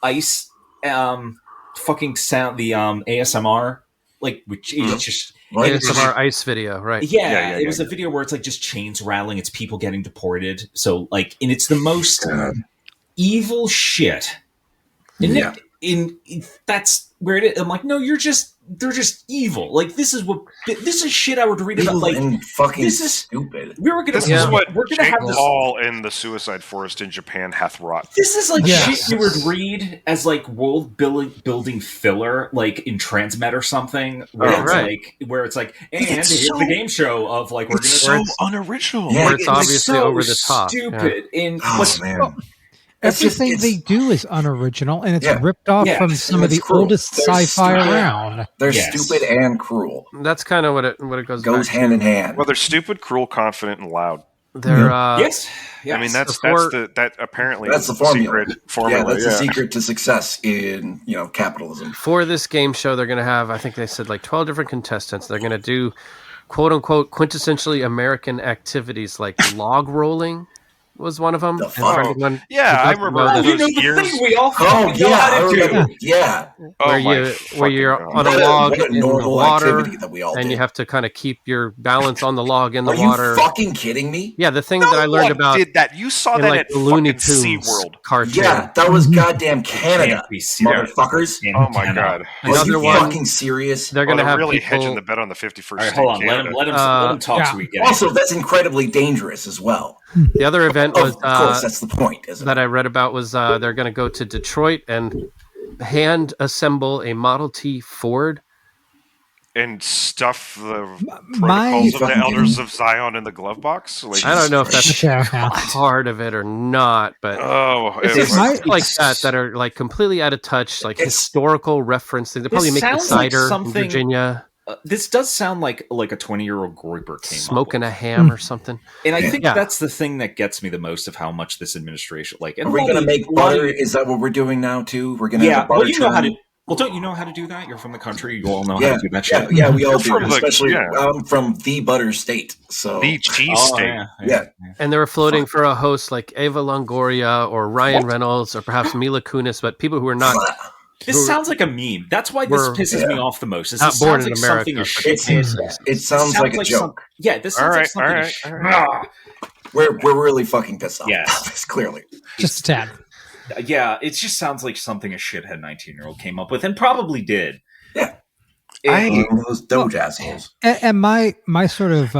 [SPEAKER 7] ICE fucking sound, the ASMR, like which is just.
[SPEAKER 6] ASMR ICE video, right?
[SPEAKER 7] Yeah, it was a video where it's like just chains rattling. It's people getting deported. So like, and it's the most evil shit. And that's where it is. I'm like, no, they're just evil. Like this is shit I would read about. Like
[SPEAKER 3] fucking stupid.
[SPEAKER 1] We're gonna have this all in the suicide forest in Japan hath wrought.
[SPEAKER 7] This is like shit you would read as like world building filler, like in Transmet or something. Where it's like, and here's the game show of like
[SPEAKER 1] it's unoriginal.
[SPEAKER 6] Where it's obviously over the top.
[SPEAKER 7] Stupid.
[SPEAKER 3] Man.
[SPEAKER 5] Everything they do is unoriginal, and it's ripped off from some of the oldest sci-fi around.
[SPEAKER 3] They're stupid and cruel.
[SPEAKER 6] That's kind of what it goes
[SPEAKER 3] hand in hand.
[SPEAKER 1] Well, they're stupid, cruel, confident, and loud.
[SPEAKER 6] They're
[SPEAKER 7] yes.
[SPEAKER 1] I mean that's apparently
[SPEAKER 3] that's the formula.
[SPEAKER 1] Yeah,
[SPEAKER 3] that's the secret to success in capitalism.
[SPEAKER 6] For this game show, they're going to have, I think they said like 12 different contestants. They're going to do quote unquote quintessentially American activities like log rolling was one of them.
[SPEAKER 3] The
[SPEAKER 6] And
[SPEAKER 3] fuck?
[SPEAKER 6] for anyone
[SPEAKER 1] Yeah,
[SPEAKER 6] who
[SPEAKER 1] I
[SPEAKER 6] doesn't
[SPEAKER 1] remember
[SPEAKER 6] know that,
[SPEAKER 4] You know
[SPEAKER 1] those
[SPEAKER 4] the
[SPEAKER 1] years.
[SPEAKER 4] thing we all
[SPEAKER 3] Oh
[SPEAKER 4] fucking know
[SPEAKER 3] yeah,
[SPEAKER 4] how
[SPEAKER 3] I
[SPEAKER 4] to do.
[SPEAKER 3] remember. Yeah,
[SPEAKER 1] Oh my
[SPEAKER 6] where
[SPEAKER 1] fucking
[SPEAKER 6] you're
[SPEAKER 1] God.
[SPEAKER 6] on a log
[SPEAKER 3] what a
[SPEAKER 6] in the
[SPEAKER 3] normal
[SPEAKER 6] water,
[SPEAKER 3] activity that we all
[SPEAKER 6] and
[SPEAKER 3] did.
[SPEAKER 6] you have to kind of keep your balance on the log in the
[SPEAKER 3] Are
[SPEAKER 6] water.
[SPEAKER 3] you fucking kidding me?
[SPEAKER 6] Yeah, the thing
[SPEAKER 1] No
[SPEAKER 6] that I learned
[SPEAKER 1] one
[SPEAKER 6] about
[SPEAKER 1] did that. You saw
[SPEAKER 6] in
[SPEAKER 1] that
[SPEAKER 6] like
[SPEAKER 1] at
[SPEAKER 6] the Looney
[SPEAKER 1] fucking
[SPEAKER 6] Tunes
[SPEAKER 1] SeaWorld.
[SPEAKER 6] cartoon.
[SPEAKER 3] Yeah, that was goddamn Canada,
[SPEAKER 4] Can't be serious.
[SPEAKER 3] motherfuckers.
[SPEAKER 1] Oh my God.
[SPEAKER 3] Are
[SPEAKER 6] Another
[SPEAKER 3] you
[SPEAKER 6] one,
[SPEAKER 3] fucking serious?
[SPEAKER 6] they're
[SPEAKER 1] Oh,
[SPEAKER 6] going to
[SPEAKER 1] they're
[SPEAKER 6] have
[SPEAKER 1] really
[SPEAKER 6] people.
[SPEAKER 1] hedging the bet on the 51st
[SPEAKER 4] All right,
[SPEAKER 1] state
[SPEAKER 4] hold on.
[SPEAKER 1] Canada.
[SPEAKER 4] Let him talk
[SPEAKER 5] yeah.
[SPEAKER 4] so we get
[SPEAKER 3] Also,
[SPEAKER 4] it.
[SPEAKER 3] that's incredibly dangerous as well.
[SPEAKER 6] The other event was
[SPEAKER 3] Of course, that's the point, isn't
[SPEAKER 6] that
[SPEAKER 3] it?
[SPEAKER 6] I read about was they're going to go to Detroit and hand assemble a Model T Ford.
[SPEAKER 1] And stuff the
[SPEAKER 5] my-
[SPEAKER 1] protocols of the
[SPEAKER 3] Fucking
[SPEAKER 1] Elders
[SPEAKER 3] kidding.
[SPEAKER 1] of Zion in the glove box. Like,
[SPEAKER 6] I don't know if that's
[SPEAKER 5] Yeah.
[SPEAKER 6] part of it or not, but
[SPEAKER 1] oh,
[SPEAKER 6] it's
[SPEAKER 1] it
[SPEAKER 6] just
[SPEAKER 1] was-
[SPEAKER 6] stuff like that are like completely out of touch, like
[SPEAKER 3] It's-
[SPEAKER 6] historical reference things. They probably
[SPEAKER 4] This
[SPEAKER 6] make
[SPEAKER 4] sounds like
[SPEAKER 6] cider in
[SPEAKER 4] something-
[SPEAKER 6] Virginia,
[SPEAKER 4] This does sound like a 20-year-old Groyper came
[SPEAKER 6] smoking
[SPEAKER 4] up
[SPEAKER 6] a
[SPEAKER 4] with.
[SPEAKER 6] ham or something.
[SPEAKER 4] And I think
[SPEAKER 6] Yeah.
[SPEAKER 4] that's the thing that gets me the most of how much this administration like. And
[SPEAKER 3] Are we
[SPEAKER 4] a lot
[SPEAKER 3] going to
[SPEAKER 4] of-
[SPEAKER 3] make
[SPEAKER 4] a lot of-
[SPEAKER 3] butter? Is that what we're doing now, too? We're going to
[SPEAKER 4] Yeah,
[SPEAKER 3] have a butter
[SPEAKER 4] well, you know how
[SPEAKER 3] churn?
[SPEAKER 4] to. Well, don't you know how to do that? You're from the country. You all know how
[SPEAKER 3] Yeah,
[SPEAKER 4] to do that
[SPEAKER 3] yeah,
[SPEAKER 4] shit.
[SPEAKER 3] yeah, we all
[SPEAKER 1] You're
[SPEAKER 3] do.
[SPEAKER 1] from the-
[SPEAKER 3] Especially,
[SPEAKER 1] yeah.
[SPEAKER 3] I'm from the butter state, so...
[SPEAKER 1] the cheese
[SPEAKER 4] Oh,
[SPEAKER 1] steak.
[SPEAKER 3] Yeah.
[SPEAKER 6] And they were floating for a host like Ava Longoria or Ryan Reynolds or perhaps Mila Kunis, but people who are not
[SPEAKER 4] This sounds like a meme. That's why this
[SPEAKER 6] We're-
[SPEAKER 4] pisses me
[SPEAKER 3] yeah.
[SPEAKER 4] off the most. Is
[SPEAKER 6] Not
[SPEAKER 4] this
[SPEAKER 6] born
[SPEAKER 4] sounds
[SPEAKER 6] in
[SPEAKER 4] like
[SPEAKER 6] America,
[SPEAKER 4] something a
[SPEAKER 6] but
[SPEAKER 4] shit
[SPEAKER 3] it's-
[SPEAKER 4] man says.
[SPEAKER 3] it sounds like a joke.
[SPEAKER 4] Yeah, this
[SPEAKER 1] All
[SPEAKER 4] sounds like
[SPEAKER 1] right,
[SPEAKER 4] something.
[SPEAKER 1] all right, all right.
[SPEAKER 3] We're really fucking pissed off
[SPEAKER 4] Yes.
[SPEAKER 3] about this, clearly.
[SPEAKER 5] Just a tad.
[SPEAKER 4] Yeah, it just sounds like something a shithead 19-year-old came up with and probably did.
[SPEAKER 3] Yeah.
[SPEAKER 4] It-
[SPEAKER 3] One of those doge assholes.
[SPEAKER 5] And my sort of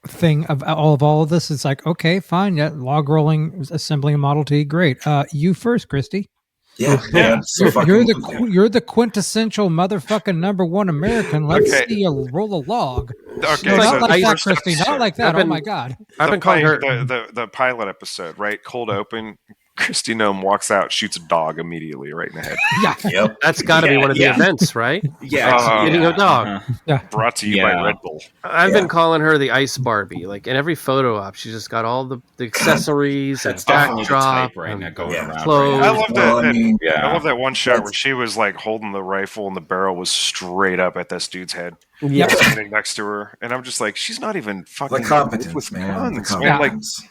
[SPEAKER 5] thing of all of this is like, okay, fine, yeah, log rolling, assembling a Model T, great. You first, Christy.
[SPEAKER 3] Yeah,
[SPEAKER 1] Yeah.
[SPEAKER 3] so fucking lovely.
[SPEAKER 5] You're the quintessential motherfucking number one American. Let's
[SPEAKER 1] Okay.
[SPEAKER 5] see you roll a log.
[SPEAKER 1] Okay,
[SPEAKER 5] No,
[SPEAKER 1] so
[SPEAKER 5] not like
[SPEAKER 1] the
[SPEAKER 5] that,
[SPEAKER 1] first
[SPEAKER 5] Christy. Not
[SPEAKER 1] episode-
[SPEAKER 5] like that.
[SPEAKER 6] I've been-
[SPEAKER 5] Oh my God.
[SPEAKER 6] I've been calling her.
[SPEAKER 1] the pilot episode, right? Cold open. Christy Gnome walks out, shoots a dog immediately right in the head.
[SPEAKER 5] Yeah.
[SPEAKER 3] Yep.
[SPEAKER 6] That's got to be
[SPEAKER 4] Yeah,
[SPEAKER 6] one of the
[SPEAKER 4] yeah.
[SPEAKER 6] events, right?
[SPEAKER 4] yeah,
[SPEAKER 6] Eating a dog.
[SPEAKER 4] uh-huh.
[SPEAKER 1] Brought to you
[SPEAKER 4] Yeah.
[SPEAKER 1] by Red Bull.
[SPEAKER 6] I've
[SPEAKER 3] Yeah.
[SPEAKER 6] been calling her the Ice Barbie. Like in every photo op, she's just got all the accessories,
[SPEAKER 4] That's
[SPEAKER 6] and
[SPEAKER 4] definitely the
[SPEAKER 6] backdrop,
[SPEAKER 4] type right now
[SPEAKER 6] and
[SPEAKER 4] going
[SPEAKER 3] Yeah.
[SPEAKER 4] around.
[SPEAKER 6] clothes.
[SPEAKER 1] I love that.
[SPEAKER 3] Well, I mean,
[SPEAKER 4] Yeah.
[SPEAKER 1] I love that one shot where
[SPEAKER 3] That's-
[SPEAKER 1] she was like holding the rifle and the barrel was straight up at this dude's head,
[SPEAKER 6] Yeah.
[SPEAKER 1] standing next to her, and I'm just like, she's not even fucking
[SPEAKER 3] The competence,
[SPEAKER 1] with
[SPEAKER 3] man. The
[SPEAKER 1] guns, man. Like,
[SPEAKER 3] competence.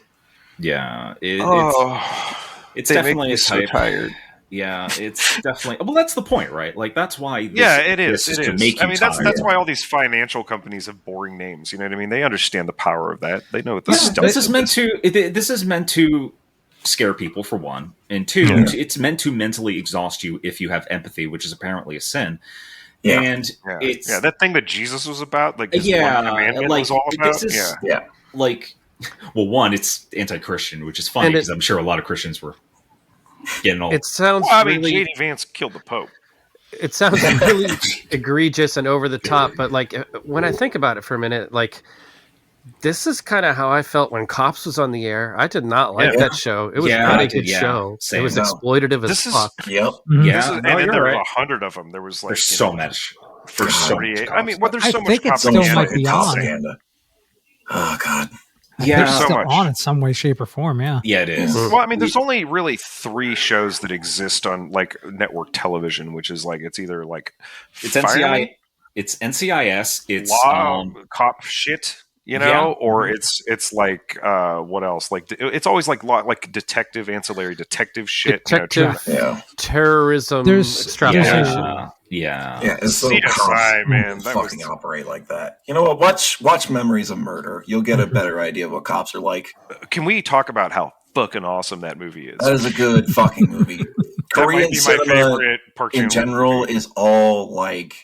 [SPEAKER 4] Yeah,
[SPEAKER 1] oh,
[SPEAKER 4] it's
[SPEAKER 1] they make
[SPEAKER 4] definitely
[SPEAKER 1] me
[SPEAKER 4] a
[SPEAKER 1] so
[SPEAKER 4] type.
[SPEAKER 1] tired.
[SPEAKER 4] Yeah, it's definitely. Well, that's the point, right? Like that's why. This,
[SPEAKER 1] Yeah, it is.
[SPEAKER 4] This
[SPEAKER 1] It
[SPEAKER 4] to
[SPEAKER 1] is.
[SPEAKER 4] make
[SPEAKER 1] I
[SPEAKER 4] you
[SPEAKER 1] mean,
[SPEAKER 4] tired.
[SPEAKER 1] that's why all these financial companies have boring names. You know what I mean? They understand the power of that. They know what the
[SPEAKER 4] Yeah,
[SPEAKER 1] stuff
[SPEAKER 4] this is meant to. This is meant to scare people for one, and two,
[SPEAKER 3] Yeah.
[SPEAKER 4] it's meant to mentally exhaust you if you have empathy, which is apparently a sin.
[SPEAKER 3] Yeah.
[SPEAKER 4] And
[SPEAKER 1] Yeah.
[SPEAKER 4] it's
[SPEAKER 1] Yeah, that thing that Jesus was about, like his
[SPEAKER 4] Yeah,
[SPEAKER 1] one commandment
[SPEAKER 4] like,
[SPEAKER 1] was all about.
[SPEAKER 4] this is-
[SPEAKER 1] Yeah.
[SPEAKER 3] Yeah.
[SPEAKER 4] like, well, one, it's anti-Christian, which is funny
[SPEAKER 6] And it-
[SPEAKER 4] because I'm sure a lot of Christians were getting all.
[SPEAKER 6] It sounds
[SPEAKER 1] Well, I mean,
[SPEAKER 6] really.
[SPEAKER 1] JD Vance killed the Pope.
[SPEAKER 6] It sounds really egregious and over the top, but like when I think about it for a minute, like this is kind of how I felt when Cops was on the air. I did not like
[SPEAKER 3] Yeah.
[SPEAKER 6] that show. It was
[SPEAKER 4] Yeah,
[SPEAKER 6] not
[SPEAKER 4] I
[SPEAKER 6] a
[SPEAKER 4] did,
[SPEAKER 6] good
[SPEAKER 4] yeah.
[SPEAKER 6] show.
[SPEAKER 4] Same.
[SPEAKER 6] It was
[SPEAKER 3] No.
[SPEAKER 6] exploitative as
[SPEAKER 1] This is-
[SPEAKER 6] fuck.
[SPEAKER 3] Yep.
[SPEAKER 5] Mhm.
[SPEAKER 4] yeah,
[SPEAKER 1] This is,
[SPEAKER 4] no,
[SPEAKER 1] and then
[SPEAKER 4] you're
[SPEAKER 1] there were
[SPEAKER 4] right.
[SPEAKER 1] 100 of them. There was like
[SPEAKER 4] There's
[SPEAKER 1] you
[SPEAKER 4] so
[SPEAKER 1] know,
[SPEAKER 4] much.
[SPEAKER 1] for
[SPEAKER 4] There's so
[SPEAKER 1] 48.
[SPEAKER 4] much
[SPEAKER 1] I mean, well, there's
[SPEAKER 5] I
[SPEAKER 1] so much
[SPEAKER 5] think it's still
[SPEAKER 1] propaganda.
[SPEAKER 5] might be on.
[SPEAKER 3] propaganda. Oh God.
[SPEAKER 4] Yeah,
[SPEAKER 5] They're
[SPEAKER 1] so
[SPEAKER 5] still
[SPEAKER 1] much.
[SPEAKER 5] on in some way, shape, or form. Yeah.
[SPEAKER 4] yeah, it is.
[SPEAKER 1] Well, I mean, there's only really 3 shows that exist on like network television, which is like it's either like
[SPEAKER 4] It's
[SPEAKER 1] fireman,
[SPEAKER 4] NCIS. It's
[SPEAKER 1] law, cop shit, you know,
[SPEAKER 4] Yeah.
[SPEAKER 1] or it's like what else? Like it's always like law, like detective, ancillary detective shit. you know,
[SPEAKER 6] Detective
[SPEAKER 3] Yeah.
[SPEAKER 6] terrorism
[SPEAKER 5] There's-
[SPEAKER 6] extrapolation.
[SPEAKER 4] yeah.
[SPEAKER 3] Yeah. It's so
[SPEAKER 1] CSI, man, that was
[SPEAKER 3] fucking operate like that. You know what? Watch Memories of Murder. You'll get a better idea of what cops are like.
[SPEAKER 1] Can we talk about how fucking awesome that movie is?
[SPEAKER 3] That is a good fucking movie.
[SPEAKER 1] That
[SPEAKER 3] Korean
[SPEAKER 1] might be my
[SPEAKER 3] cinema
[SPEAKER 1] favorite Park
[SPEAKER 3] in
[SPEAKER 1] Chan-wook
[SPEAKER 3] general
[SPEAKER 1] movie.
[SPEAKER 3] is all like,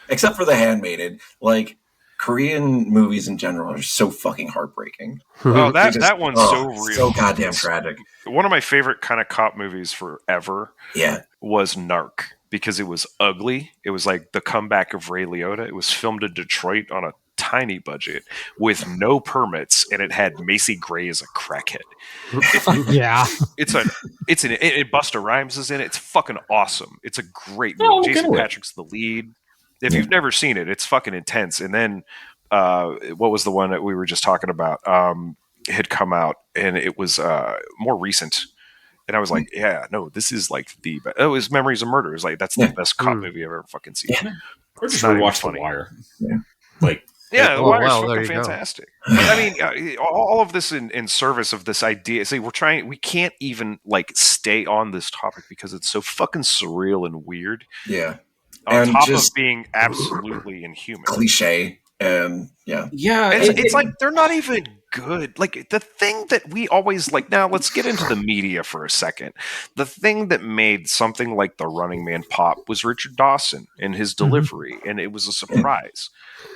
[SPEAKER 3] except for The Handmaiden, like Korean movies in general are so fucking heartbreaking.
[SPEAKER 1] Oh,
[SPEAKER 3] They just-
[SPEAKER 1] that one's so real.
[SPEAKER 3] so goddamn tragic.
[SPEAKER 1] One of my favorite kind of cop movies forever
[SPEAKER 3] Yeah,
[SPEAKER 1] was Narc because it was ugly. It was like the comeback of Ray Liotta. It was filmed in Detroit on a tiny budget with no permits, and it had Macy Gray as a crackhead.
[SPEAKER 5] Yeah.
[SPEAKER 1] Busta Rhymes is in it. It's fucking awesome. It's a great movie.
[SPEAKER 4] Oh,
[SPEAKER 1] Jason
[SPEAKER 4] good.
[SPEAKER 1] Patrick's the lead. If you've never seen it, it's fucking intense. And then what was the one that we were just talking about? Had come out, and it was more recent. And I was like, yeah, no, this is like the best. Oh, it was Memories of Murder. It was like, that's the best cop movie I've ever fucking seen.
[SPEAKER 3] Yeah.
[SPEAKER 4] Or just
[SPEAKER 1] It's not even
[SPEAKER 4] rewatch The
[SPEAKER 1] funny.
[SPEAKER 4] Wire.
[SPEAKER 3] Yeah.
[SPEAKER 4] Like
[SPEAKER 1] Yeah, The Wire's
[SPEAKER 6] there
[SPEAKER 1] fucking
[SPEAKER 6] you go.
[SPEAKER 1] fantastic. But, I mean, all of this in service of this idea. See, we can't even like stay on this topic because it's so fucking surreal and weird.
[SPEAKER 3] Yeah.
[SPEAKER 1] On
[SPEAKER 3] And
[SPEAKER 1] top of
[SPEAKER 3] just
[SPEAKER 1] being absolutely inhuman.
[SPEAKER 3] cliche. And yeah.
[SPEAKER 4] Yeah,
[SPEAKER 1] It's like they're not even good. Like the thing that we always like. Now let's get into the media for a second. The thing that made something like The Running Man pop was Richard Dawson and his delivery, and it was a surprise.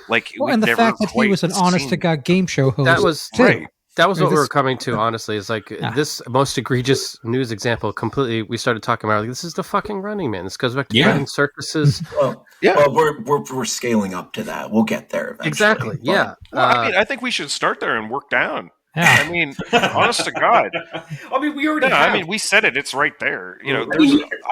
[SPEAKER 1] Like,
[SPEAKER 5] Well, and the fact that he was an honest-to-God game show host.
[SPEAKER 6] That was
[SPEAKER 1] right.
[SPEAKER 6] That was
[SPEAKER 5] I mean,
[SPEAKER 6] what we
[SPEAKER 5] this-
[SPEAKER 6] were coming to, honestly. Is like this most egregious news example completely. We started talking about like this is the fucking Running Man. This goes back to running circuses.
[SPEAKER 3] Well,
[SPEAKER 1] Yeah.
[SPEAKER 3] well, we're scaling up to that. We'll get there eventually.
[SPEAKER 6] Exactly.
[SPEAKER 3] But-
[SPEAKER 6] Yeah.
[SPEAKER 1] Well, I mean, I think we should start there and work down.
[SPEAKER 5] Yeah.
[SPEAKER 1] I mean, honest to God.
[SPEAKER 4] I mean, we already.
[SPEAKER 1] Yeah,
[SPEAKER 4] have.
[SPEAKER 1] I mean, we said it. It's right there. You know,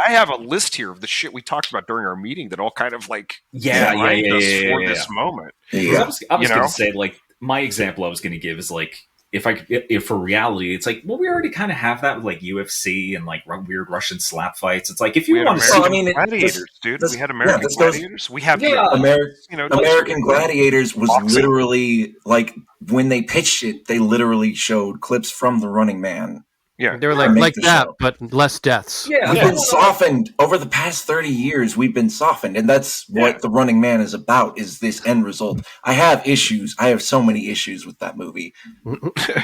[SPEAKER 1] I have a list here of the shit we talked about during our meeting that all kind of like primed us for this moment.
[SPEAKER 3] Yeah.
[SPEAKER 4] I was
[SPEAKER 1] You
[SPEAKER 4] going
[SPEAKER 1] know?
[SPEAKER 4] to say, like, my example I was going to give is like, if for reality, it's like, well, we already kind of have that with like UFC and like weird Russian slap fights. It's like if
[SPEAKER 1] We
[SPEAKER 4] you
[SPEAKER 1] had
[SPEAKER 4] want to
[SPEAKER 1] American
[SPEAKER 3] I mean,
[SPEAKER 1] Gladiators, dude.
[SPEAKER 3] this-
[SPEAKER 1] We had American
[SPEAKER 3] this goes-
[SPEAKER 1] Gladiators. We have
[SPEAKER 3] American Gladiators was
[SPEAKER 1] boxing.
[SPEAKER 3] literally like when they pitched it, they literally showed clips from The Running Man.
[SPEAKER 1] Yeah,
[SPEAKER 6] They were
[SPEAKER 3] make
[SPEAKER 6] like
[SPEAKER 3] the
[SPEAKER 6] that,
[SPEAKER 3] show.
[SPEAKER 6] but less deaths.
[SPEAKER 4] Yeah,
[SPEAKER 3] We've been softened over the past 30 years. We've been softened, and that's what The Running Man is about. Is this end result? I have issues. I have so many issues with that movie,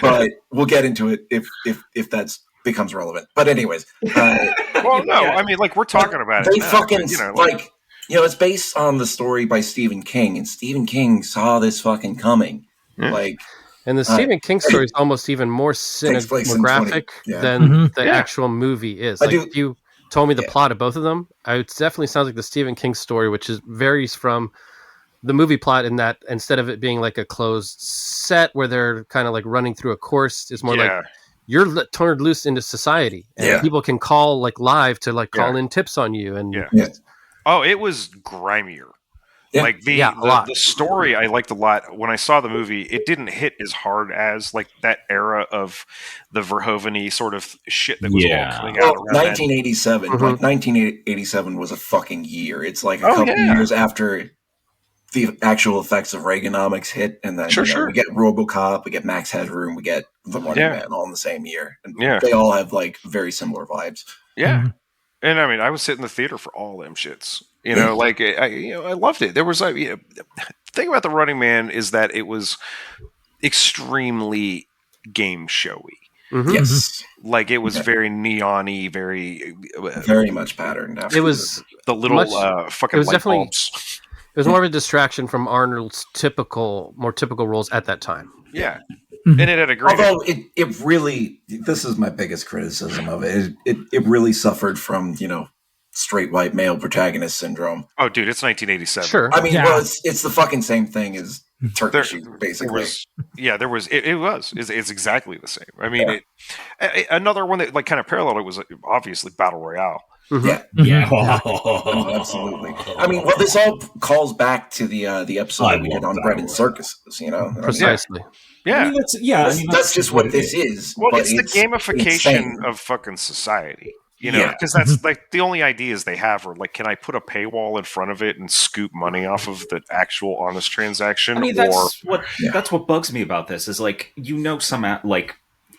[SPEAKER 3] but we'll get into it if that's becomes relevant. But anyways,
[SPEAKER 1] well, no, I mean, like we're talking about
[SPEAKER 3] they
[SPEAKER 1] it. Now,
[SPEAKER 3] fucking
[SPEAKER 1] but, you know,
[SPEAKER 3] like it's based on the story by Stephen King, and Stephen King saw this fucking coming.
[SPEAKER 1] Yeah.
[SPEAKER 3] Like,
[SPEAKER 6] And the Stephen King story is almost even more
[SPEAKER 3] Takes place in
[SPEAKER 6] cinematographic
[SPEAKER 3] 20 yeah.
[SPEAKER 6] than the
[SPEAKER 1] Yeah.
[SPEAKER 6] actual movie is.
[SPEAKER 3] I
[SPEAKER 6] Like,
[SPEAKER 3] do-
[SPEAKER 6] if you told me the
[SPEAKER 3] Yeah.
[SPEAKER 6] plot of both of them, it definitely sounds like the Stephen King story, which varies from the movie plot in that instead of it being like a closed set where they're kind of like running through a course, it's more like you're turned loose into society, and
[SPEAKER 3] Yeah.
[SPEAKER 6] people can call like live to like call
[SPEAKER 1] Yeah.
[SPEAKER 6] in tips on you, and
[SPEAKER 1] Yeah. Oh, it was grimier.
[SPEAKER 3] Yeah.
[SPEAKER 1] Like
[SPEAKER 6] a lot.
[SPEAKER 1] the story I liked a lot. When I saw the movie, it didn't hit as hard as like that era of the Verhoeven-y sort of shit that was all coming out around
[SPEAKER 3] 1987.
[SPEAKER 6] Mhm.
[SPEAKER 3] Like 1987 was a fucking year. It's like a
[SPEAKER 1] Oh,
[SPEAKER 3] couple
[SPEAKER 1] yeah.
[SPEAKER 3] years after the actual effects of Reaganomics hit, and then
[SPEAKER 1] Sure.
[SPEAKER 3] we get RoboCop, we get Max Headroom, we get The Running
[SPEAKER 1] Yeah.
[SPEAKER 3] Man all in the same year, and
[SPEAKER 1] Yeah.
[SPEAKER 3] they all have like very similar vibes.
[SPEAKER 1] Yeah.
[SPEAKER 5] Mhm.
[SPEAKER 1] And I mean, I was sitting in the theater for all them shits. You know, like I loved it. There was like, the thing about The Running Man is that it was extremely game showy.
[SPEAKER 6] Mhm.
[SPEAKER 3] Yes,
[SPEAKER 1] Like it was
[SPEAKER 3] Okay.
[SPEAKER 1] very neon-y, very
[SPEAKER 3] very much patterned.
[SPEAKER 6] It was
[SPEAKER 1] the little
[SPEAKER 6] much-
[SPEAKER 1] fucking
[SPEAKER 6] it was
[SPEAKER 1] light
[SPEAKER 6] definitely-
[SPEAKER 1] bulbs.
[SPEAKER 6] it was more of a distraction from Arnold's more typical roles at that time.
[SPEAKER 1] Yeah,
[SPEAKER 5] Mhm.
[SPEAKER 1] and it had a great.
[SPEAKER 3] Although it really, this is my biggest criticism of it. It really suffered from straight white male protagonist syndrome.
[SPEAKER 1] Oh, dude, it's 1987.
[SPEAKER 6] Sure.
[SPEAKER 3] I mean,
[SPEAKER 5] Yeah.
[SPEAKER 3] well, it's the fucking same thing as Turkish,
[SPEAKER 1] There
[SPEAKER 3] basically.
[SPEAKER 1] was, it's exactly the same. I mean, another one that like kind of paralleled it was obviously Battle Royale.
[SPEAKER 3] Yeah,
[SPEAKER 7] Yeah.
[SPEAKER 3] oh, absolutely. I mean, well, this all calls back to the episode
[SPEAKER 7] I
[SPEAKER 3] that we did
[SPEAKER 7] love
[SPEAKER 3] on
[SPEAKER 7] that
[SPEAKER 3] bread and
[SPEAKER 7] one.
[SPEAKER 3] circuses. I mean,
[SPEAKER 6] Precisely.
[SPEAKER 1] Yeah,
[SPEAKER 7] I mean, that's
[SPEAKER 3] that's just what this is.
[SPEAKER 1] well,
[SPEAKER 3] but
[SPEAKER 1] it's the gamification
[SPEAKER 3] insane.
[SPEAKER 1] of fucking society. You know,
[SPEAKER 3] Yeah.
[SPEAKER 1] because that's like the only ideas they have are like, can I put a paywall in front of it and scoop money off of the actual honest transaction?
[SPEAKER 4] I mean,
[SPEAKER 1] or
[SPEAKER 4] that's what bugs me about this is like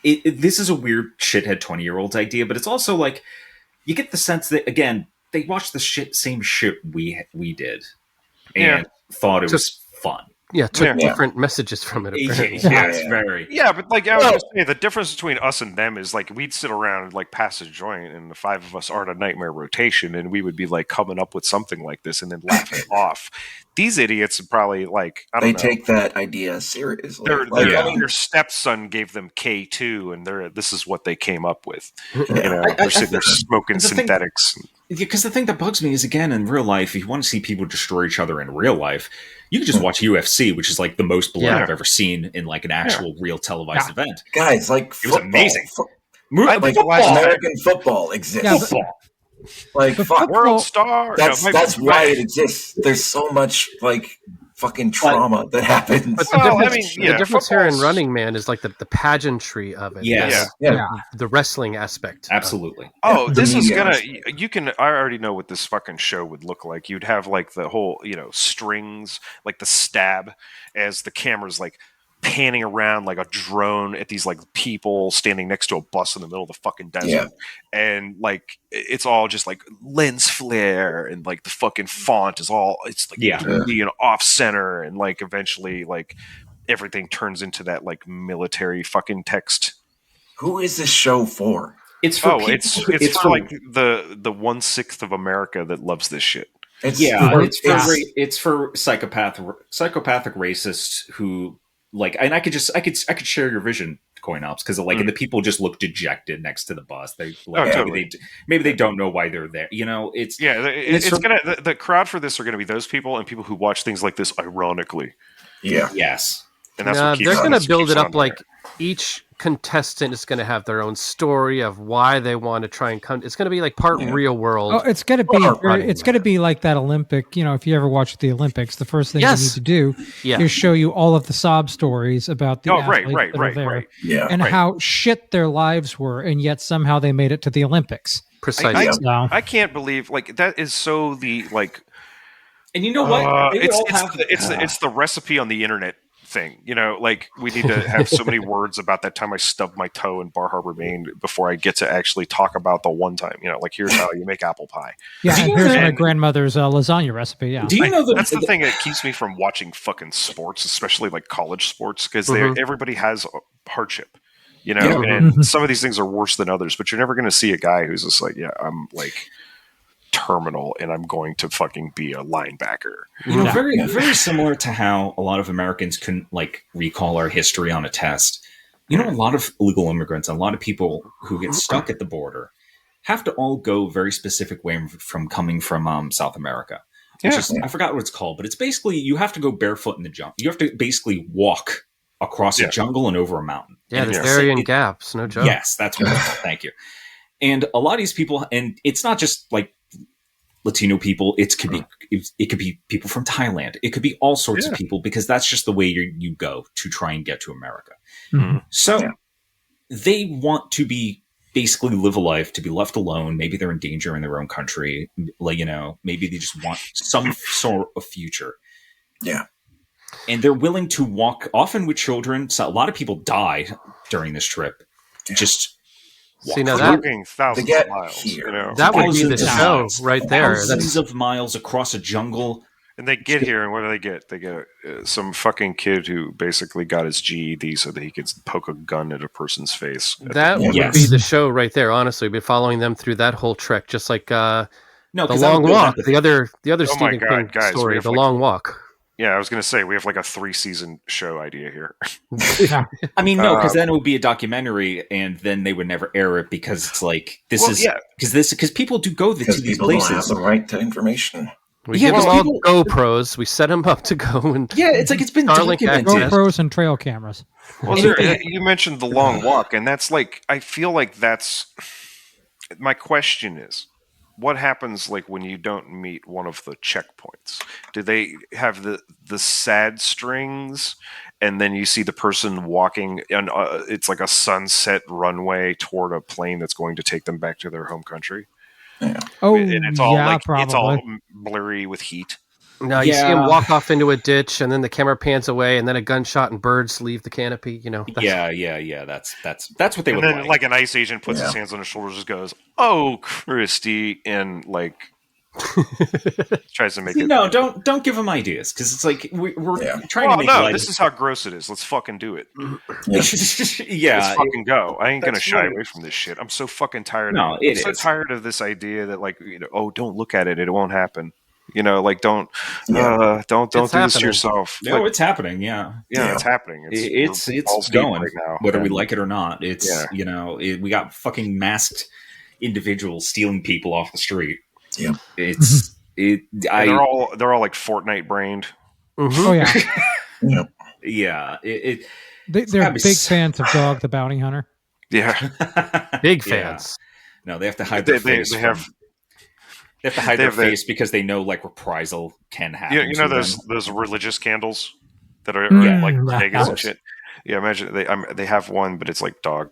[SPEAKER 4] this is a weird shithead 20-year-old's idea, but it's also like you get the sense that again they watched the same shit we did and thought it was fun.
[SPEAKER 6] Yeah, took
[SPEAKER 1] Yeah.
[SPEAKER 6] different messages from it. Apparently.
[SPEAKER 4] Yes,
[SPEAKER 3] Yeah.
[SPEAKER 4] very.
[SPEAKER 1] yeah, but like I was gonna say, the difference between us and them is like we'd sit around and like pass a joint, and the five of us aren't a nightmare rotation, and we would be like coming up with something like this and then laugh it off. These idiots would probably like I don't
[SPEAKER 3] They
[SPEAKER 1] know.
[SPEAKER 3] take that idea seriously.
[SPEAKER 1] Their,
[SPEAKER 3] Like,
[SPEAKER 1] their,
[SPEAKER 3] I mean,
[SPEAKER 1] their stepson gave them K2, and this is what they came up with. You
[SPEAKER 3] yeah.
[SPEAKER 1] know, they're sitting there smoking
[SPEAKER 4] the thing-
[SPEAKER 1] synthetics.
[SPEAKER 4] Because the thing that bugs me is, again, in real life, if you want to see people destroy each other in real life, you can just watch UFC, which is like the most blood
[SPEAKER 6] Yeah.
[SPEAKER 4] I've ever seen in like an actual real televised event.
[SPEAKER 3] Guys, like
[SPEAKER 4] It was
[SPEAKER 3] football,
[SPEAKER 4] amazing.
[SPEAKER 1] I think the last
[SPEAKER 3] American football exists.
[SPEAKER 5] Yeah, but-
[SPEAKER 4] Football.
[SPEAKER 3] like
[SPEAKER 5] But
[SPEAKER 3] fuck,
[SPEAKER 5] football-
[SPEAKER 1] World Star.
[SPEAKER 3] that's why it exists. There's so much like fucking trauma that happens.
[SPEAKER 6] But
[SPEAKER 1] Well,
[SPEAKER 6] the difference here in
[SPEAKER 1] football's-
[SPEAKER 6] Running Man is like the pageantry of it.
[SPEAKER 4] Yes.
[SPEAKER 3] Yeah.
[SPEAKER 6] The wrestling aspect.
[SPEAKER 4] Absolutely.
[SPEAKER 1] Oh,
[SPEAKER 3] The
[SPEAKER 1] this is
[SPEAKER 3] media
[SPEAKER 1] gonna.
[SPEAKER 3] aspect.
[SPEAKER 1] You can. I already know what this fucking show would look like. You'd have like the whole, strings, like the stab, as the camera's like panning around like a drone at these like people standing next to a bus in the middle of the fucking desert,
[SPEAKER 3] Yeah.
[SPEAKER 1] and like it's all just like lens flare, and like the fucking font is all it's like
[SPEAKER 4] Yeah.
[SPEAKER 1] bleedy and off center, and like eventually like everything turns into that like military fucking text.
[SPEAKER 3] Who is this show for?
[SPEAKER 4] It's for people,
[SPEAKER 1] it's for like the 1/6 of America that loves this shit.
[SPEAKER 4] It's for psychopathic racists who like, and I could share your vision, CoinOps, because like and the people just look dejected next to the bus. They like,
[SPEAKER 1] totally.
[SPEAKER 4] maybe they don't know why they're there. It's
[SPEAKER 1] the crowd for this are gonna be those people and people who watch things like this ironically.
[SPEAKER 3] Yeah.
[SPEAKER 4] yes.
[SPEAKER 1] And that's what keeps
[SPEAKER 6] they're
[SPEAKER 1] on-
[SPEAKER 6] going to build
[SPEAKER 1] keeps
[SPEAKER 6] it
[SPEAKER 1] on
[SPEAKER 6] up
[SPEAKER 1] there.
[SPEAKER 6] like each contestant is going to have their own story of why they want to try and come. It's going to be like part real world.
[SPEAKER 5] Oh, it's going to be
[SPEAKER 6] Running
[SPEAKER 5] it's going to be like that Olympic. If you ever watch the Olympics, the first thing you need to do is show you all of the sob stories about the athletes that are there
[SPEAKER 3] Yeah.
[SPEAKER 5] and how shit their lives were, and yet somehow they made it to the Olympics.
[SPEAKER 6] Precisely.
[SPEAKER 1] I can't believe like that is so the like.
[SPEAKER 4] And you know what? They would all have
[SPEAKER 1] It's the recipe on the internet thing. Like we need to have so many words about that time I stubbed my toe in Bar Harbor, Maine before I get to actually talk about the one time. Like here's how you make apple pie.
[SPEAKER 5] Yeah, and here's my grandmother's lasagna recipe. Yeah.
[SPEAKER 4] Do you know
[SPEAKER 1] that's the thing that keeps me from watching fucking sports, especially like college sports, because everybody has hardship. And some of these things are worse than others, but you're never going to see a guy who's just like, yeah, I'm like terminal and I'm going to fucking be a linebacker.
[SPEAKER 7] Very, very similar to how a lot of Americans can like recall our history on a test. A lot of illegal immigrants, a lot of people who get stuck at the border have to all go very specific way from coming from South America. I forgot what it's called, but it's basically you have to go barefoot in the jungle. You have to basically walk across a jungle and over a mountain.
[SPEAKER 6] Yeah, there's Darien gaps, no joke.
[SPEAKER 7] Yes, that's what it's called. Thank you. And a lot of these people, and it's not just like Latino people. It could be people from Thailand. It could be all sorts of people because that's just the way you go to try and get to America.
[SPEAKER 5] Mm-hmm.
[SPEAKER 7] So they want to be basically live a life to be left alone. Maybe they're in danger in their own country. Like, maybe they just want some sort of future.
[SPEAKER 3] Yeah.
[SPEAKER 7] And they're willing to walk, often with children. So a lot of people die during this trip. Just
[SPEAKER 6] see now that
[SPEAKER 1] walking thousands of miles.
[SPEAKER 6] That would be the show right there.
[SPEAKER 7] Thousands of miles across a jungle.
[SPEAKER 1] And they get here, and what do they get? They get some fucking kid who basically got his GED so that he could poke a gun at a person's face.
[SPEAKER 6] That would be the show right there. Honestly, we'd be following them through that whole trek, just like The Long Walk, the other Stephen King story, The Long Walk.
[SPEAKER 1] Yeah, I was going to say we have like a 3-season show idea here.
[SPEAKER 7] I mean, no, because then it would be a documentary, and then they would never air it because it's like because people do go to these places.
[SPEAKER 3] Don't have the right to information.
[SPEAKER 6] We give them all GoPros. We set them up to go and
[SPEAKER 7] it's like it's been documented.
[SPEAKER 5] GoPros and trail cameras.
[SPEAKER 1] Well, you mentioned The Long Walk, and that's like I feel like that's my question is. What happens like when you don't meet one of the checkpoints? Do they have the sad strings, and then you see the person walking, and it's like a sunset runway toward a plane that's going to take them back to their home country?
[SPEAKER 3] Yeah.
[SPEAKER 5] Oh,
[SPEAKER 1] and it's all
[SPEAKER 5] probably.
[SPEAKER 1] It's all blurry with heat.
[SPEAKER 6] No, you see him walk off into a ditch, and then the camera pans away, and then a gunshot and birds leave the canopy. That's...
[SPEAKER 7] Yeah. That's what they would
[SPEAKER 1] And then like an ICE agent puts his hands on his shoulders, and goes, "Oh, Christy," and like tries to make it.
[SPEAKER 7] No, don't give them ideas because it's like we're trying to make.
[SPEAKER 1] No, this is how gross it is. Let's fucking do it. Let's fucking go. I ain't gonna shy away from this shit. I'm so fucking tired. I'm so tired of this idea that like don't look at it. It won't happen. Like don't do this to yourself.
[SPEAKER 7] No,
[SPEAKER 1] like,
[SPEAKER 7] it's happening. Yeah,
[SPEAKER 1] it's happening.
[SPEAKER 7] It's going
[SPEAKER 1] right now,
[SPEAKER 7] whether we like it or not. It's we got fucking masked individuals stealing people off the street.
[SPEAKER 3] Yeah,
[SPEAKER 1] they're all like Fortnite brained.
[SPEAKER 5] Mm-hmm. Oh yeah, they're big fans of Dog the Bounty Hunter.
[SPEAKER 1] Yeah,
[SPEAKER 6] big fans.
[SPEAKER 7] No, they have to hide their face.
[SPEAKER 4] They have to hide
[SPEAKER 1] They
[SPEAKER 4] their
[SPEAKER 1] have that-
[SPEAKER 4] face because they know like reprisal can happen.
[SPEAKER 1] You know
[SPEAKER 4] to
[SPEAKER 1] those religious candles that are
[SPEAKER 5] Mm,
[SPEAKER 1] like
[SPEAKER 5] yeah.
[SPEAKER 1] Vegas and shit. Yeah, imagine they have one, but it's like dog.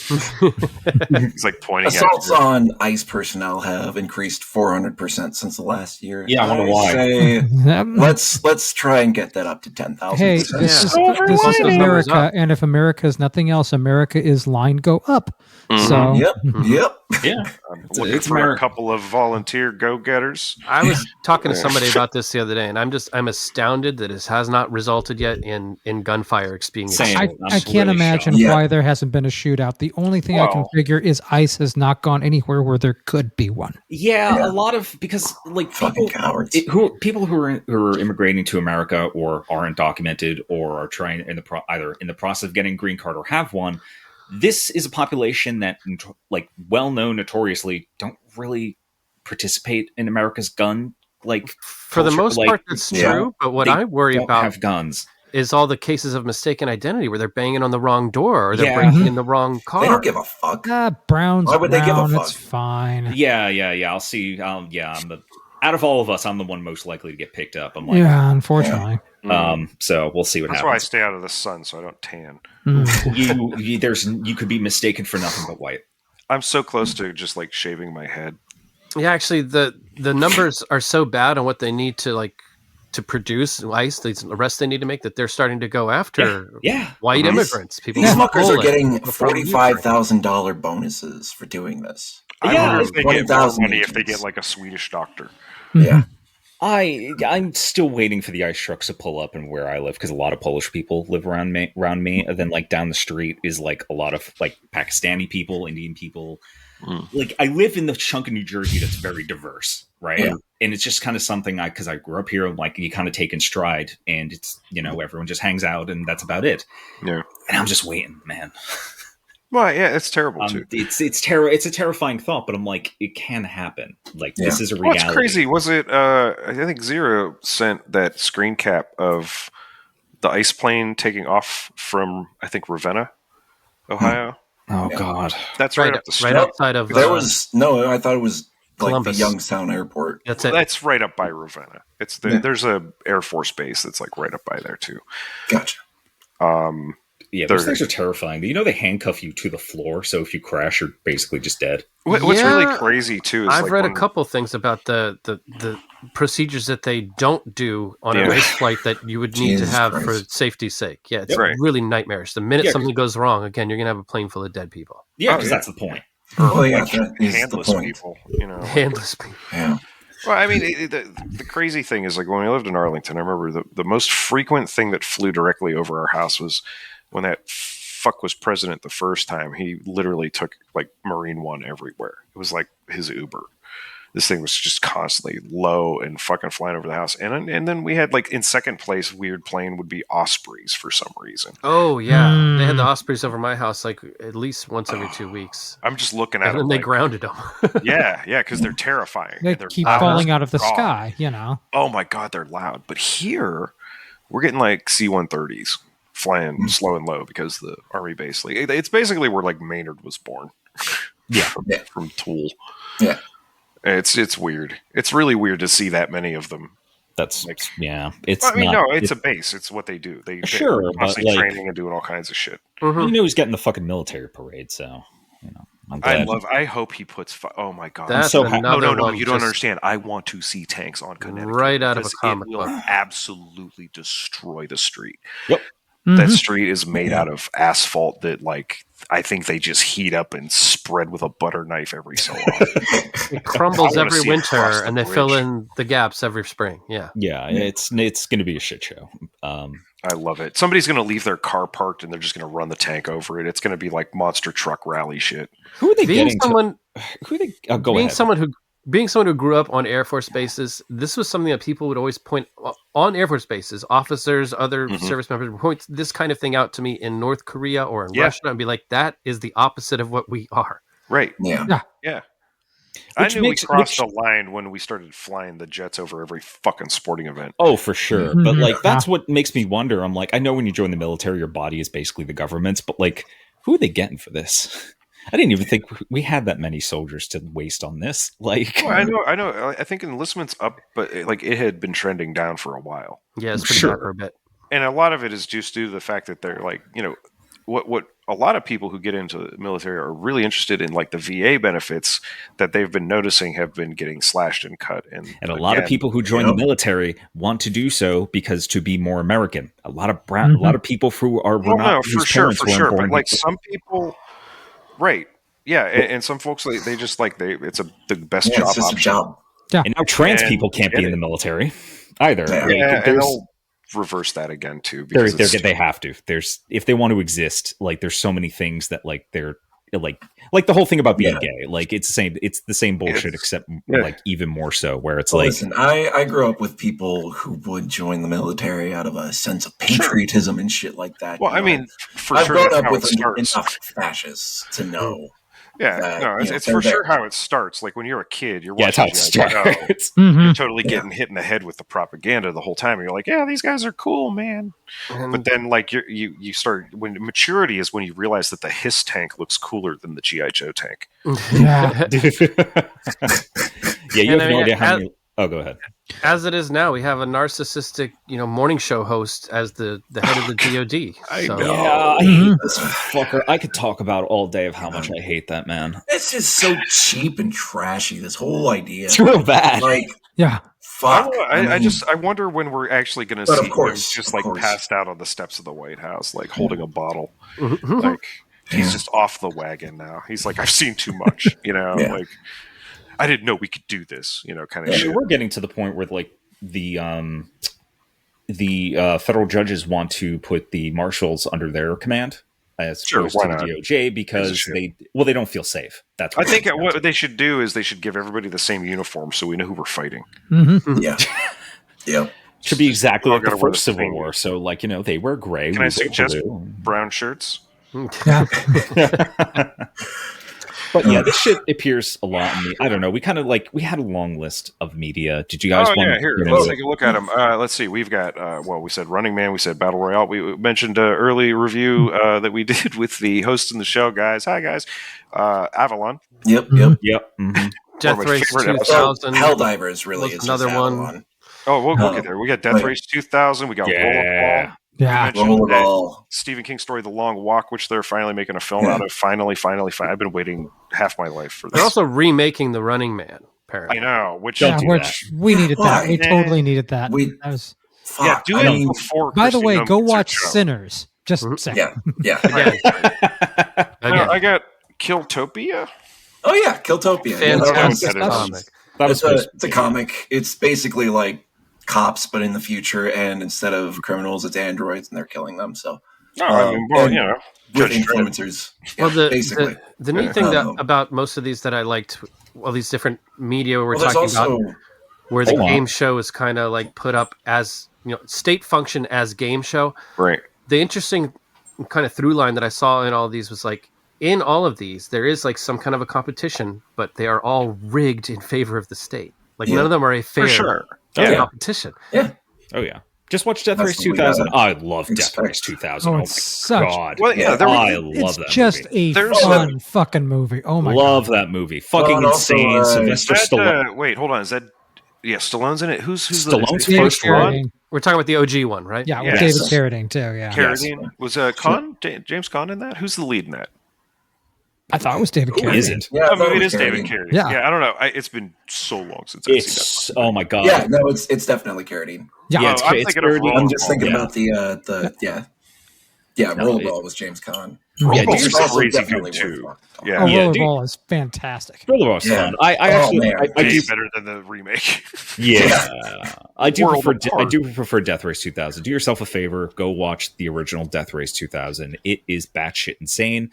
[SPEAKER 1] It's like pointing
[SPEAKER 3] Assaults
[SPEAKER 1] at you.
[SPEAKER 3] on ICE personnel have increased 400% since the last year.
[SPEAKER 7] Yeah, I wonder why.
[SPEAKER 3] Say, let's try and get that up to 10,000.
[SPEAKER 5] Hey,
[SPEAKER 3] percent.
[SPEAKER 5] this is
[SPEAKER 6] lining.
[SPEAKER 5] America, and if America is nothing else, America is line go up.
[SPEAKER 1] Mhm.
[SPEAKER 5] So
[SPEAKER 3] Yep.
[SPEAKER 7] Yeah.
[SPEAKER 1] I'm looking
[SPEAKER 7] it's
[SPEAKER 1] for a
[SPEAKER 7] America.
[SPEAKER 1] couple of volunteer go-getters.
[SPEAKER 6] I was talking to somebody about this the other day, and I'm astounded that it has not resulted yet in gunfire being
[SPEAKER 7] Same.
[SPEAKER 6] exchanged.
[SPEAKER 5] I can't
[SPEAKER 7] really
[SPEAKER 5] imagine
[SPEAKER 3] shocked. Yeah.
[SPEAKER 5] why there hasn't been a shootout. The only thing I can
[SPEAKER 1] Well-
[SPEAKER 5] figure is ICE has not gone anywhere where there could be one.
[SPEAKER 4] Yeah,
[SPEAKER 3] Yeah.
[SPEAKER 4] a lot of because like
[SPEAKER 3] Fucking
[SPEAKER 4] people
[SPEAKER 3] cowards.
[SPEAKER 4] people who are immigrating to America or aren't documented or are trying either in the process of getting a green card or have one. This is a population that, like, well known notoriously, don't really participate in America's gun
[SPEAKER 6] For the
[SPEAKER 4] culture.
[SPEAKER 6] most
[SPEAKER 4] Like,
[SPEAKER 6] part, that's
[SPEAKER 3] yeah.
[SPEAKER 6] true. But what
[SPEAKER 4] they
[SPEAKER 6] I worry
[SPEAKER 4] don't
[SPEAKER 6] about
[SPEAKER 4] have guns.
[SPEAKER 6] is all the cases of mistaken identity where they're banging on the wrong door or they're
[SPEAKER 4] Yeah.
[SPEAKER 6] breaking in the wrong car.
[SPEAKER 3] They don't give a fuck.
[SPEAKER 5] Brown's
[SPEAKER 3] Why would they give a
[SPEAKER 5] brown.
[SPEAKER 3] fuck?
[SPEAKER 5] It's fine.
[SPEAKER 4] Yeah. I'll see. I'm the out of all of us, I'm the one most likely to get picked up. I'm like,
[SPEAKER 5] Yeah, unfortunately.
[SPEAKER 4] so we'll see what
[SPEAKER 1] That's why I
[SPEAKER 4] happens.
[SPEAKER 1] stay out of the sun so I don't tan.
[SPEAKER 5] Mm.
[SPEAKER 4] You could be mistaken for nothing but white.
[SPEAKER 1] I'm so close to just like shaving my head.
[SPEAKER 6] Yeah, actually, the numbers are so bad on what they need to produce ICE, the arrests they need to make, that they're starting to go after
[SPEAKER 4] Yeah.
[SPEAKER 6] white
[SPEAKER 1] Mhm.
[SPEAKER 6] immigrants. People
[SPEAKER 3] These
[SPEAKER 6] from
[SPEAKER 3] fuckers are
[SPEAKER 6] Poland,
[SPEAKER 3] getting
[SPEAKER 6] people from
[SPEAKER 3] $45,000 bonuses for doing this.
[SPEAKER 1] I
[SPEAKER 4] Yeah.
[SPEAKER 1] wonder if they get more
[SPEAKER 3] 20,000
[SPEAKER 1] money if they
[SPEAKER 3] agents.
[SPEAKER 1] get like a Swedish doctor.
[SPEAKER 3] Yeah.
[SPEAKER 4] I'm still waiting for the ice trucks to pull up and where I live because a lot of Polish people live around me. And then like down the street is like a lot of like Pakistani people, Indian people. Like I live in the chunk of New Jersey that's very diverse, right?
[SPEAKER 3] Yeah.
[SPEAKER 4] And it's just kind of something because I grew up here, like you kind of take in stride, and it's everyone just hangs out and that's about it.
[SPEAKER 1] Yeah.
[SPEAKER 4] And I'm just waiting, man.
[SPEAKER 1] Well, yeah, it's terrible too.
[SPEAKER 4] It's a terrifying thought, but I'm like, it can happen. Like this is a reality.
[SPEAKER 1] What's crazy was it? I think Zero sent that screen cap of the ice plane taking off from I think Ravenna, Ohio.
[SPEAKER 4] Oh God.
[SPEAKER 1] That's right up the street.
[SPEAKER 6] right outside of
[SPEAKER 3] There was no. I thought it was like
[SPEAKER 6] Columbus.
[SPEAKER 3] the Youngstown Airport.
[SPEAKER 6] that's it.
[SPEAKER 1] That's right up by Ravenna. It's
[SPEAKER 3] Yeah.
[SPEAKER 1] there's a Air Force base that's like right up by there too.
[SPEAKER 3] Gotcha.
[SPEAKER 4] Yeah, those
[SPEAKER 1] They're-
[SPEAKER 4] things are terrifying. You know, they handcuff you to the floor, so if you crash, you're basically just dead.
[SPEAKER 1] What's
[SPEAKER 6] Yeah,
[SPEAKER 1] really crazy too is
[SPEAKER 6] I've
[SPEAKER 1] like
[SPEAKER 6] read a
[SPEAKER 1] when-
[SPEAKER 6] couple things about the procedures that they don't do on a
[SPEAKER 1] Yeah.
[SPEAKER 6] race flight that you would need
[SPEAKER 3] Jesus
[SPEAKER 6] to have
[SPEAKER 3] Christ.
[SPEAKER 6] for safety's sake. Yeah, it's
[SPEAKER 1] Right.
[SPEAKER 6] really nightmarish. The minute
[SPEAKER 4] Yeah,
[SPEAKER 6] something goes wrong, again, you're going to have a plane full of dead people.
[SPEAKER 4] Yeah,
[SPEAKER 1] Oh,
[SPEAKER 4] because
[SPEAKER 1] yeah.
[SPEAKER 4] that's the point.
[SPEAKER 3] Oh yeah,
[SPEAKER 1] like
[SPEAKER 3] that is the
[SPEAKER 1] handless
[SPEAKER 3] point.
[SPEAKER 1] people. You know.
[SPEAKER 6] Handless people.
[SPEAKER 3] Yeah.
[SPEAKER 1] Well, I mean, the crazy thing is like when we lived in Arlington, I remember the most frequent thing that flew directly over our house was when that fuck was president the first time. He literally took like Marine One everywhere. It was like his Uber. This thing was just constantly low and fucking flying over the house. And then we had like in second place, weird plane would be Ospreys for some reason.
[SPEAKER 6] Oh, yeah. They had the
[SPEAKER 5] Mm.
[SPEAKER 6] Ospreys over my house like at least once every 2 weeks.
[SPEAKER 1] I'm just looking at
[SPEAKER 6] And
[SPEAKER 1] them.
[SPEAKER 6] then they
[SPEAKER 1] like,
[SPEAKER 6] grounded them.
[SPEAKER 1] yeah, because they're terrifying.
[SPEAKER 5] They
[SPEAKER 1] and they're
[SPEAKER 5] keep
[SPEAKER 1] loud
[SPEAKER 5] falling
[SPEAKER 1] as
[SPEAKER 5] out of the
[SPEAKER 1] God.
[SPEAKER 5] sky, you know.
[SPEAKER 1] Oh my God, they're loud. But here, we're getting like C-130s flying slow and low because the Army base. Like, it's basically where like Maynard was born.
[SPEAKER 7] Yeah.
[SPEAKER 1] from Tool.
[SPEAKER 3] Yeah.
[SPEAKER 1] It's weird. It's really weird to see that many of them.
[SPEAKER 7] That's
[SPEAKER 1] Like-
[SPEAKER 7] yeah. It's
[SPEAKER 1] I mean,
[SPEAKER 7] not,
[SPEAKER 1] no, it's a base. It's what they do.
[SPEAKER 7] Sure,
[SPEAKER 1] they're
[SPEAKER 7] but,
[SPEAKER 1] constantly
[SPEAKER 7] like-
[SPEAKER 1] training and doing all kinds of shit.
[SPEAKER 7] you know he's getting the fucking military parade, so I'm glad.
[SPEAKER 1] I hope he puts. Oh my God.
[SPEAKER 6] That's
[SPEAKER 7] so happy.
[SPEAKER 6] another
[SPEAKER 1] No,
[SPEAKER 6] one.
[SPEAKER 1] you don't
[SPEAKER 6] just-
[SPEAKER 1] understand. I want to see tanks on Connecticut.
[SPEAKER 6] Right out of a
[SPEAKER 1] because
[SPEAKER 6] comic
[SPEAKER 1] it will
[SPEAKER 6] book.
[SPEAKER 1] absolutely destroy the street.
[SPEAKER 7] Yep.
[SPEAKER 1] That
[SPEAKER 5] Mhm.
[SPEAKER 1] street is made out of asphalt that, like, I think they just heat up and spread with a butter knife every so often.
[SPEAKER 6] It crumbles
[SPEAKER 1] I wanna
[SPEAKER 6] every
[SPEAKER 1] see it
[SPEAKER 6] winter,
[SPEAKER 1] cross the
[SPEAKER 6] and they fill
[SPEAKER 1] bridge.
[SPEAKER 6] in the gaps every spring. Yeah.
[SPEAKER 7] Yeah, it's going to be a shit show.
[SPEAKER 1] I love it. Somebody's going to leave their car parked and they're just going to run the tank over it. It's going to be like monster truck rally shit.
[SPEAKER 7] Who are they
[SPEAKER 6] Being
[SPEAKER 7] getting?
[SPEAKER 6] someone,
[SPEAKER 7] Who are they? Go
[SPEAKER 6] being
[SPEAKER 7] ahead.
[SPEAKER 6] someone who grew up on Air Force bases, this was something that people would always point on Air Force bases. Officers, other
[SPEAKER 1] Mhm.
[SPEAKER 6] service members would point this kind of thing out to me in North Korea or in
[SPEAKER 1] Yeah.
[SPEAKER 6] Russia, and be like, "That is the opposite of what we are."
[SPEAKER 1] Right.
[SPEAKER 3] Yeah.
[SPEAKER 1] Yeah. I
[SPEAKER 7] Which
[SPEAKER 1] knew
[SPEAKER 7] makes-
[SPEAKER 1] we crossed
[SPEAKER 7] which-
[SPEAKER 1] the line when we started flying the jets over every fucking sporting event.
[SPEAKER 7] Oh, for sure.
[SPEAKER 5] Mhm.
[SPEAKER 7] But like, that's what makes me wonder. I'm like, I know when you join the military, your body is basically the government's, but like, who are they getting for this? I didn't even think we had that many soldiers to waste on this. Like,
[SPEAKER 1] Well, I know. I think enlistment's up, but it had been trending down for a while.
[SPEAKER 6] Yeah, it's pretty bad for a bit.
[SPEAKER 1] And a lot of it is just due to the fact that they're like, what a lot of people who get into the military are really interested in, like the VA benefits that they've been noticing have been getting slashed and cut. And
[SPEAKER 7] a lot of people who join the military want to do so because to be more American. A lot of people who are
[SPEAKER 1] for sure. But like some people, right? Yeah, and some folks they just like it's the best job
[SPEAKER 3] it's just
[SPEAKER 1] option.
[SPEAKER 3] a job.
[SPEAKER 5] Yeah.
[SPEAKER 7] And now trans people can't be in the military either.
[SPEAKER 1] Yeah, and they'll reverse that again too because
[SPEAKER 7] they have to. If they want to exist, like there's so many things that like they're like the whole thing about being gay. Like it's the same bullshit except like even more so. Where it's
[SPEAKER 3] listen, I grew up with people who would join the military out of a sense of patriotism and shit like that.
[SPEAKER 1] Well, I mean, for
[SPEAKER 3] I've
[SPEAKER 1] sure,
[SPEAKER 3] grown up with
[SPEAKER 1] enough
[SPEAKER 3] fascists to know.
[SPEAKER 1] Yeah, it's for sure how it starts. Like when you're a kid, you're
[SPEAKER 7] watching
[SPEAKER 1] how it starts. You're totally getting hit in the head with the propaganda the whole time. And you're like, yeah, these guys are cool, man. But then, like you start when maturity is when you realize that the HISS tank looks cooler than the GI Joe tank.
[SPEAKER 5] Yeah,
[SPEAKER 7] you have no idea how many. Oh, go ahead.
[SPEAKER 6] As it is now, we have a narcissistic, morning show host as the head of the DoD.
[SPEAKER 3] I know.
[SPEAKER 7] Yeah, I hate this fucker. I could talk about all day of how much I hate that man.
[SPEAKER 3] It's just so cheap and trashy. This whole idea.
[SPEAKER 7] It's real bad.
[SPEAKER 3] Like,
[SPEAKER 5] yeah.
[SPEAKER 3] Fuck.
[SPEAKER 1] I wonder when we're actually going to see him just like passed out on the steps of the White House, like holding a bottle. Like he's just off the wagon now. He's like, I've seen too much. Like. I didn't know we could do this, kind of shit.
[SPEAKER 7] We're getting to the point where like the federal judges want to put the marshals under their command as opposed to the DOJ because they don't feel safe. That's what
[SPEAKER 1] I think what they should do is they should give everybody the same uniform so we know who we're fighting.
[SPEAKER 3] Yeah.
[SPEAKER 7] Should be exactly like the first Civil War. So like, they wear gray.
[SPEAKER 1] Can I suggest brown shirts?
[SPEAKER 5] Yeah.
[SPEAKER 7] But yeah, this shit appears a lot in I don't know. We kind of we had a long list of media. Did you guys want to?
[SPEAKER 1] Here, let's take a look at them. Let's see. We've got, we said Running Man. We said Battle Royale. We mentioned an early review that we did with the host in the show, guys. Hi, guys. Avalon.
[SPEAKER 3] Yep.
[SPEAKER 7] Mm-hmm.
[SPEAKER 6] Death Race 2000.
[SPEAKER 3] Helldivers really is
[SPEAKER 6] another one.
[SPEAKER 1] Oh, we'll get there. We got Death Race 2000. We got Rollerball.
[SPEAKER 5] Yeah,
[SPEAKER 3] Rollerball.
[SPEAKER 1] Stephen King story, The Long Walk, which they're finally making a film out of. Finally. I've been waiting half my life for this.
[SPEAKER 6] They're also remaking The Running Man, apparently.
[SPEAKER 1] I know. Which
[SPEAKER 5] we needed that. We totally needed that.
[SPEAKER 1] Do it before.
[SPEAKER 5] By the way, go watch Sinners. Just saying.
[SPEAKER 3] Yeah.
[SPEAKER 1] I got Killtopia.
[SPEAKER 3] Oh yeah, Killtopia.
[SPEAKER 6] Fantastic comic.
[SPEAKER 3] It's a comic. It's basically like cops, but in the future, and instead of criminals, it's androids, and they're killing them. So, with influencers.
[SPEAKER 6] Well,
[SPEAKER 3] basically,
[SPEAKER 6] the neat thing about most of these that I liked, all these different media we're talking about, where the game show is kind of like put up as state function as game show.
[SPEAKER 1] Right.
[SPEAKER 6] The interesting kind of through line that I saw in all of these was like, in all of these, there is like some kind of a competition, but they are all rigged in favor of the state. Like none of them are a fair competition.
[SPEAKER 3] Yeah.
[SPEAKER 7] Oh yeah. Just watch Death Race 2000. I love Death Race 2000. Oh my god.
[SPEAKER 1] Well,
[SPEAKER 7] I love that.
[SPEAKER 5] It's just a fun fucking movie. Oh my god.
[SPEAKER 7] Love that movie. Fucking insane. Sylvester Stallone.
[SPEAKER 1] Wait, hold on. Is that Stallone's in it? Who's
[SPEAKER 7] Stallone's
[SPEAKER 1] the
[SPEAKER 7] first one?
[SPEAKER 6] We're talking about the OG one, right?
[SPEAKER 5] Yeah, with David Carradine too. Yeah.
[SPEAKER 1] Carradine was James Caan in that? Who's the lead in that?
[SPEAKER 5] I thought it was David Carradine.
[SPEAKER 7] Is it?
[SPEAKER 3] Yeah,
[SPEAKER 1] it is David Carradine.
[SPEAKER 5] Yeah.
[SPEAKER 1] I don't know. It's been so long since I've seen that.
[SPEAKER 7] Oh my god.
[SPEAKER 3] Yeah, no, it's definitely Carradine.
[SPEAKER 5] Yeah,
[SPEAKER 7] it's Carradine.
[SPEAKER 3] I'm just thinking about the Rollerball was James Caan.
[SPEAKER 1] Rollerball's
[SPEAKER 3] also
[SPEAKER 1] crazy
[SPEAKER 3] definitely
[SPEAKER 1] good too.
[SPEAKER 3] worth
[SPEAKER 5] Rollerball is fantastic.
[SPEAKER 7] Rollerball's fun. I do
[SPEAKER 1] better than the remake.
[SPEAKER 7] I do prefer Death Race 2000. Do yourself a favor, go watch the original Death Race 2000. It is batshit insane.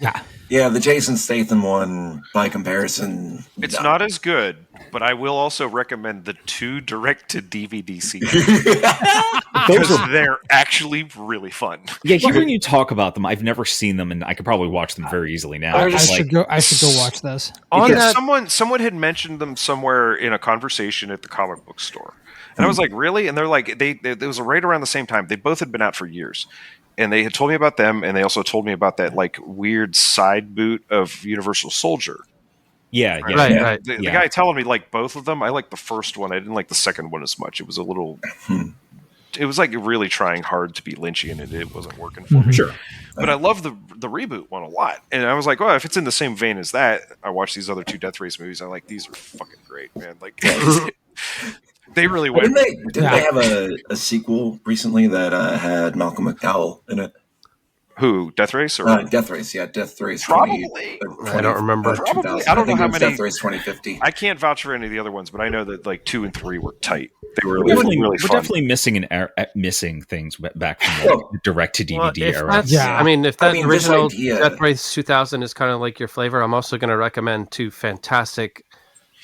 [SPEAKER 3] Yeah, the Jason Statham one, by comparison,
[SPEAKER 1] it's not as good, but I will also recommend the 2 direct-to-DVD sequels. They're actually really fun.
[SPEAKER 7] Yeah, hearing you talk about them, I've never seen them, and I could probably watch them very easily now.
[SPEAKER 5] I should go watch this.
[SPEAKER 1] Someone had mentioned them somewhere in a conversation at the comic book store, and I was like, "Really?" And they're like, "It was right around the same time. They both had been out for years." and they had told me about them, and they also told me about that like weird side boot of Universal Soldier.
[SPEAKER 6] Yeah.
[SPEAKER 5] Right.
[SPEAKER 1] The guy telling me like both of them. I like the first one. I didn't like the second one as much. It was a little. It was like really trying hard to be Lynchian, and it wasn't working for me.
[SPEAKER 6] Sure.
[SPEAKER 1] But I love the reboot one a lot, and I was like, well, if it's in the same vein as that, I watched these other two Death Race movies. I'm like, these are fucking great, man. Like, they really went.
[SPEAKER 3] Didn't they have a sequel recently that had Malcolm McDowell in it?
[SPEAKER 1] Who, Death Race or
[SPEAKER 3] Death Race? Yeah, Death Race.
[SPEAKER 1] Probably.
[SPEAKER 3] 20,
[SPEAKER 6] I don't remember.
[SPEAKER 1] Probably. I don't know how many.
[SPEAKER 3] Death Race 2050.
[SPEAKER 1] I can't vouch for any of the other ones, but I know that like 2 and 3 were tight. They were
[SPEAKER 6] We're
[SPEAKER 1] really fun.
[SPEAKER 6] definitely missing things back from the direct to DVD era.
[SPEAKER 5] If that
[SPEAKER 6] original
[SPEAKER 5] Death Race 2000 is kind of like your flavor, I'm also going to recommend 2 fantastic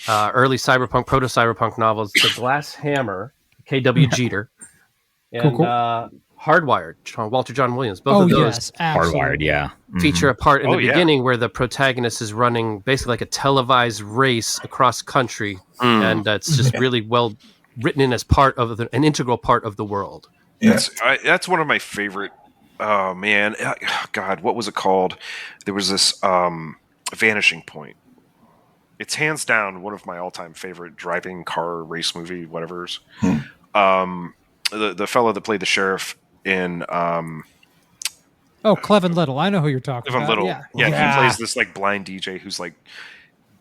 [SPEAKER 5] early cyberpunk, proto-cyberpunk novels: The Glass Hammer, K.W. Jeter, and Hardwired, Walter John Williams. Both of those
[SPEAKER 6] Hardwired,
[SPEAKER 5] feature a part in the beginning where the protagonist is running basically like a televised race across country, and it's just really well written in as part of an integral part of the world.
[SPEAKER 1] That's one of my favorite. Oh man, God, what was it called? There was this Vanishing Point. It's hands down one of my all-time favorite driving car race movie, whatever's. The fellow that played the sheriff in
[SPEAKER 5] Clevin Little. I know who you're talking about.
[SPEAKER 1] Little. Yeah, he plays this like blind DJ who's like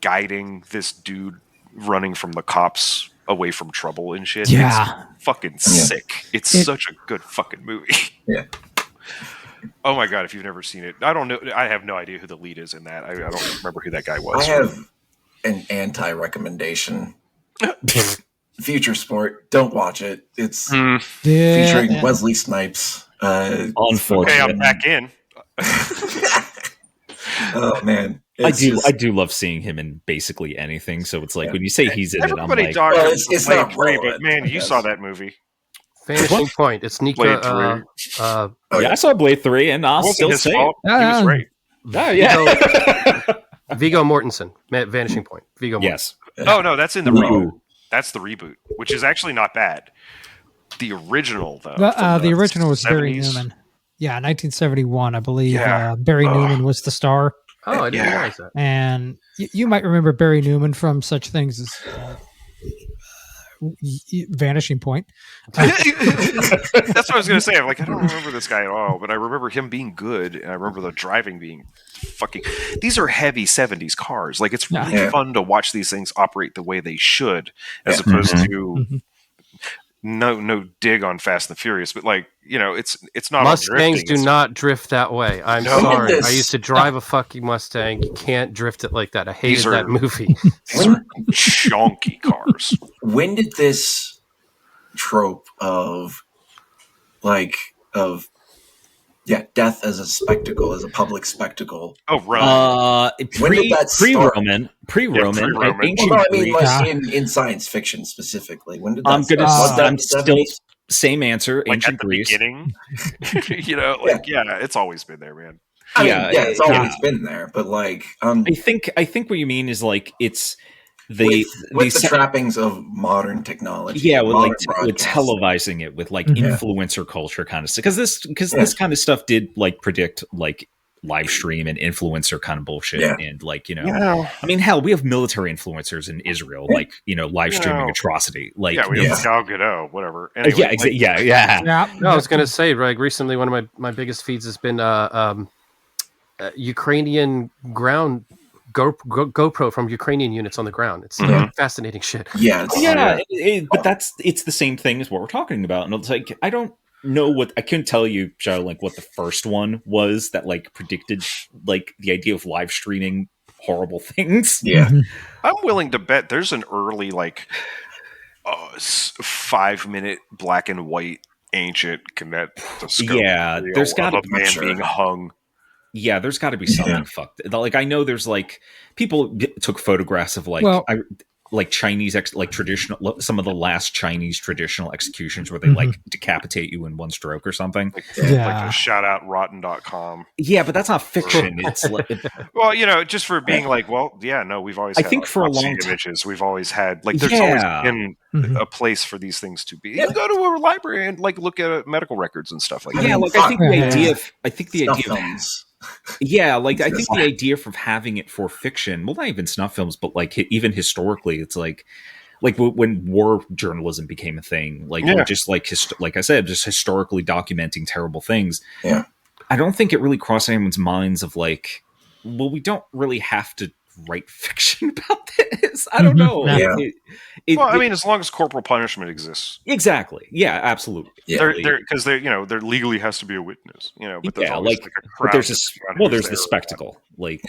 [SPEAKER 1] guiding this dude running from the cops away from trouble and shit.
[SPEAKER 5] Yeah.
[SPEAKER 1] It's fucking sick. It's such a good fucking movie.
[SPEAKER 3] Yeah.
[SPEAKER 1] Oh my God, if you've never seen it. I don't know. I have no idea who the lead is in that. I don't remember who that guy was.
[SPEAKER 3] I have an anti-recommendation. Future Sport. Don't watch it. It's featuring Wesley Snipes.
[SPEAKER 6] Unfortunately.
[SPEAKER 1] Okay, I'm back in.
[SPEAKER 3] Oh man.
[SPEAKER 6] I do love seeing him in basically anything. So it's like when you say he's in it, I'm like,
[SPEAKER 1] it's not Blade 3, but man, you saw that movie.
[SPEAKER 5] Vanishing Point. It's Nika.
[SPEAKER 1] Blade 3.
[SPEAKER 6] I saw Blade 3, and I'll still say it.
[SPEAKER 1] He was right.
[SPEAKER 6] Oh, yeah.
[SPEAKER 5] Viggo Mortensen. Vanishing Point. Viggo Mortensen.
[SPEAKER 6] Yes.
[SPEAKER 1] Oh no, that's in the reboot. That's the reboot, which is actually not bad. The original, though.
[SPEAKER 5] The original was
[SPEAKER 1] 70s.
[SPEAKER 5] Barry Newman. Yeah, 1971, I believe.
[SPEAKER 1] Yeah.
[SPEAKER 5] Barry Newman was the star.
[SPEAKER 6] Oh, I didn't realize that.
[SPEAKER 5] And you might remember Barry Newman from such things as Vanishing Point.
[SPEAKER 1] That's what I was going to say. I'm like, I don't remember this guy at all, but I remember him being good, and I remember the driving being fucking. These are heavy 70s cars. Like, it's really fun to watch these things operate the way they should, as opposed to. No dig on Fast and the Furious, but like, it's not.
[SPEAKER 5] Mustangs do not drift that way. I'm sorry. I used to drive a fucking Mustang. You can't drift it like that. I hated that movie.
[SPEAKER 1] These are chonky cars.
[SPEAKER 3] When did this trope of death as a spectacle, as a public spectacle?
[SPEAKER 1] Oh, Roman.
[SPEAKER 6] Pre-Roman, ancient Greece.
[SPEAKER 3] In science fiction specifically. When did that
[SPEAKER 6] I'm still same answer.
[SPEAKER 1] Like
[SPEAKER 6] ancient
[SPEAKER 1] at the
[SPEAKER 6] Greece.
[SPEAKER 1] beginning, it's always been there, man.
[SPEAKER 3] It's always been there. But like,
[SPEAKER 6] I think what you mean is like it's
[SPEAKER 3] with the trappings of modern technology.
[SPEAKER 6] Yeah, with televising it with like influencer culture kind of stuff. Because this kind of stuff did like predict like live stream and influencer kind of bullshit. And like, I mean, hell, we have military influencers in Israel, like, live streaming atrocity. Like,
[SPEAKER 1] we have Gal Gadot, whatever. Anyway,
[SPEAKER 5] No, I was going to say, like, recently one of my biggest feeds has been Ukrainian ground GoPro from Ukrainian units on the ground. It's fascinating shit.
[SPEAKER 6] But it's the same thing as what we're talking about. And it's like, I don't know I couldn't tell you, Shadowlink, what the first one was that like predicted like the idea of live streaming horrible things.
[SPEAKER 3] Yeah.
[SPEAKER 1] I'm willing to bet there's an early like 5-minute black and white ancient kinetoscope.
[SPEAKER 6] Yeah, there's got to
[SPEAKER 1] be a man being hung.
[SPEAKER 6] Yeah, there's got to be something fucked. Like I know there's like people took photographs of like
[SPEAKER 7] like Chinese like traditional, some of the last Chinese traditional executions where they like decapitate you in one stroke or something.
[SPEAKER 1] Like the shout out rotten.com.
[SPEAKER 7] Yeah, but that's not fiction. It's like,
[SPEAKER 1] well, just for being like, well, yeah, no, we've always
[SPEAKER 7] I
[SPEAKER 1] had
[SPEAKER 7] think for a long time
[SPEAKER 1] images. We've always had like there's always been a place for these things to be. You can go to a library and like look at medical records and stuff like that.
[SPEAKER 7] Yeah, like I think the idea of
[SPEAKER 3] films.
[SPEAKER 7] Yeah, like I think the idea of having it for fiction, well, not even snuff films, but like even historically, it's like when war journalism became a thing, like just like I said, just historically documenting terrible things.
[SPEAKER 3] Yeah,
[SPEAKER 7] I don't think it really crossed anyone's minds of like, well, we don't really have to write fiction about this. I don't know.
[SPEAKER 3] Yeah.
[SPEAKER 1] I mean, as long as corporal punishment exists.
[SPEAKER 7] Exactly. Yeah, absolutely.
[SPEAKER 1] Yeah. Because there legally has to be a witness. But there's always like a crowd.
[SPEAKER 7] But there's the spectacle. Like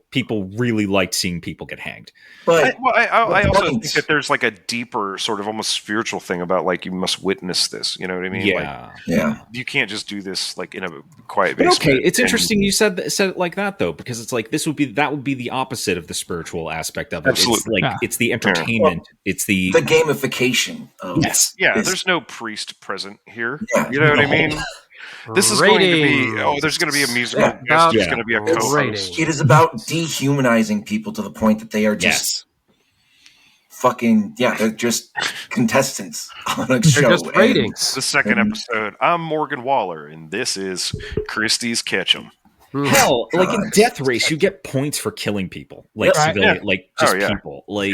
[SPEAKER 7] people really liked seeing people get hanged.
[SPEAKER 3] But
[SPEAKER 1] I also think that there's like a deeper sort of almost spiritual thing about like you must witness this. You know what I mean?
[SPEAKER 7] Yeah.
[SPEAKER 1] Like, you can't just do this like in a quiet
[SPEAKER 7] basement.
[SPEAKER 1] But
[SPEAKER 7] okay, it's interesting you said it like that though, because it's like that would be the opposite of the spiritual aspect of it.
[SPEAKER 1] Absolutely.
[SPEAKER 7] It's like it's the entertainment. It's the
[SPEAKER 3] gamification.
[SPEAKER 7] Yes.
[SPEAKER 1] Yeah. There's no priest present here.
[SPEAKER 3] Yeah,
[SPEAKER 1] you know what I mean? This is going to be. Oh, there's going to be a musical.
[SPEAKER 3] Yeah.
[SPEAKER 1] There's going to be a co-host.
[SPEAKER 3] It is about dehumanizing people to the point that they are just fucking. Yeah, they're just contestants on a show.
[SPEAKER 6] Just ratings.
[SPEAKER 1] The second episode. I'm Morgan Waller, and this is Christie's Ketchum.
[SPEAKER 7] Hell, like in Death Race, you get points for killing people, like civilian, like just people. Like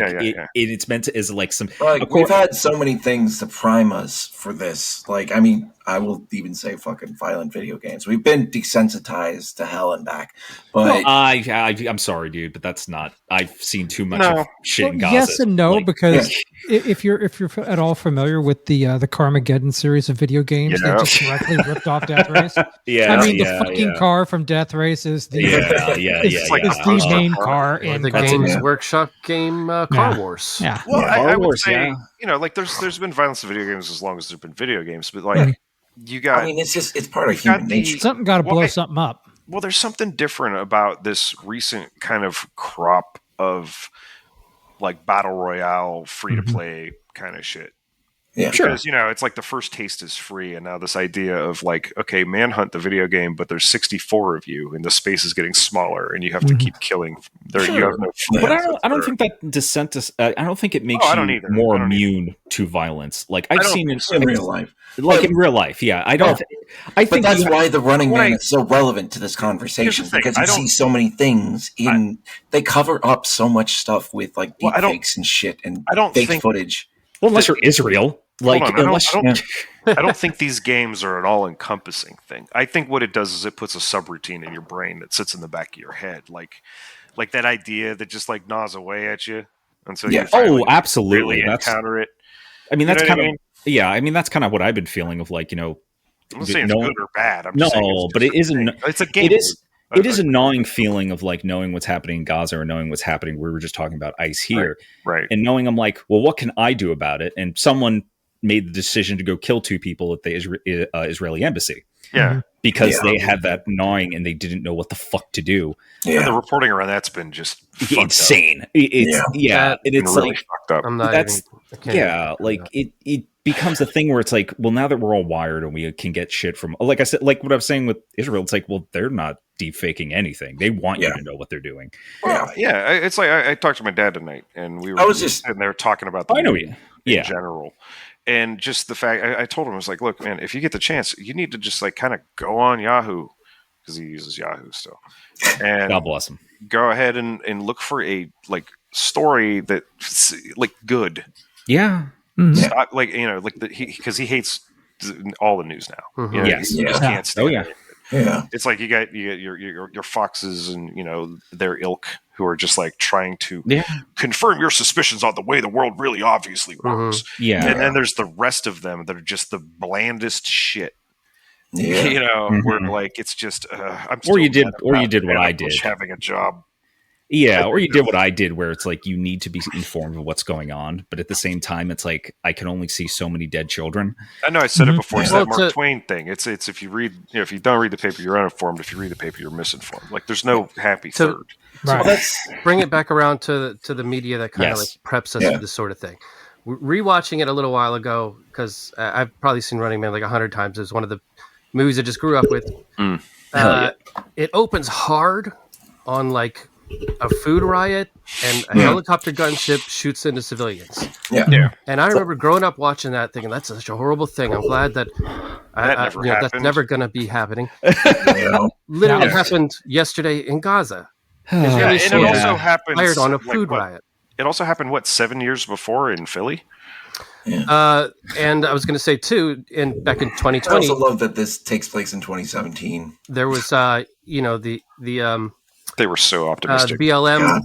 [SPEAKER 7] it's meant to is like some.
[SPEAKER 3] Like we've had so many things to prime us for this. Like, I mean, I will even say fucking violent video games. We've been desensitized to hell and back. But
[SPEAKER 7] I'm sorry, dude, but that's not. I've seen too much of shit in Gaza.
[SPEAKER 5] Yes and no, because if you're at all familiar with the Carmageddon series of video games, they just directly ripped off Death Race. I mean, the fucking car from Death Race is the the main car in
[SPEAKER 6] the Games Workshop game Car Wars.
[SPEAKER 5] Yeah,
[SPEAKER 1] well, I would say like there's been violence in video games as long as there's been video games, but like you got.
[SPEAKER 3] I mean, it's part of human nature.
[SPEAKER 5] Something got to blow something up.
[SPEAKER 1] Well, there's something different about this recent kind of crop of like battle royale, free to play kind of shit.
[SPEAKER 3] Yeah,
[SPEAKER 1] because it's like the first taste is free, and now this idea of like, okay, Manhunt the video game, but there's 64 of you, and the space is getting smaller, and you have to keep killing. You have no.
[SPEAKER 7] But I don't think that descent is. I don't think it makes you more immune to violence. Like I've seen in
[SPEAKER 3] real life.
[SPEAKER 7] Like in real life, yeah. I don't. I think
[SPEAKER 3] that's why the Running Man is so relevant to this conversation, because you see so many things they cover up so much stuff with like deep fakes and shit and fake footage.
[SPEAKER 7] Well, unless you're Israel. Like,
[SPEAKER 1] I don't think these games are an all-encompassing thing. I think what it does is it puts a subroutine in your brain that sits in the back of your head, like that idea that just like gnaws away at you until you finally
[SPEAKER 7] absolutely
[SPEAKER 1] really encounter it.
[SPEAKER 7] I mean, that's kind of I mean, that's kind of what I've been feeling of like
[SPEAKER 1] I'm not saying it's good or bad. I'm just saying
[SPEAKER 7] but it isn't.
[SPEAKER 1] It's a game.
[SPEAKER 7] It is a gnawing feeling of like knowing what's happening in Gaza or knowing what's happening. We were just talking about ICE here,
[SPEAKER 1] right?
[SPEAKER 7] And knowing I'm like, well, what can I do about it? And someone made the decision to go kill 2 people at the Israeli embassy.
[SPEAKER 1] Yeah.
[SPEAKER 7] Because they had that gnawing and they didn't know what the fuck to do.
[SPEAKER 1] Yeah. And the reporting around that's been just
[SPEAKER 7] insane. It's
[SPEAKER 1] really
[SPEAKER 7] like
[SPEAKER 1] fucked up.
[SPEAKER 6] I'm not
[SPEAKER 7] it becomes a thing where it's like, well, now that we're all wired and we can get shit from, like I said, like what I was saying with Israel, it's like, well, they're not deep faking anything. They want you to know what they're doing.
[SPEAKER 1] Well, it's like I talked to my dad tonight and we were just sitting there talking about in general. And just the fact, I told him, I was like, look, man, if you get the chance, you need to just like kind of go on Yahoo, because he uses Yahoo still. And
[SPEAKER 7] God bless him.
[SPEAKER 1] Go ahead and look for a like story that's like good.
[SPEAKER 7] Yeah.
[SPEAKER 1] Stop, like, because he hates all the news now. He just can't stand it.
[SPEAKER 3] Yeah.
[SPEAKER 1] It's like you got your Foxes and their ilk who are just like trying to confirm your suspicions on the way the world really obviously works.
[SPEAKER 7] Yeah.
[SPEAKER 1] And then there's the rest of them that are just the blandest shit.
[SPEAKER 3] Yeah.
[SPEAKER 1] Where like it's just I'm
[SPEAKER 7] or you did what I did.
[SPEAKER 1] Having a job.
[SPEAKER 7] Yeah, or you did what I did, where it's like you need to be informed of what's going on, but at the same time, it's like I can only see so many dead children.
[SPEAKER 1] I know I said it before. It's
[SPEAKER 6] Well,
[SPEAKER 1] that Mark Twain thing. It's if you read, if you don't read the paper, you're uninformed. If you read the paper, you're misinformed. Like there's no happy third.
[SPEAKER 5] Right.
[SPEAKER 6] Bring it back around to the media that kind of
[SPEAKER 7] Yes.
[SPEAKER 6] like preps us for this sort of thing. Rewatching it a little while ago, because I've probably seen Running Man like 100 times. It was one of the movies I just grew up with. It opens hard on like a food riot, and a helicopter gunship shoots into civilians.
[SPEAKER 3] Yeah.
[SPEAKER 6] And I remember growing up watching that, thinking that's such a horrible thing. I'm glad that that's never going to be happening. Literally happened yesterday in Gaza.
[SPEAKER 1] And it also happened
[SPEAKER 6] Fired on a food riot.
[SPEAKER 1] It also happened 7 years before in Philly.
[SPEAKER 3] Yeah.
[SPEAKER 6] And I was going to say too, back in 2020,
[SPEAKER 3] I also love that this takes place in 2017.
[SPEAKER 6] there was
[SPEAKER 1] They were so optimistic.
[SPEAKER 6] BLM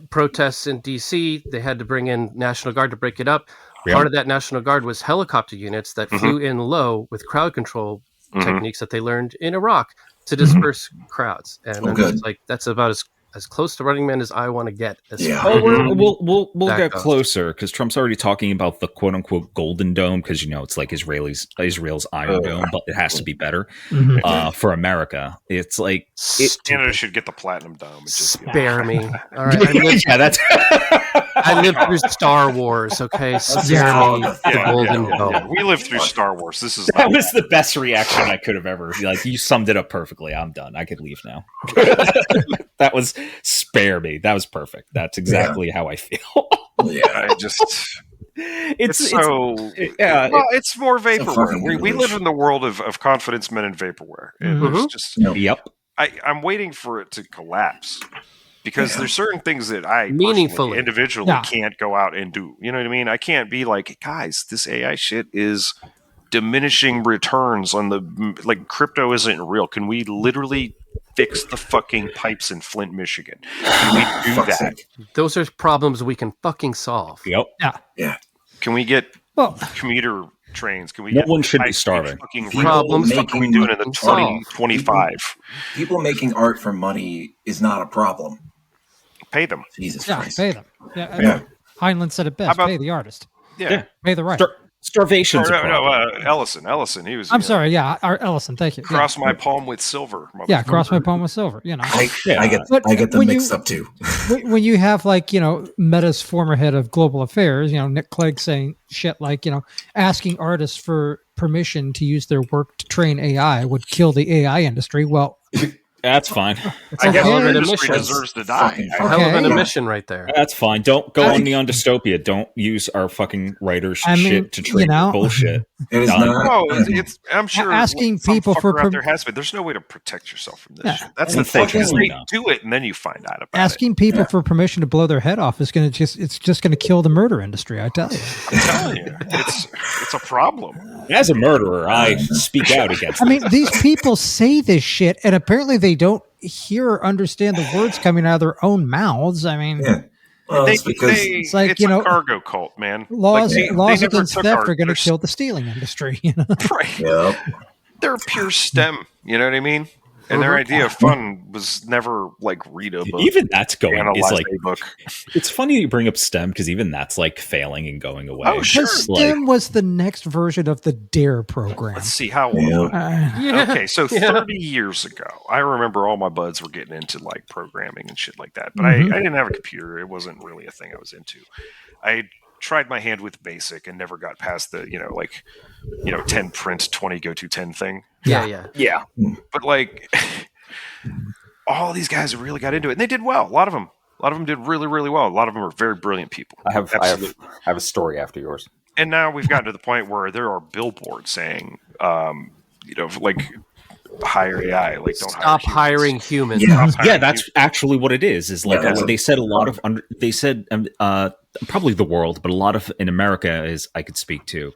[SPEAKER 6] protests in DC. They had to bring in National Guard to break it up. Part of that National Guard was helicopter units that flew in low with crowd control techniques that they learned in Iraq to disperse crowds. And I'm just like, that's about as close to Running Man as I want to get.
[SPEAKER 7] We'll
[SPEAKER 6] That
[SPEAKER 7] get
[SPEAKER 6] goes.
[SPEAKER 7] closer because Trump's already talking about the quote unquote Golden Dome because it's like Israel's Iron Dome, but it has to be better for America. It's like
[SPEAKER 1] Canada should get the Platinum Dome. It just,
[SPEAKER 6] Spare me. All right. I lived through Star Wars, okay? Spare me the Golden Dome.
[SPEAKER 1] We lived through Star Wars. This is
[SPEAKER 7] that was the best reaction I could have ever. Like you summed it up perfectly. I'm done. I could leave now. That was spare me. That was perfect. That's exactly how I feel.
[SPEAKER 1] It's more vaporware. We live in the world of confidence men and vaporware. And there's just I'm waiting for it to collapse because there's certain things that I
[SPEAKER 6] meaningfully
[SPEAKER 1] individually can't go out and do. You know what I mean? I can't be like, guys, this AI shit is diminishing returns on crypto isn't real. Can we literally fix the fucking pipes in Flint, Michigan? Can we do that?
[SPEAKER 6] Those are problems we can fucking solve.
[SPEAKER 7] Yep.
[SPEAKER 3] Yeah.
[SPEAKER 1] Can we get commuter trains? Can we?
[SPEAKER 7] No one should be starving.
[SPEAKER 6] Problems
[SPEAKER 1] what are we doing in the 2025?
[SPEAKER 3] People making art for money is not a problem.
[SPEAKER 1] Pay them.
[SPEAKER 3] Jesus Christ.
[SPEAKER 5] Pay them. Heinlein said it best. Pay the artist.
[SPEAKER 1] Yeah.
[SPEAKER 5] Pay the right.
[SPEAKER 7] Starvation's a
[SPEAKER 1] No,
[SPEAKER 7] problem.
[SPEAKER 1] Ellison. He was.
[SPEAKER 5] I'm sorry. Yeah, Ellison. Thank you.
[SPEAKER 1] Cross my palm with silver.
[SPEAKER 5] Yeah, cross my palm with silver. You know,
[SPEAKER 3] I get them mixed up too.
[SPEAKER 5] When you have Meta's former head of global affairs, Nick Clegg saying shit like, asking artists for permission to use their work to train AI would kill the AI industry. Well,
[SPEAKER 7] that's fine.
[SPEAKER 1] I guess
[SPEAKER 6] Okay.
[SPEAKER 1] the industry deserves to die.
[SPEAKER 6] Hell of an admission right there.
[SPEAKER 7] That's fine. Don't go on Neon Dystopia. Don't use our fucking writers' shit to train bullshit.
[SPEAKER 3] It is not.
[SPEAKER 1] It's I'm sure
[SPEAKER 5] asking
[SPEAKER 1] some
[SPEAKER 5] people for
[SPEAKER 1] fucker out there has been. There's no way to protect yourself from this shit. That's the thing.
[SPEAKER 7] Unfortunately,
[SPEAKER 1] They do it and then you find out about
[SPEAKER 5] asking people for permission to blow their head off is going to just going to kill the murder industry. I tell you.
[SPEAKER 1] I'm telling you, it's a problem.
[SPEAKER 7] As a murderer, I speak out against it.
[SPEAKER 5] I mean, these people say this shit, and apparently they don't hear or understand the words coming out of their own mouths. I mean,
[SPEAKER 3] Well, it's because
[SPEAKER 5] it's like,
[SPEAKER 1] it's a cargo cult, man.
[SPEAKER 5] laws
[SPEAKER 1] They
[SPEAKER 5] against
[SPEAKER 1] never
[SPEAKER 5] theft
[SPEAKER 1] took
[SPEAKER 5] are going to
[SPEAKER 1] our-
[SPEAKER 5] kill the stealing industry.
[SPEAKER 1] Right.
[SPEAKER 3] Yep.
[SPEAKER 1] They're pure STEM. You know what I mean? And their idea of fun was never read a book.
[SPEAKER 7] Even that's going.
[SPEAKER 1] Analyze
[SPEAKER 7] It's
[SPEAKER 1] a book.
[SPEAKER 7] it's funny you bring up STEM because even that's failing and going away.
[SPEAKER 1] Oh, sure.
[SPEAKER 5] Because STEM was the next version of the DARE program.
[SPEAKER 1] Let's see how old. Okay, so 30 years ago, I remember all my buds were getting into programming and shit like that. But I didn't have a computer. It wasn't really a thing I was into. I tried my hand with BASIC and never got past the 10 print 20 go to 10 thing.
[SPEAKER 6] Yeah.
[SPEAKER 1] But all these guys really got into it, and they did well. A lot of them did really, really well. A lot of them are very brilliant people.
[SPEAKER 8] I have a story after yours.
[SPEAKER 1] And now we've gotten to the point where there are billboards saying, hire AI, don't
[SPEAKER 6] Stop hiring humans.
[SPEAKER 7] Yeah, that's actually what it is. They said a lot of they said probably the world, but a lot of in America is I could speak to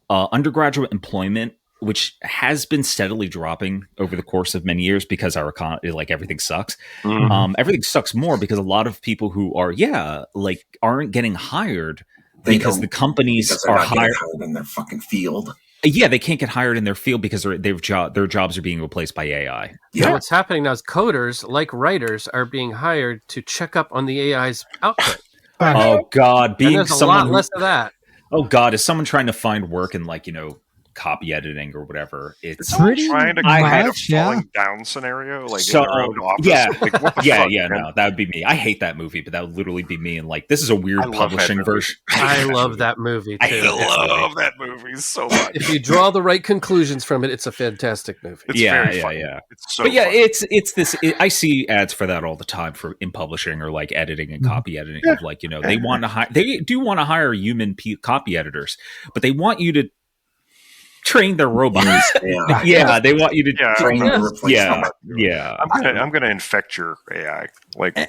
[SPEAKER 7] undergraduate employment, which has been steadily dropping over the course of many years because our economy, everything sucks. Everything sucks more because a lot of people who are aren't getting hired because the companies are
[SPEAKER 3] hired in their fucking field.
[SPEAKER 7] Yeah, they can't get hired in their field because their jobs are being replaced by AI.
[SPEAKER 6] So what's happening now is coders, like writers, are being hired to check up on the AI's output.
[SPEAKER 7] Oh God,
[SPEAKER 6] And
[SPEAKER 7] being
[SPEAKER 6] there's a
[SPEAKER 7] someone
[SPEAKER 6] lot less of that.
[SPEAKER 7] Oh God, is someone trying to find work in copy editing or whatever? It's
[SPEAKER 5] Pretty
[SPEAKER 1] trying to create a falling down scenario, like in their own office.
[SPEAKER 7] Yeah,
[SPEAKER 1] Like, what the
[SPEAKER 7] yeah,
[SPEAKER 1] fuck,
[SPEAKER 7] yeah.
[SPEAKER 1] man?
[SPEAKER 7] No, that would be me. I hate that movie, but that would literally be me. And this is a weird
[SPEAKER 1] I love
[SPEAKER 7] publishing
[SPEAKER 1] that movie.
[SPEAKER 7] version.
[SPEAKER 6] I love that movie too.
[SPEAKER 1] I love that movie so much.
[SPEAKER 6] If you draw the right conclusions from it, it's a fantastic movie.
[SPEAKER 1] It's
[SPEAKER 7] Yeah,
[SPEAKER 1] very
[SPEAKER 7] yeah,
[SPEAKER 1] funny.
[SPEAKER 7] yeah.
[SPEAKER 1] It's so
[SPEAKER 7] But yeah,
[SPEAKER 1] funny.
[SPEAKER 7] it's this. I see ads for that all the time in publishing or editing and copy editing. Of they want to hire. They do want to hire human copy editors, but they want you to train their robots. Yeah, they want you to
[SPEAKER 3] train to replace them.
[SPEAKER 7] Yeah.
[SPEAKER 1] I'm gonna infect your AI.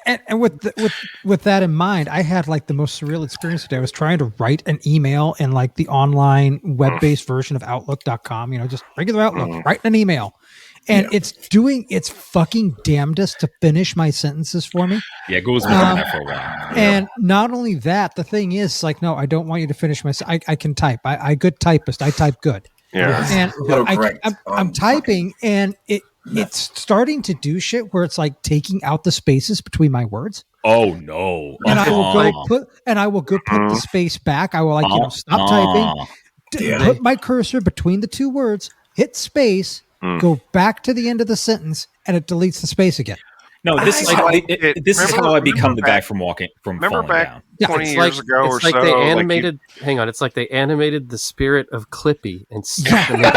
[SPEAKER 5] And with that in mind, I had the most surreal experience today. I was trying to write an email in the online web-based version of Outlook.com, just regular Outlook, writing an email. And it's doing its fucking damnedest to finish my sentences for me.
[SPEAKER 7] Yeah, Google's been doing that for a while.
[SPEAKER 5] And not only that, the thing is no, I don't want you to finish my. I can type. I good typist. I type good.
[SPEAKER 1] Yeah.
[SPEAKER 5] And I'm typing, and it's starting to do shit where it's taking out the spaces between my words.
[SPEAKER 7] Oh no!
[SPEAKER 5] And I will go put the space back. I will stop typing, put my cursor between the two words, hit space, go back to the end of the sentence, and it deletes the space again.
[SPEAKER 7] No, this is how I become the guy from falling down.
[SPEAKER 1] 20 years ago or so.
[SPEAKER 6] They animated. Hang on, it's like they animated the spirit of Clippy and stuck them in the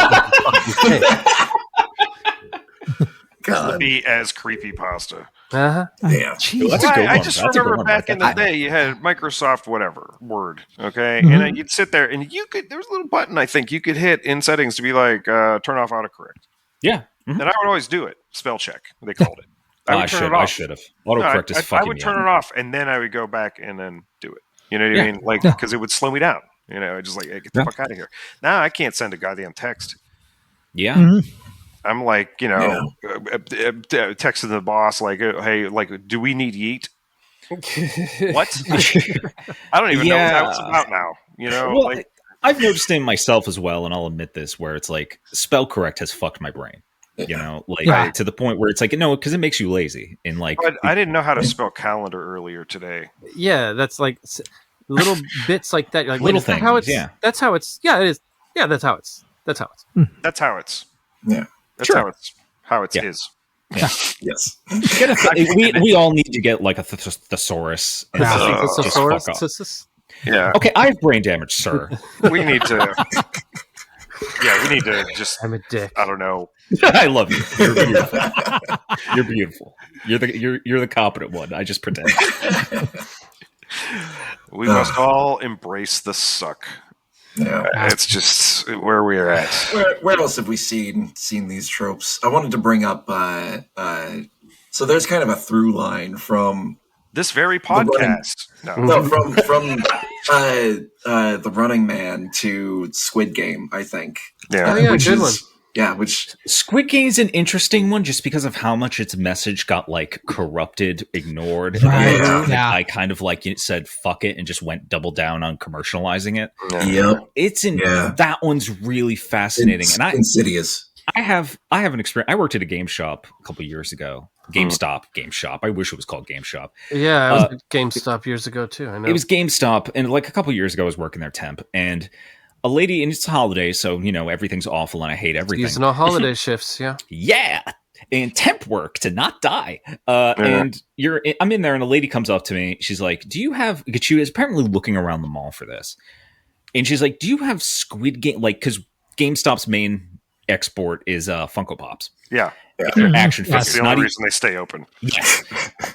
[SPEAKER 1] Clippy as creepypasta.
[SPEAKER 6] Uh-huh.
[SPEAKER 5] Yeah.
[SPEAKER 7] That's a good one.
[SPEAKER 1] I just remember back in the day, you had Microsoft Word, okay, and then you'd sit there and there was a little button I think you could hit in settings to be turn off autocorrect.
[SPEAKER 7] Yeah,
[SPEAKER 1] and I would always do it. Spell check, they called it. I
[SPEAKER 7] should have. Autocorrect is fucking
[SPEAKER 1] I would turn it off, and then I would go back and then do it. You know what I mean? Because it would slow me down. Just hey, get the fuck out of here. Now I can't send a goddamn text.
[SPEAKER 7] Yeah.
[SPEAKER 1] I'm texting the boss hey, do we need yeet? What? I don't even know what that was about now.
[SPEAKER 7] Well, I've noticed in myself as well, and I'll admit this, where it's spell correct has fucked my brain. To the point where it's no, because it makes you lazy. And
[SPEAKER 1] but I didn't know how to spell calendar earlier today.
[SPEAKER 6] Yeah, that's little bits like that. You're
[SPEAKER 7] little things.
[SPEAKER 6] That's how it's. Yeah, it is. Yeah, that's how it's.
[SPEAKER 1] That's how it's.
[SPEAKER 3] Yeah.
[SPEAKER 1] That's how it is.
[SPEAKER 7] Yeah.
[SPEAKER 3] Yes.
[SPEAKER 7] We all need to get a thesaurus.
[SPEAKER 1] Yeah.
[SPEAKER 7] Okay, I have brain damage, sir.
[SPEAKER 1] We need to. Yeah, we need to just.
[SPEAKER 6] I'm a dick.
[SPEAKER 1] I don't know.
[SPEAKER 7] I love you. You're beautiful. You're beautiful. You're the competent one. I just pretend.
[SPEAKER 1] We must all embrace the suck.
[SPEAKER 3] Yeah,
[SPEAKER 1] it's just where we're at.
[SPEAKER 3] Where else have we seen these tropes? I wanted to bring up. So there's kind of a through line from
[SPEAKER 1] this very podcast.
[SPEAKER 3] From the Running Man to Squid Game, I think.
[SPEAKER 1] Yeah,
[SPEAKER 6] good one.
[SPEAKER 3] Yeah, which
[SPEAKER 7] Squid Game is an interesting one just because of how much its message got corrupted, ignored.
[SPEAKER 5] Right.
[SPEAKER 7] I kind of said fuck it and just went double down on commercializing it.
[SPEAKER 3] Yeah.
[SPEAKER 7] That one's really fascinating.
[SPEAKER 3] And insidious.
[SPEAKER 7] I have an experience. I worked at a game shop a couple years ago. GameStop game shop. I wish it was called Game Shop.
[SPEAKER 6] Yeah, I was at GameStop years ago too. I know.
[SPEAKER 7] It was GameStop, and a couple years ago I was working there temp, and a lady, and it's a holiday, so everything's awful and I hate everything.
[SPEAKER 6] Using all holiday shifts, yeah.
[SPEAKER 7] Yeah. And temp work to not die. And I'm in there and a lady comes up to me. She's like, do you have, she was apparently looking around the mall for this. And she's like, do you have Squid Game? Because GameStop's main export is Funko Pops.
[SPEAKER 1] Yeah.
[SPEAKER 7] Action figures.
[SPEAKER 1] That's the only reason they stay open.
[SPEAKER 7] Yes.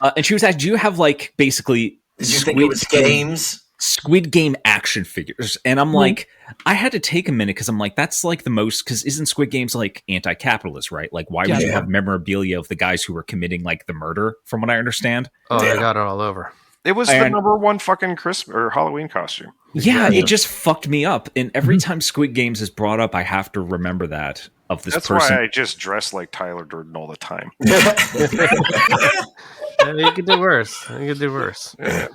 [SPEAKER 7] And she was asking, do you have basically
[SPEAKER 3] Did you think it was games?
[SPEAKER 7] Squid Game action figures? And I'm like, I had to take a minute because I'm like, that's the most, because isn't Squid Games anti-capitalist, right? Why would you have memorabilia of the guys who were committing the murder, from what I understand?
[SPEAKER 6] Oh, they got it all over.
[SPEAKER 1] It was the number one fucking Christmas or Halloween costume.
[SPEAKER 7] Yeah, it just fucked me up. And every time Squid Games is brought up, I have to remember that of this person.
[SPEAKER 1] That's why I just dress like Tyler Durden all the time.
[SPEAKER 6] You could do worse.
[SPEAKER 1] Yeah.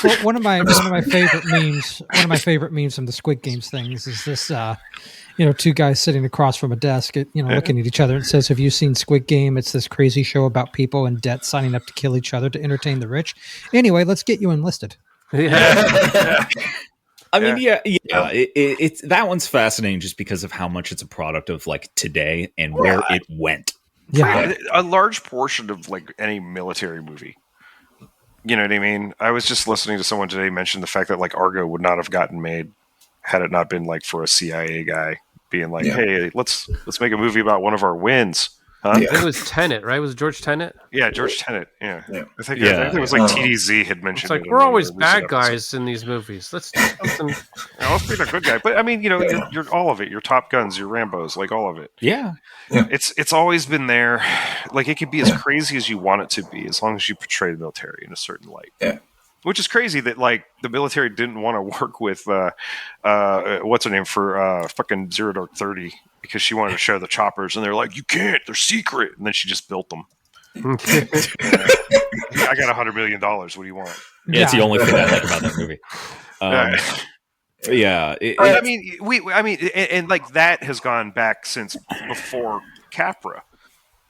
[SPEAKER 5] Well, one of my favorite memes from the Squid Games things is this. Two guys sitting across from a desk, looking at each other. It says, "Have you seen Squid Game? It's this crazy show about people in debt signing up to kill each other to entertain the rich. Anyway, let's get you enlisted."
[SPEAKER 9] Yeah. I mean, it's that one's fascinating just because of how much it's a product of like today and where it went.
[SPEAKER 5] Yeah,
[SPEAKER 1] a large portion of like any military movie. You know what I mean? I was just listening to someone today mention the fact that like Argo would not have gotten made had it not been like for a CIA guy being like, "Hey, let's make a movie about one of our wins." Huh?
[SPEAKER 6] I think it was Tenet, right? Was it George Tenet?
[SPEAKER 1] Yeah, George Tenet. Yeah. I think it was like TDZ had mentioned.
[SPEAKER 6] It's like we're always bad guys in these movies. Let's do something.
[SPEAKER 1] Let's be the good guy. But I mean, you're all of it. Your Top Guns, your Rambos, like all of it.
[SPEAKER 9] Yeah.
[SPEAKER 1] It's always been there. Like it could be as crazy as you want it to be, as long as you portray the military in a certain light.
[SPEAKER 3] Yeah.
[SPEAKER 1] Which is crazy that like the military didn't want to work with what's her name for fucking Zero Dark 30 because she wanted to show the choppers and they're like, "You can't, they're secret," and then she just built them. I got $100 million. What do you want?
[SPEAKER 9] Yeah, it's the only thing I like about that movie.
[SPEAKER 1] And like that has gone back since before Capra.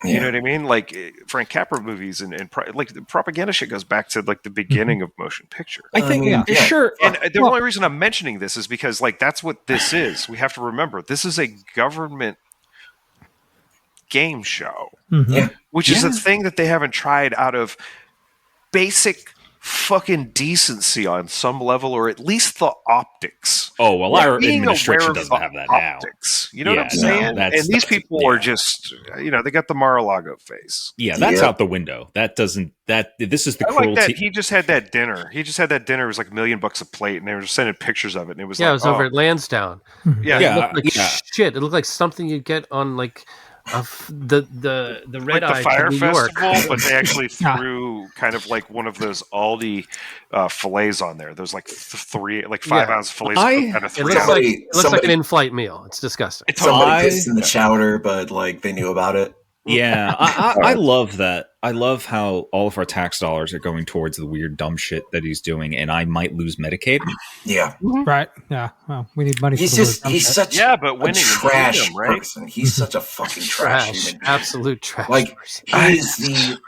[SPEAKER 1] You know what I mean? Like Frank Capra movies and like the propaganda shit goes back to like the beginning of motion picture.
[SPEAKER 9] I think sure.
[SPEAKER 1] And the only reason I'm mentioning this is because like that's what this is. We have to remember this is a government game show, which is a thing that they haven't tried out of basic fucking decency on some level, or at least the optics.
[SPEAKER 9] Oh, well, our administration doesn't have that
[SPEAKER 1] optics. You know what I'm saying? And these people are just, they got the Mar-a-Lago face.
[SPEAKER 9] Yeah, that's out the window. This is the cruelty.
[SPEAKER 1] Like that. He just had that dinner. It was like $1 million a plate, and they were just sending pictures of it. And it was
[SPEAKER 6] it was over at Lansdowne.
[SPEAKER 1] Yeah,
[SPEAKER 6] it looked like shit. It looked like something you'd get on like the Red Eye
[SPEAKER 1] the Fire
[SPEAKER 6] New York.
[SPEAKER 1] Festival, but they actually threw kind of like one of those Aldi fillets on there. There's like 5 ounce fillets.
[SPEAKER 6] It looks like an in-flight meal. It's disgusting.
[SPEAKER 3] Somebody pissed in the chowder, but like they knew about it.
[SPEAKER 9] Yeah, I love that. I love how all of our tax dollars are going towards the weird dumb shit that he's doing, and I might lose Medicaid.
[SPEAKER 3] Yeah,
[SPEAKER 5] right. Yeah, well, we need money.
[SPEAKER 3] He's such
[SPEAKER 1] but winning
[SPEAKER 3] a trash
[SPEAKER 1] freedom, right?
[SPEAKER 3] person. He's such a fucking trash,
[SPEAKER 6] absolute trash.
[SPEAKER 3] Like he is the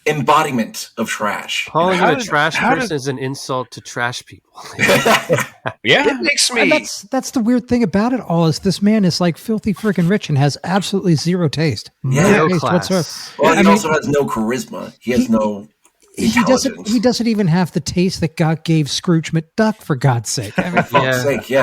[SPEAKER 3] embodiment of trash.
[SPEAKER 6] Calling him a trash person is an insult to trash people.
[SPEAKER 1] It makes me.
[SPEAKER 5] And that's the weird thing about it all is this man is like filthy freaking rich and has absolutely zero taste.
[SPEAKER 6] No
[SPEAKER 5] taste
[SPEAKER 6] class.
[SPEAKER 5] whatsoever.
[SPEAKER 3] Well, he also has no charisma. He has no intelligence.
[SPEAKER 5] He doesn't even have the taste that God gave Scrooge McDuck, for God's sake. I mean,
[SPEAKER 3] For fuck's sake,
[SPEAKER 5] he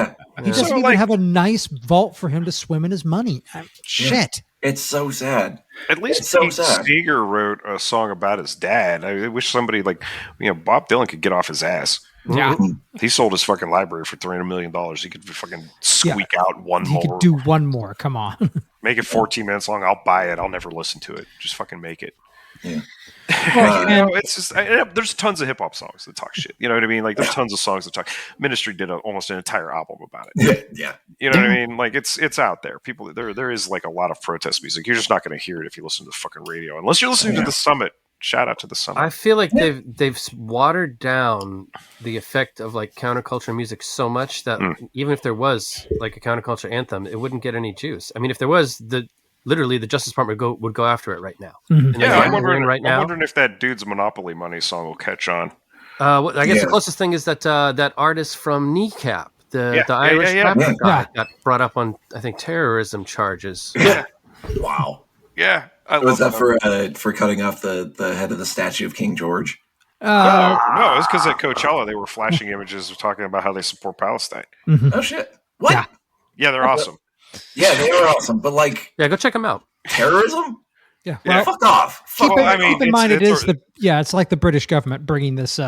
[SPEAKER 5] doesn't even have a nice vault for him to swim in his money. Shit.
[SPEAKER 3] It's so sad.
[SPEAKER 1] At least Pete Seeger wrote a song about his dad. I wish somebody like, Bob Dylan could get off his ass.
[SPEAKER 5] Yeah.
[SPEAKER 1] He sold his fucking library for $300 million. He could fucking squeak out one more.
[SPEAKER 5] He could do one more. Come on.
[SPEAKER 1] Make it 14 minutes long. I'll buy it. I'll never listen to it. Just fucking make it.
[SPEAKER 3] Yeah.
[SPEAKER 1] It's just there's tons of hip hop songs that talk shit. You know what I mean? Like there's tons of songs that talk. Ministry did almost an entire album about it.
[SPEAKER 3] Yeah.
[SPEAKER 1] You know what I mean? Like it's out there. People there is like a lot of protest music. You're just not going to hear it if you listen to the fucking radio, unless you're listening to the Summit. Shout out to the Summit.
[SPEAKER 6] I feel like they've watered down the effect of like counterculture music so much that even if there was like a counterculture anthem, it wouldn't get any juice. I mean, if there was, literally the Justice Department would go after it right now.
[SPEAKER 5] Mm-hmm.
[SPEAKER 1] I'm wondering if that Dude's Monopoly Money song will catch on.
[SPEAKER 6] I guess the closest thing is that artist from Kneecap, the Irish rapper guy, got brought up on, I think, terrorism charges.
[SPEAKER 1] Yeah.
[SPEAKER 3] Wow.
[SPEAKER 1] Yeah.
[SPEAKER 3] Was that for cutting off the head of the statue of King George?
[SPEAKER 1] No, it's because at Coachella they were flashing images of talking about how they support Palestine.
[SPEAKER 5] Mm-hmm.
[SPEAKER 3] Oh shit! What?
[SPEAKER 1] Yeah, they're awesome.
[SPEAKER 3] Yeah, they are awesome, but like,
[SPEAKER 6] go check them out.
[SPEAKER 3] Terrorism?
[SPEAKER 5] Yeah,
[SPEAKER 3] well, fuck off.
[SPEAKER 5] Keep in mind, it's like the British government bringing these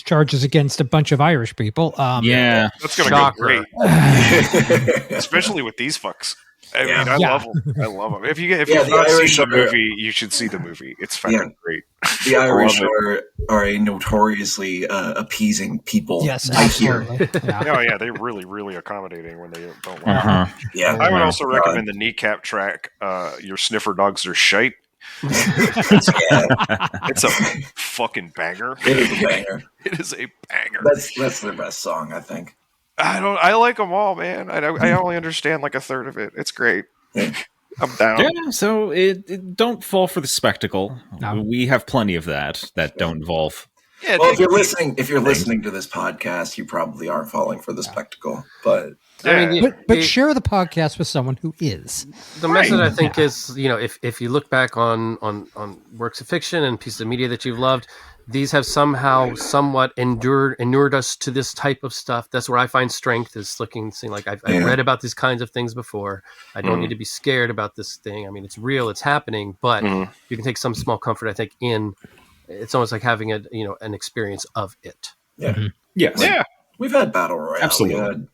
[SPEAKER 5] charges against a bunch of Irish people.
[SPEAKER 1] That's gonna go great, especially with these fucks. I mean, I love them. If you've not seen the movie, you should see the movie. It's fucking great.
[SPEAKER 3] The Irish are a notoriously appeasing people.
[SPEAKER 5] Yes,
[SPEAKER 3] I hear.
[SPEAKER 1] They're really, really accommodating when they don't like it.
[SPEAKER 3] Yeah,
[SPEAKER 1] I would also recommend the Kneecap track. Your sniffer dogs are shite. It's a fucking banger.
[SPEAKER 3] It is a banger.
[SPEAKER 1] It is a banger.
[SPEAKER 3] That's their best song, I think.
[SPEAKER 1] I like them all, man. I only understand like a third of it. It's great. I'm down.
[SPEAKER 9] Yeah, so don't fall for the spectacle. No. We have plenty of that don't involve.
[SPEAKER 1] Yeah,
[SPEAKER 3] well, if you're listening to this podcast, you probably are falling for the spectacle. But
[SPEAKER 5] but share the podcast with someone who is.
[SPEAKER 6] The message I think is, if you look back on works of fiction and pieces of media that you've loved, these have somehow somewhat inured us to this type of stuff. That's where I find strength, is seeing like I've read about these kinds of things before. I don't need to be scared about this thing. I mean, it's real, it's happening, but you can take some small comfort, I think, in it's almost like having an experience of it.
[SPEAKER 3] Yeah.
[SPEAKER 9] Mm-hmm. Yes.
[SPEAKER 3] Yeah. We've had Battle Royale.
[SPEAKER 9] Absolutely.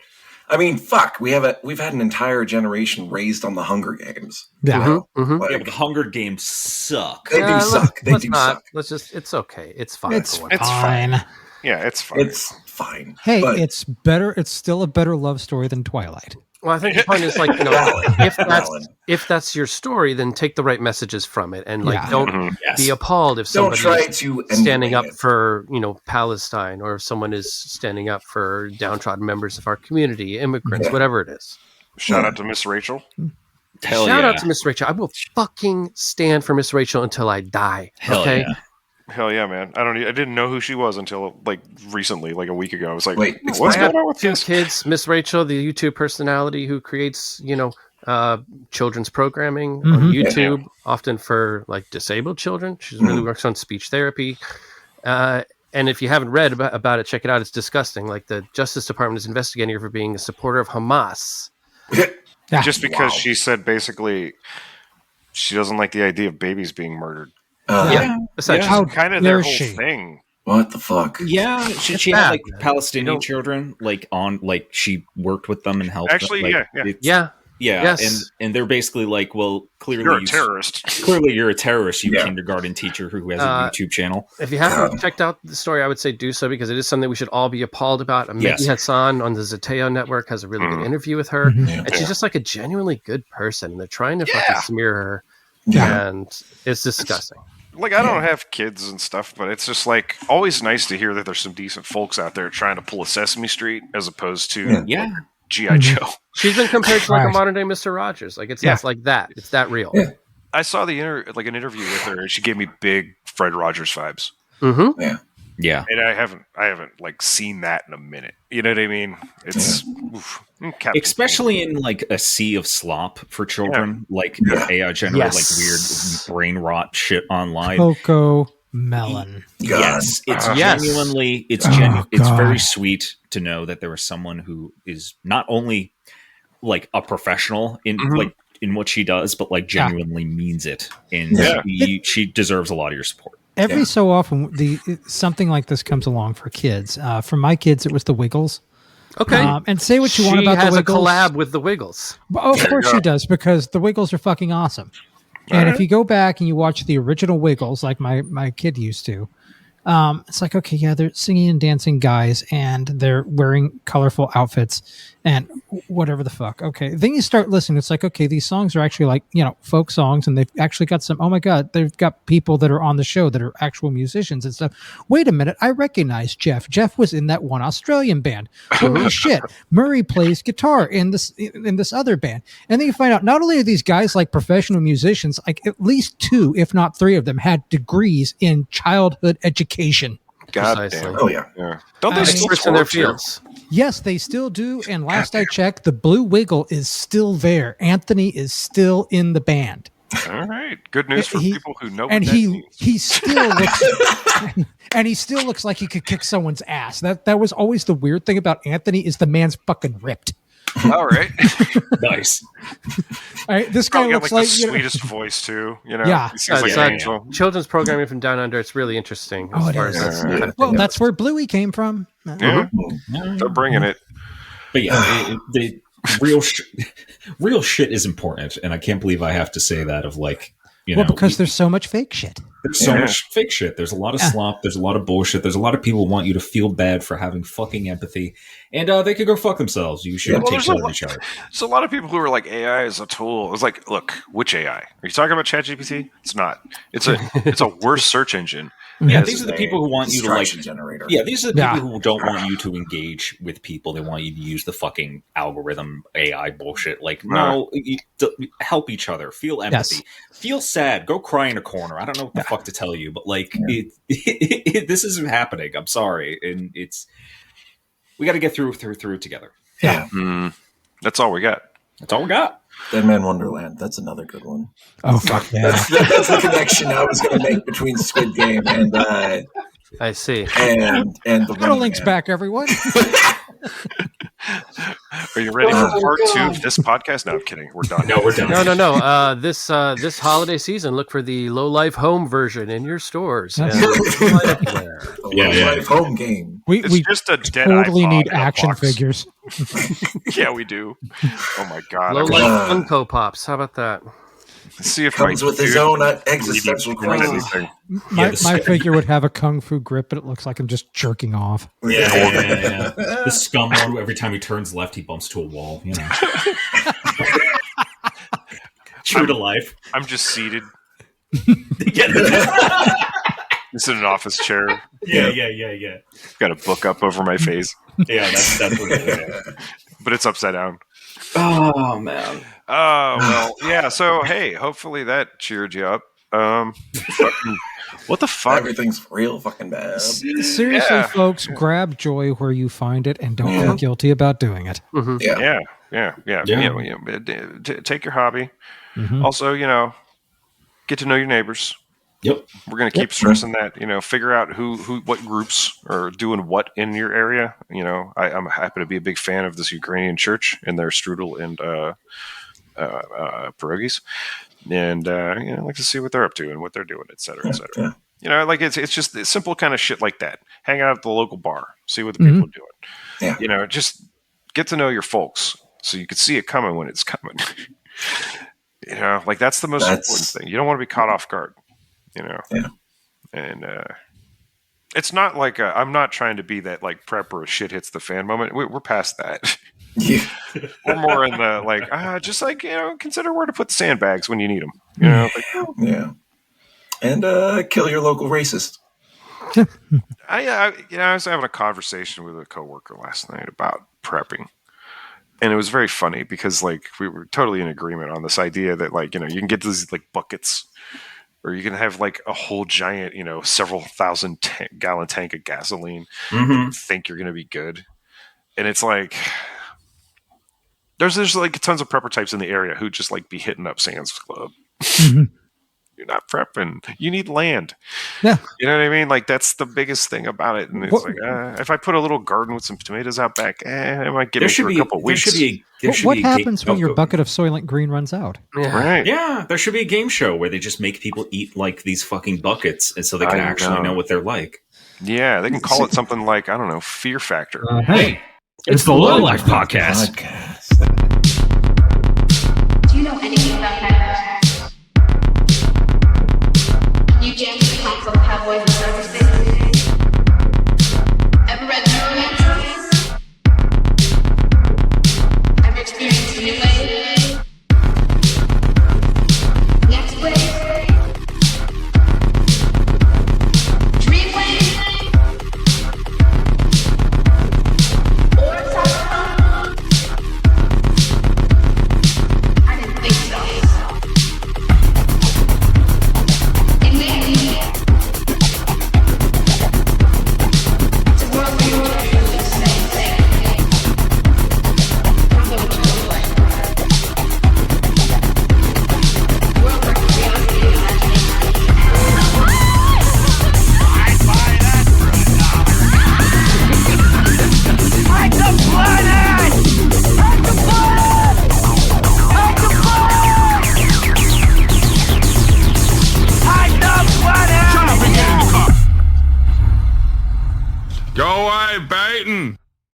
[SPEAKER 3] We've had an entire generation raised on the Hunger Games.
[SPEAKER 5] Yeah.
[SPEAKER 9] But the Hunger Games suck.
[SPEAKER 3] They do suck. They do suck.
[SPEAKER 6] Let's just, it's okay. It's fine.
[SPEAKER 5] It's fine.
[SPEAKER 1] Yeah, it's fine.
[SPEAKER 3] It's fine.
[SPEAKER 5] Hey, it's better. It's still a better love story than Twilight.
[SPEAKER 6] Well, I think the point is like, if that's your story, then take the right messages from it, and don't be appalled if somebody is standing up for Palestine, or if someone is standing up for downtrodden members of our community, immigrants, whatever it is.
[SPEAKER 1] Shout out to Miss Rachel.
[SPEAKER 6] Shout out to Miss Rachel. I will fucking stand for Miss Rachel until I die.
[SPEAKER 1] Hell yeah, man! I didn't know who she was until like recently, like a week ago. I was like,
[SPEAKER 3] wait,
[SPEAKER 1] what's going on with
[SPEAKER 6] two
[SPEAKER 1] this?
[SPEAKER 6] kids? Miss Rachel, the YouTube personality who creates children's programming on YouTube, often for like disabled children. She really works on speech therapy. And if you haven't read about it, check it out. It's disgusting. Like, the Justice Department is investigating her for being a supporter of Hamas.
[SPEAKER 1] Just because she said basically she doesn't like the idea of babies being murdered.
[SPEAKER 6] Essentially.
[SPEAKER 1] Kind of their whole thing.
[SPEAKER 3] What the fuck?
[SPEAKER 9] Yeah, she had like Palestinian children, she worked with them and helped.
[SPEAKER 1] Actually,
[SPEAKER 9] them.
[SPEAKER 6] Yes.
[SPEAKER 9] And they're basically like, well, clearly
[SPEAKER 1] you're a terrorist.
[SPEAKER 9] Clearly, you're a terrorist. You kindergarten teacher who has a YouTube channel.
[SPEAKER 6] If you haven't checked out the story, I would say do so, because it is something we should all be appalled about. Mehdi Hassan on the Zateo network has a really good interview with her, and she's just like a genuinely good person. And they're trying to fucking smear her, and it's disgusting.
[SPEAKER 1] Like, I don't have kids and stuff, but it's just like always nice to hear that there's some decent folks out there trying to pull a Sesame Street as opposed to G.I. Joe.
[SPEAKER 6] She's been compared to like a modern day Mr. Rogers. Like, it's like that. It's that real.
[SPEAKER 1] Yeah. I saw an interview with her, and she gave me big Fred Rogers vibes.
[SPEAKER 3] Yeah.
[SPEAKER 1] And I haven't like seen that in a minute. You know what I mean? It's
[SPEAKER 9] especially in like a sea of slop for children, like AI generated like weird brain rot shit online.
[SPEAKER 5] Coco Melon.
[SPEAKER 9] Yes, it's genuinely it's very sweet to know that there was someone who is not only like a professional in like in what she does, but like genuinely means it, and she deserves a lot of your support.
[SPEAKER 5] Every so often, something like this comes along for kids. For my kids, it was the Wiggles.
[SPEAKER 6] Okay.
[SPEAKER 5] And say what you want about the Wiggles.
[SPEAKER 6] She has a collab with the Wiggles.
[SPEAKER 5] Oh, of course she does, because the Wiggles are fucking awesome. And if you go back and you watch the original Wiggles, like my kid used to, it's like, okay, yeah, they're singing and dancing guys, and they're wearing colorful outfits and whatever the fuck. Okay. Then you start listening. It's like, okay, these songs are actually like, folk songs, and they've actually got some, oh my God, they've got people that are on the show that are actual musicians and stuff. Wait a minute. I recognize Jeff. Jeff was in that one Australian band. Holy shit. Murray plays guitar in this other band. And then you find out not only are these guys like professional musicians, like at least 2, if not 3 of them had degrees in childhood education.
[SPEAKER 1] God damn.
[SPEAKER 3] Oh yeah.
[SPEAKER 1] Don't they still
[SPEAKER 6] in their fields?
[SPEAKER 5] Yes, they still do. And last I checked, the Blue Wiggle is still there. Anthony is still in the band.
[SPEAKER 1] All right. Good news for people who know.
[SPEAKER 5] And he still looks and he still looks like he could kick someone's ass. That was always the weird thing about Anthony, is the man's fucking ripped.
[SPEAKER 1] All right.
[SPEAKER 9] Nice.
[SPEAKER 5] All right, this guy looks like
[SPEAKER 1] the sweetest voice too.
[SPEAKER 5] Yeah.
[SPEAKER 1] He seems like an angel.
[SPEAKER 6] Children's programming from Down Under. It's really interesting.
[SPEAKER 5] Well, that's where Bluey came from.
[SPEAKER 1] Yeah. They're bringing it.
[SPEAKER 9] But the real shit is important, and I can't believe I have to say that. Of like,
[SPEAKER 5] Because there's so much fake shit.
[SPEAKER 7] There's so much fake shit. There's a lot of slop. There's a lot of bullshit. There's a lot of people who want you to feel bad for having fucking empathy. And they could go fuck themselves. You should take care of each other.
[SPEAKER 1] There's a lot of people who are like, AI is a tool. It's like, look, which AI? Are you talking about ChatGPT? It's not. It's a worse search engine.
[SPEAKER 9] Yeah, these are the people who want you to like
[SPEAKER 3] generator.
[SPEAKER 9] Yeah, these are the people who don't want you to engage with people. They want you to use the fucking algorithm AI bullshit. Like, no, help each other. Feel empathy. Feel sad. Go cry in a corner. I don't know what the fuck to tell you, but like, this isn't happening. I'm sorry, and we got to get through it together.
[SPEAKER 1] Yeah, that's all we got.
[SPEAKER 9] That's all we got.
[SPEAKER 3] Dead Man Wonderland. That's another good one.
[SPEAKER 5] Oh, fuck yeah.
[SPEAKER 3] That's the connection I was going to make between Squid Game and
[SPEAKER 6] I see.
[SPEAKER 3] And the
[SPEAKER 5] Shadowlink's back, everyone.
[SPEAKER 1] Are you ready for part 2 of this podcast? No, I'm kidding. We're done.
[SPEAKER 9] No, we're done.
[SPEAKER 6] No. This holiday season, look for the Low Life Home version in your stores.
[SPEAKER 3] Life home game.
[SPEAKER 5] We
[SPEAKER 1] just a dead
[SPEAKER 5] totally
[SPEAKER 1] iPod
[SPEAKER 5] need
[SPEAKER 1] in a
[SPEAKER 5] action
[SPEAKER 1] box.
[SPEAKER 5] figures.
[SPEAKER 1] Yeah, we do. Oh my god.
[SPEAKER 6] Low Life Funko Pops. How about that?
[SPEAKER 1] Let's see if
[SPEAKER 3] Comes with his own existential crisis.
[SPEAKER 5] My figure would have a kung fu grip, but it looks like I'm just jerking off.
[SPEAKER 7] Yeah. The scum one, every time he turns left, he bumps to a wall. True to life.
[SPEAKER 1] I'm just seated. It's in an office chair.
[SPEAKER 7] Yeah.
[SPEAKER 1] Got a book up over my face.
[SPEAKER 7] Yeah, that's what it is.
[SPEAKER 1] But it's upside down.
[SPEAKER 9] Oh man.
[SPEAKER 1] Oh well, yeah. So hey, hopefully that cheered you up. What the fuck?
[SPEAKER 3] Everything's real fucking bad.
[SPEAKER 5] Seriously, folks, grab joy where you find it, and don't feel guilty about doing it.
[SPEAKER 3] Mm-hmm.
[SPEAKER 1] Yeah. Take your hobby. Mm-hmm. Also, get to know your neighbors.
[SPEAKER 7] Yep.
[SPEAKER 1] We're going to keep stressing that, figure out what groups are doing what in your area. I'm happy to be a big fan of this Ukrainian church and their strudel and pierogies. And, I like to see what they're up to and what they're doing, et cetera, et cetera. It's just simple kind of shit like that. Hang out at the local bar, see what the people are doing. Yeah. Just get to know your folks so you can see it coming when it's coming. That's the most important thing. You don't want to be caught off guard. And it's not like I'm not trying to be that like prepper shit hits the fan moment. We're past that.
[SPEAKER 3] Yeah.
[SPEAKER 1] We're more in the just consider where to put the sandbags when you need them.
[SPEAKER 3] Yeah. And kill your local racist.
[SPEAKER 1] I was having a conversation with a coworker last night about prepping. And it was very funny because we were totally in agreement on this idea that you can get these buckets. Or you can have a whole giant, several thousand gallon tank of gasoline. And you think you're going to be good, and it's there's tons of prepper types in the area who just be hitting up Sam's Club. You're not prepping. You need land.
[SPEAKER 5] Yeah,
[SPEAKER 1] you know what I mean. That's the biggest thing about it. And it's if I put a little garden with some tomatoes out back, I might get it for a couple weeks.
[SPEAKER 5] What happens when your bucket of Soylent Green runs out?
[SPEAKER 1] Yeah. Right.
[SPEAKER 9] Yeah, there should be a game show where they just make people eat these fucking buckets, and so they can actually know what they're like.
[SPEAKER 1] Yeah, they can call it something like, I don't know, Fear Factor.
[SPEAKER 6] Hey, it's the Low Life Podcast.